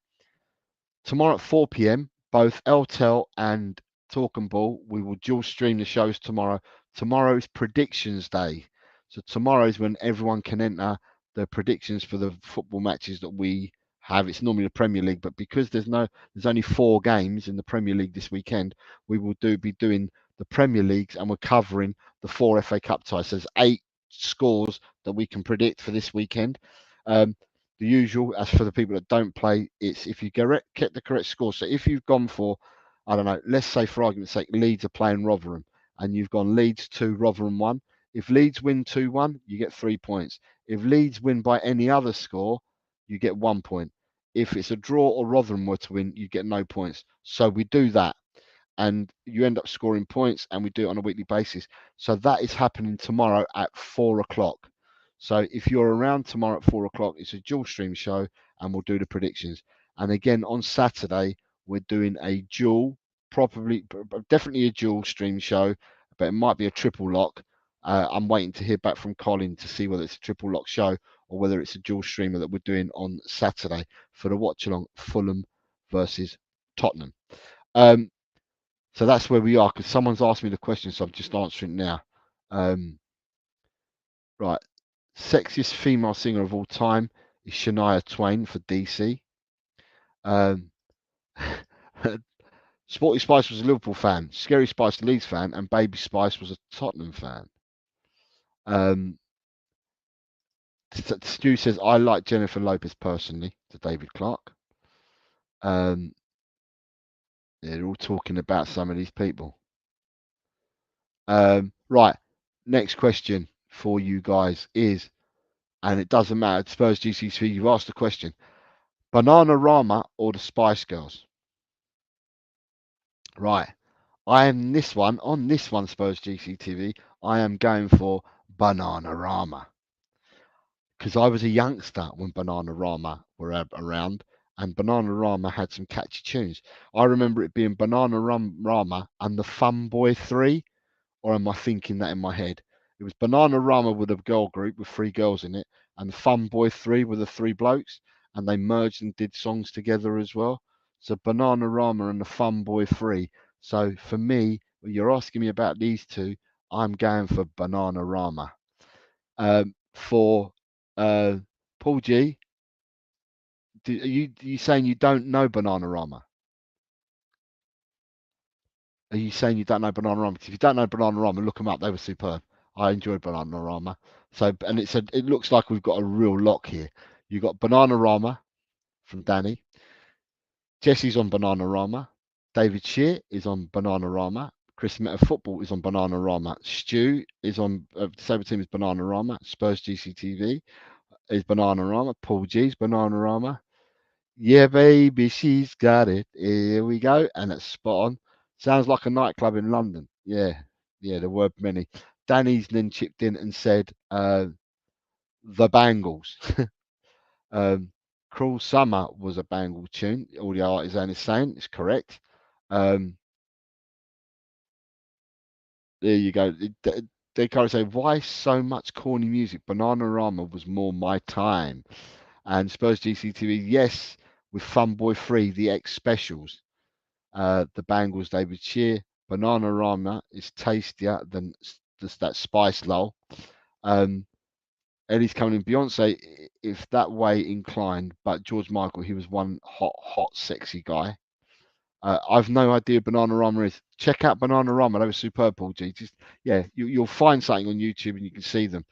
Tomorrow at 4 p.m., both El Tel and Talk and Ball, we will dual stream the shows tomorrow. Tomorrow is predictions day. So tomorrow is when everyone can enter the predictions for the football matches that we have. It's normally the Premier League, but because there's only 4 games in the Premier League this weekend, we will be doing the Premier Leagues, and we're covering the 4 FA Cup ties. So there's 8 scores that we can predict for this weekend. The usual, as for the people that don't play, it's if you get the correct score. So if you've gone for, I don't know, let's say for argument's sake, Leeds are playing Rotherham, and you've gone Leeds 2, Rotherham 1. If Leeds win 2-1, you get 3 points. If Leeds win by any other score, you get 1 point. If it's a draw or Rotherham were to win, you get no points. So we do that, and you end up scoring points, and we do it on a weekly basis. So that is happening tomorrow at 4 o'clock. So if you're around tomorrow at 4 o'clock, it's a dual stream show, and we'll do the predictions. And again on Saturday, we're doing a dual, probably, definitely a dual stream show, but it might be a triple lock. I'm waiting to hear back from Colin to see whether it's a triple lock show or whether it's a dual streamer that we're doing on Saturday for the watch along Fulham versus Tottenham. So that's where we are, because someone's asked me the question, so I'm just answering now. Right. Sexiest female singer of all time is Shania Twain for DC. Um, Sporty Spice was a Liverpool fan, Scary Spice a Leeds fan, and Baby Spice was a Tottenham fan. Stu says, I like Jennifer Lopez personally, to David Clark. They're all talking about some of these people. Right. Next question for you guys is, and it doesn't matter, Spurs GCT, you've asked the question, Bananarama or the Spice Girls? Right. I am on this one, Spurs GCTV, I am going for Bananarama. Because I was a youngster when Bananarama were around, and Bananarama had some catchy tunes. I remember it being Bananarama and the Fun Boy 3, or am I thinking that in my head? It was Bananarama with a girl group with 3 girls in it, and the Fun Boy 3 with the 3 blokes, and they merged and did songs together as well. So Bananarama and the Fun Boy 3. So for me, when you're asking me about these two, I'm going for Bananarama. For Paul G, are you saying you don't know Bananarama? Are you saying you don't know Bananarama? Because if you don't know Bananarama, look them up. They were superb. I enjoyed Bananarama. So, and it looks like we've got a real lock here. You got Bananarama from Danny. Jesse's on Bananarama. David Shear is on Bananarama. Chris Meta Football is on Bananarama. Stu is on Sabre Team is Bananarama. Spurs GCTV is Bananarama. Paul G's Bananarama. Yeah, baby, she's got it. Here we go. And it's spot on. Sounds like a nightclub in London. Yeah, there were many. Danny's then chipped in and said, The Bangles. Cruel Summer was a Bangle tune. All the artisan is saying it's correct. There you go. They kind of say, why so much corny music? Bananarama was more my time. And Spurs GCTV, yes, with Fun Boy 3, the X specials. The Bangles, David Shear. Bananarama is tastier than that Spice Lol. Eddie's coming in. Beyonce, if that way inclined, but George Michael, he was one hot, sexy guy. I've no idea Bananarama is. Check out Bananarama. They were superb, Paul G. Just, yeah, you'll find something on YouTube and you can see them.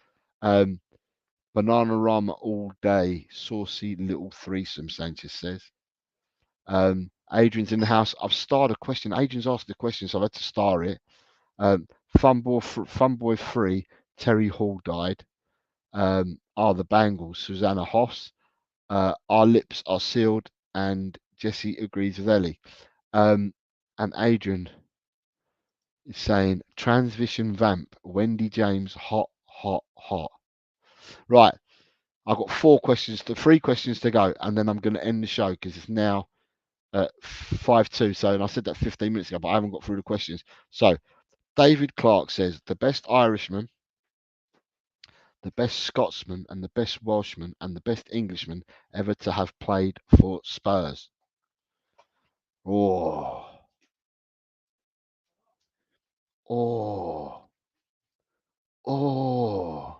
Bananarama all day. Saucy little threesome, Sanchez says. Adrian's in the house. I've starred a question. Adrian's asked the question, so I've had to star it. Fun Boy 3, Terry Hall died. Are the Bangles, Susanna Hoss. Our lips are sealed, and Jesse agrees with Ellie. And Adrian is saying Transvision Vamp, Wendy James, hot, hot, hot. Right, I've got 3 questions to go, and then I'm going to end the show because it's now 5-2. So, and I said that 15 minutes ago, but I haven't got through the questions. So, David Clark says the best Irishman, the best Scotsman, and the best Welshman, and the best Englishman ever to have played for Spurs. Oh, oh, oh.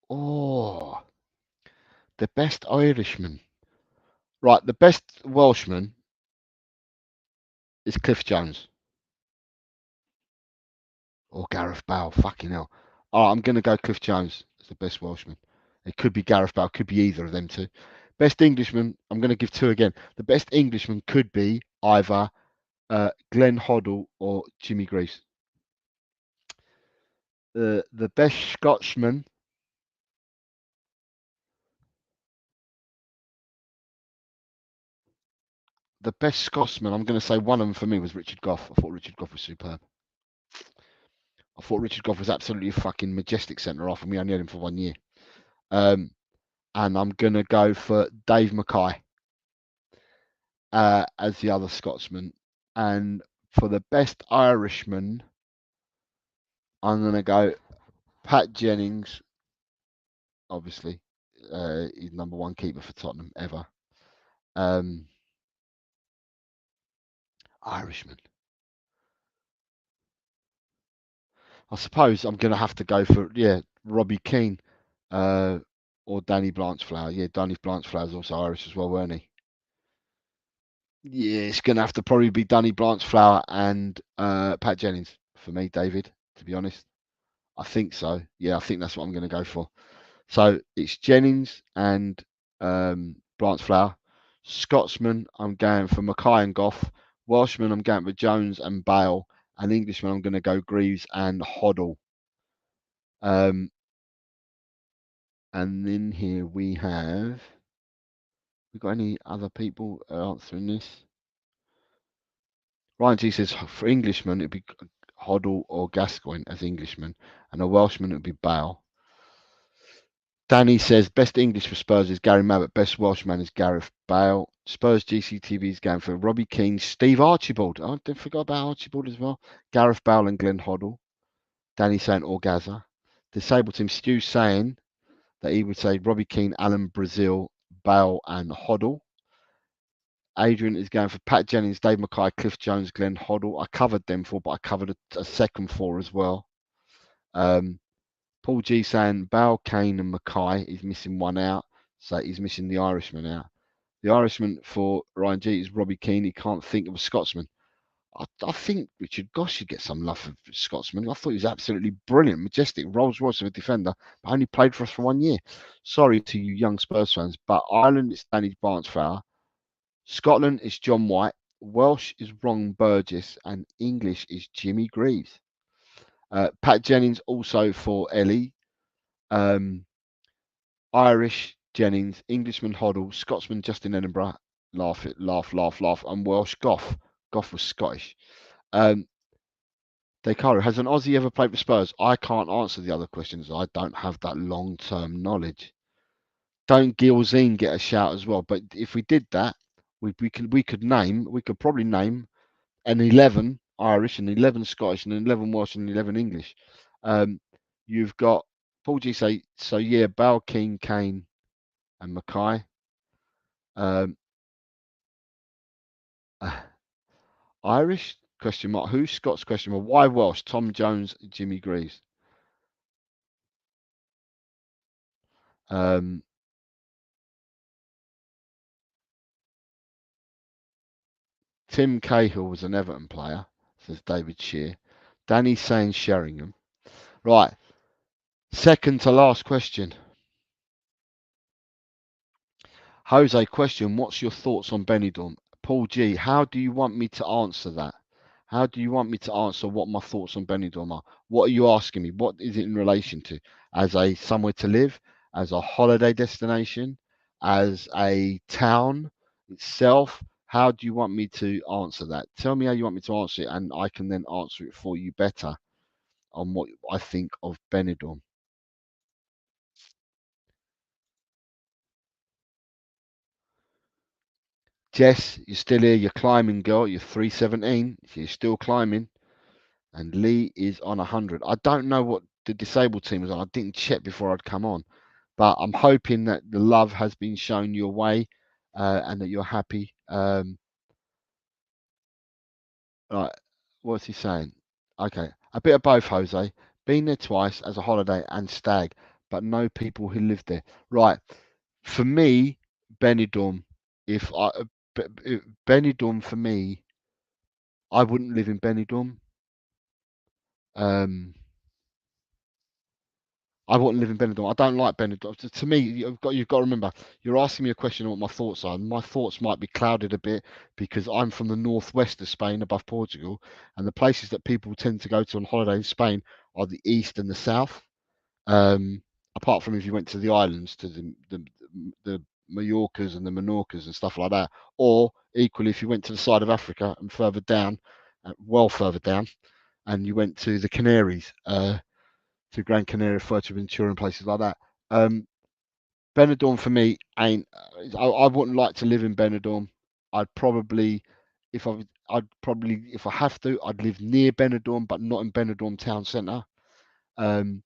Oh, the best Irishman. Right, the best Welshman is Cliff Jones or Gareth Bale. Fucking hell. All right, I'm going to go Cliff Jones as the best Welshman. It could be Gareth Bale, could be either of them two. Best Englishman, I'm going to give two again. The best Englishman could be either Glenn Hoddle or Jimmy Greaves. The best Scotsman, I'm going to say one of them for me was Richard Gough. I thought Richard Gough was superb. I thought Richard Gough was absolutely a fucking majestic centre half, and we only had him for 1 year. And I'm going to go for Dave Mackay as the other Scotsman. And for the best Irishman, I'm going to go Pat Jennings, obviously. He's number one keeper for Tottenham ever. Irishman. I suppose I'm going to have to go for, Robbie Keane or Danny Blanchflower. Yeah, Danny Blanchflower's also Irish as well, weren't he? Yeah, it's going to have to probably be Danny Blanchflower and Pat Jennings for me, David, to be honest. I think so. Yeah, I think that's what I'm going to go for. So it's Jennings and Blanchflower. Scotsman, I'm going for Mackay and Gough. Welshman, I'm going for Jones and Bale. And Englishman, I'm going to go Greaves and Hoddle. And then here we have. We got any other people answering this? Ryan G says for Englishman it'd be Hoddle or Gascoigne as Englishman, and a Welshman it would be Bale. Danny says best English for Spurs is Gary Mabbott, best Welshman is Gareth Bale. Spurs GCTV is going for Robbie Keane, Steve Archibald. Oh, I didn't forget about Archibald as well. Gareth Bale and Glenn Hoddle. Danny saying Orgaza. Disabled Team Stu saying that he would say Robbie Keane, Alan Brazil, Bale and Hoddle. Adrian is going for Pat Jennings, Dave Mackay, Cliff Jones, Glenn Hoddle. I covered them four, but I covered a second four as well. Paul G saying Bale, Kane, and Mackay. He's missing one out, so he's missing the Irishman out. The Irishman for Ryan G is Robbie Keane. He can't think of a Scotsman. I think Richard Goss should get some love for Scotsman. I thought he was absolutely brilliant, majestic, Rolls Royce of a defender, but only played for us for 1 year. Sorry to you young Spurs fans, but Ireland is Danny Blanchflower. Scotland is John White. Welsh is Ron Burgess, and English is Jimmy Greaves. Pat Jennings also for Ellie. Irish Jennings, Englishman Hoddle, Scotsman Justin Edinburgh, laugh it, laugh, laugh, laugh, and Welsh Gough. Gough was Scottish. Dekaro, has an Aussie ever played for Spurs? I can't answer the other questions. I don't have that long-term knowledge. Don't Gilzine get a shout as well? But if we did that, we could probably name an 11 Irish, an 11 Scottish, and an 11 Welsh, and 11 English. You've got Paul G say so. Yeah, Bale, Keane, Kane, and Mackay. Irish question mark. Who? Scots question mark. Why Welsh? Tom Jones, Jimmy Greaves. Tim Cahill was an Everton player, says David Shear. Danny's saying Sheringham. Right. Second to last question. Jose, question. What's your thoughts on Benidorm? Paul G, how do you want me to answer that? How do you want me to answer what my thoughts on Benidorm are? What are you asking me? What is it in relation to? As a somewhere to live, as a holiday destination, as a town itself? How do you want me to answer that? Tell me how you want me to answer it, and I can then answer it for you better on what I think of Benidorm. Jess, you're still here. You're climbing, girl. You're 317. So you're still climbing. And Lee is on 100. I don't know what the disabled team is on. I didn't check before I'd come on. But I'm hoping that the love has been shown your way and that you're happy. Right. What's he saying? Okay. A bit of both, Jose. Been there twice as a holiday and stag. but know people who live there. Right. For me, Benidorm. If I Benidorm for me, I wouldn't live in Benidorm. Um, I wouldn't live in Benidorm. I don't like Benidorm. To me, you've got to remember, you're asking me a question on what my thoughts are. And my thoughts might be clouded a bit because I'm from the northwest of Spain, above Portugal, and the places that people tend to go to on holiday in Spain are the east and the south. Um, Apart from if you went to the islands, to the Mallorcas and the Menorcas and stuff like that, or equally if you went to the side of Africa and further down, well further down, and you went to the Canaries. To Gran Canaria, Fuerteventura, and places like that. Um, Benidorm for me ain't. I wouldn't like to live in Benidorm. I'd probably, if I have to, I'd live near Benidorm, but not in Benidorm town centre. Um,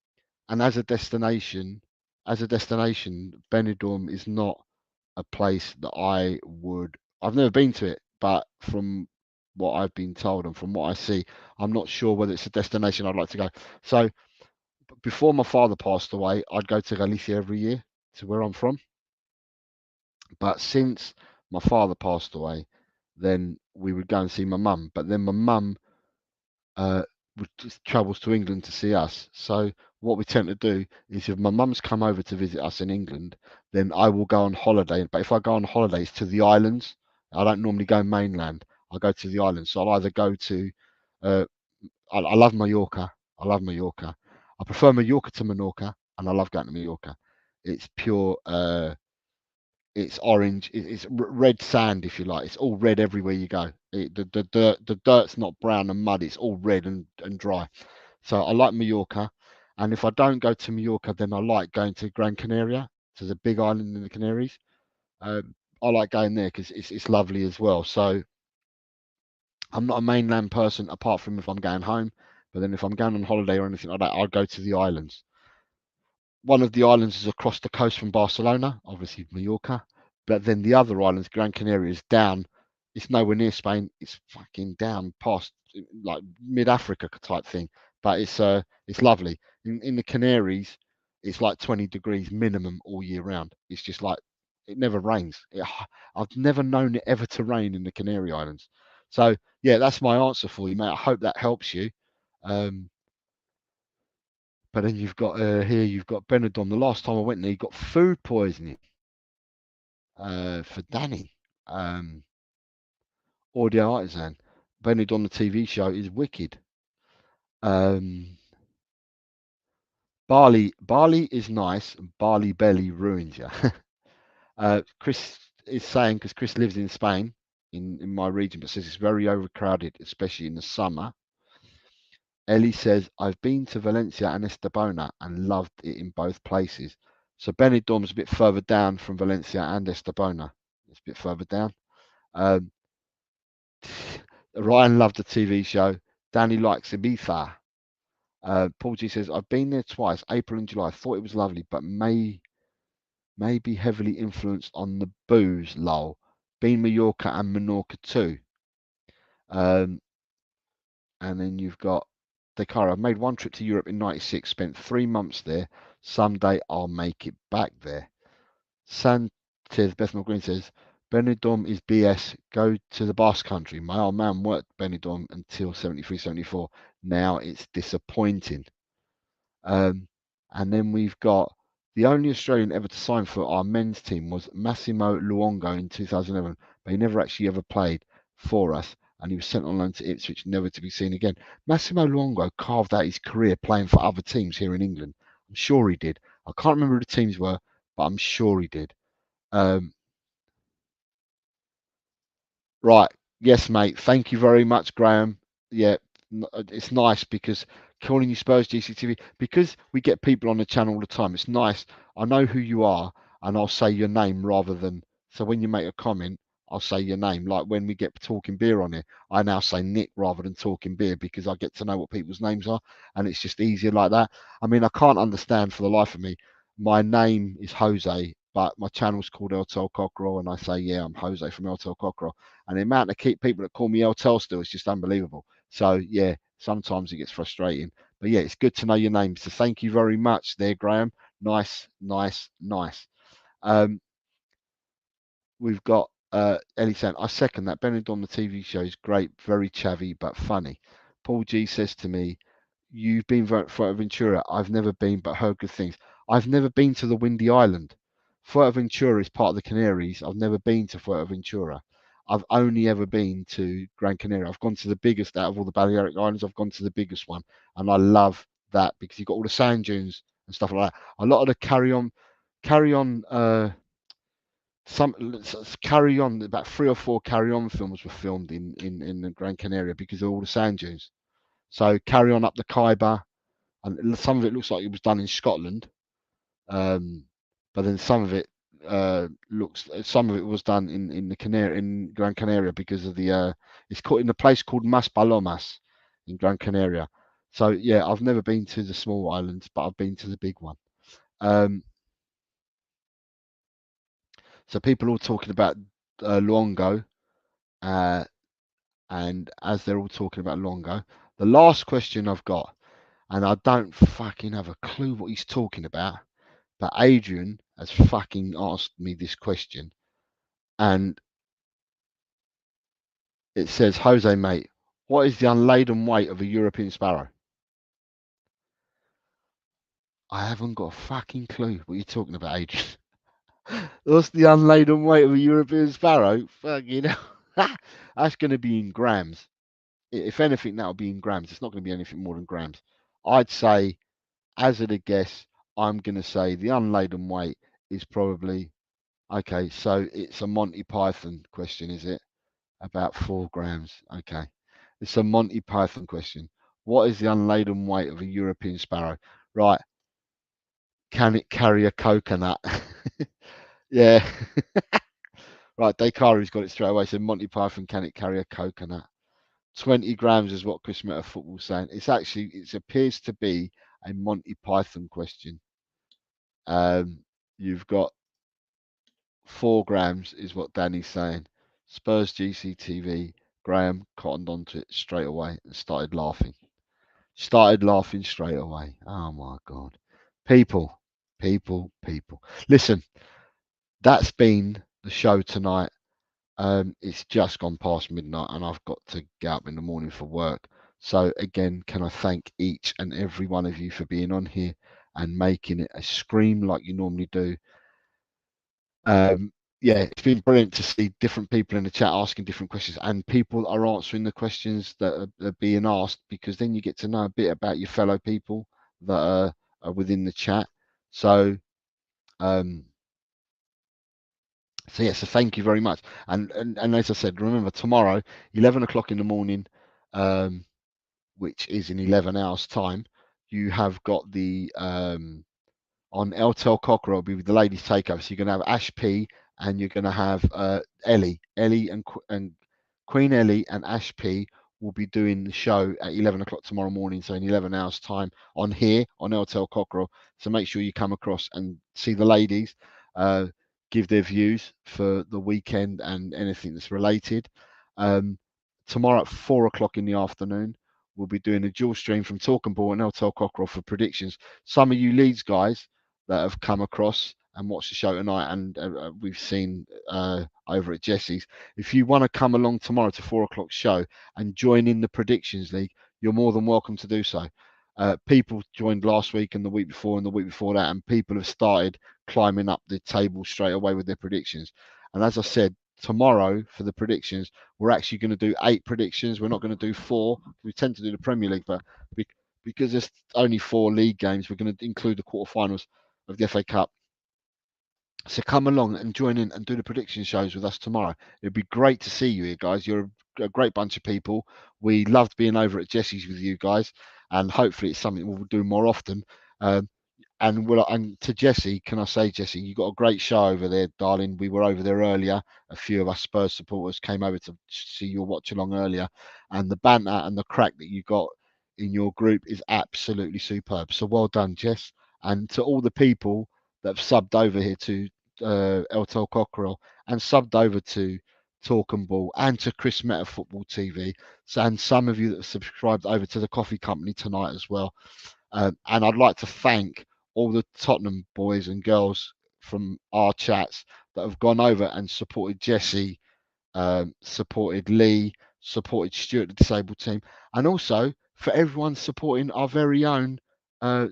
and as a destination, Benidorm is not a place that I would. I've never been to it, but from what I've been told and from what I see, I'm not sure whether it's a destination I'd like to go. So before my father passed away, I'd go to Galicia every year, to where I'm from. But since my father passed away, then we would go and see my mum. But then my mum uh, travels to England to see us. So what we tend to do is, if my mum's come over to visit us in England, then I will go on holiday. But if I go on holidays to the islands, I don't normally go mainland. I go to the islands. So I'll either go to uh, I love Mallorca. I love Mallorca. I prefer Mallorca to Menorca, and I love going to Mallorca. It's pure. It's orange. It's red sand, if you like. It's all red everywhere you go. The dirt's not brown and muddy. It's all red and dry. So I like Mallorca, and if I don't go to Mallorca, then I like going to Gran Canaria, to the big island in the Canaries. I like going there because it's lovely as well. So I'm not a mainland person apart from if I'm going home. But then if I'm going on holiday or anything like that, I'll go to the islands. One of the islands is across the coast from Barcelona, obviously Mallorca. But then the other islands, Gran Canaria, is down. It's nowhere near Spain. It's fucking down past like mid Africa type thing. But it's lovely. In the Canaries, it's like 20 degrees minimum all year round. It's just like it never rains. I've never known it ever to rain in the Canary Islands. So yeah, that's my answer for you, mate. I hope that helps you. Um, but then you've got Benidorm. The last time I went there, you got food poisoning for Danny. Um, Audio Artisan. Benidorm, the TV show, is wicked. Um, Barley is nice. Barley belly ruins you. Chris is saying, because Chris lives in Spain, in my region, but says it's very overcrowded, especially in the summer. Ellie says, I've been to Valencia and Estepona and loved it in both places. So Benidorm's a bit further down from Valencia and Estepona. It's a bit further down. Um, Ryan loved the TV show. Danny likes Ibiza. Paul G says, I've been there twice, April and July. Thought it was lovely, but may be heavily influenced on the booze, lol. Been Mallorca and Menorca too. Um, and then you've got Dakar. I've made one trip to Europe in '96, spent 3 months there. Someday I'll make it back there. Sanchez Bethnal Green says, Benidorm is BS. Go to the Basque Country. My old man worked Benidorm until 73, 74. Now it's disappointing. And then we've got the only Australian ever to sign for our men's team was Massimo Luongo in 2011, but he never actually ever played for us, and he was sent on loan to Ipswich, never to be seen again. Massimo Luongo carved out his career playing for other teams here in England. I'm sure he did. I can't remember who the teams were, but I'm sure he did. Um, Right. Yes, mate. Thank you very much, Graham. Yeah, it's nice because calling you Spurs GCTV, because we get people on the channel all the time. It's nice. I know who you are, and I'll say your name rather than. So when you make a comment, I'll say your name. Like when we get Talking Beer on it, I now say Nick rather than Talking Beer because I get to know what people's names are, and it's just easier like that. I mean, I can't understand for the life of me. My name is Jose, but my channel's called Eltel Cockerel, and I say, yeah, I'm Jose from Eltel Cockerel. And the amount of people that call me Eltel still is just unbelievable. So yeah, sometimes it gets frustrating. But yeah, it's good to know your name. So thank you very much there, Graham. Nice. We've got Ellie saying, I second that. Benidorm, the TV show, is great, very chavvy, but funny. Paul G says to me, you've been Fuerteventura. I've never been, but heard good things. I've never been to the Windy Island. Fuerteventura is part of the Canaries. I've never been to Fuerteventura. I've only ever been to Gran Canaria. I've gone to the biggest out of all the Balearic Islands. I've gone to the biggest one, and I love that because you've got all the sand dunes and stuff like that. A lot of the carry on carry on about 3 or 4 carry on films were filmed in the Gran Canaria because of all the sand dunes. So carry on up the Khyber, and some of it looks like it was done in Scotland, but then some of it some of it was done in the Canary in Gran Canaria because of the it's called in a place called Mas Palomas in Gran Canaria. So yeah, I've never been to the small islands, but I've been to the big one. So people are all talking about Luongo, and as they're all talking about Luongo, the last question I've got, and I don't fucking have a clue what he's talking about, but Adrian has fucking asked me this question, and it says, Jose, mate, what is the unladen weight of a European sparrow? I haven't got a fucking clue what you're talking about, Adrian. What's the unladen weight of a European sparrow? Fucking hell. That's going to be in grams. If anything, that'll be in grams. It's not going to be anything more than grams. I'd say, as a guess, I'm going to say the unladen weight is probably, okay, so it's a Monty Python question, is it? About 4 grams. Okay. It's a Monty Python question. What is the unladen weight of a European sparrow? Right. Can it carry a coconut? Yeah. Right. Descaries got it straight away. So Monty Python, can it carry a coconut? 20 grams is what Chris Meta Football's saying. It appears to be a Monty Python question. You've got 4 grams is what Danny's saying. Spurs GCTV. Graham cottoned onto it straight away and started laughing. Straight away. Oh my God. People. Listen, that's been the show tonight. It's just gone past midnight and I've got to get up in the morning for work. So again, can I thank each and every one of you for being on here and making it a scream like you normally do. Yeah, it's been brilliant to see different people in the chat asking different questions, and people are answering the questions that are being asked, because then you get to know a bit about your fellow people that are within the chat. So, so thank you very much. And as I said, remember tomorrow, 11 o'clock in the morning, which is in 11 hours time, you have got the on Eltel Cockerel will be with the ladies takeover. So you're going to have Ash P and you're going to have Ellie and Queen Ellie and Ash P will be doing the show at 11 o'clock tomorrow morning. So in 11 hours time on here on Eltel Cockerel. So make sure you come across and see the ladies, give their views for the weekend and anything that's related. Tomorrow at 4 o'clock in the afternoon, we'll be doing a dual stream from Talk and Ball and Eltel Cockerel for predictions. Some of you Leeds guys that have come across and watched the show tonight, and we've seen over at Jesse's. If you want to come along tomorrow to 4 o'clock show and join in the predictions league, you're more than welcome to do so. People joined last week and the week before and the week before that, and people have started climbing up the table straight away with their predictions. And as I said, tomorrow for the predictions, we're actually going to do 8 predictions. We're not going to do 4. We tend to do the Premier League, but because there's only 4 league games, we're going to include the quarterfinals of the FA Cup. So come along and join in and do the prediction shows with us tomorrow. It'd be great to see you here, guys. You're a great bunch of people. We loved being over at Jesse's with you guys, and hopefully it's something we'll do more often. And to Jesse, can I say, Jesse, you got a great show over there, darling. We were over there earlier. A few of us Spurs supporters came over to see your watch along earlier, and the banter and the crack that you got in your group is absolutely superb. So well done, Jess. And to all the people that have subbed over here to Eltel Cockerel and subbed over to Talk and Ball and to Chris Meta Football TV, and some of you that have subscribed over to the coffee company tonight as well. And I'd like to thank all the Tottenham boys and girls from our chats that have gone over and supported Jesse, supported Lee, supported Stuart, the disabled team, and also for everyone supporting our very own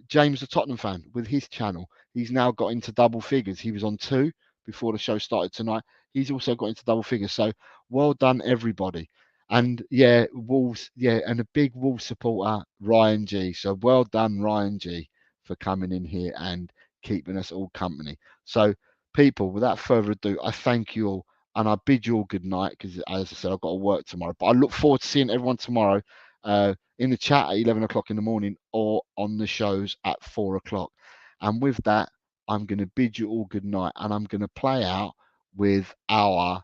James, the Tottenham fan, with his channel. He's now got into double figures. He was on 2 before the show started tonight. He's also got into double figures. So well done, everybody. And yeah, Wolves, yeah, and a big Wolves supporter, Ryan G. So well done, Ryan G, for coming in here and keeping us all company. So, people, without further ado, I thank you all and I bid you all good night because, as I said, I've got to work tomorrow. But I look forward to seeing everyone tomorrow in the chat at 11 o'clock in the morning or on the shows at 4 o'clock. And with that, I'm going to bid you all good night and I'm going to play out with our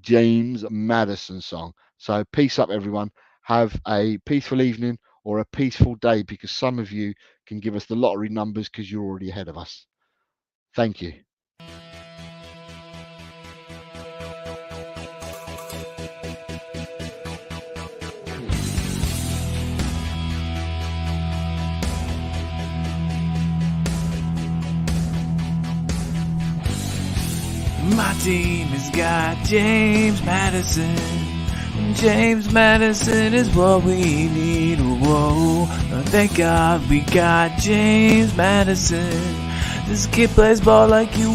James Maddison song. So peace up, everyone. Have a peaceful evening or a peaceful day because some of you can give us the lottery numbers because you're already ahead of us. Thank you. My team has got James Maddison. James Maddison is what we need. Whoa, thank God we got James Maddison. This kid plays ball like you.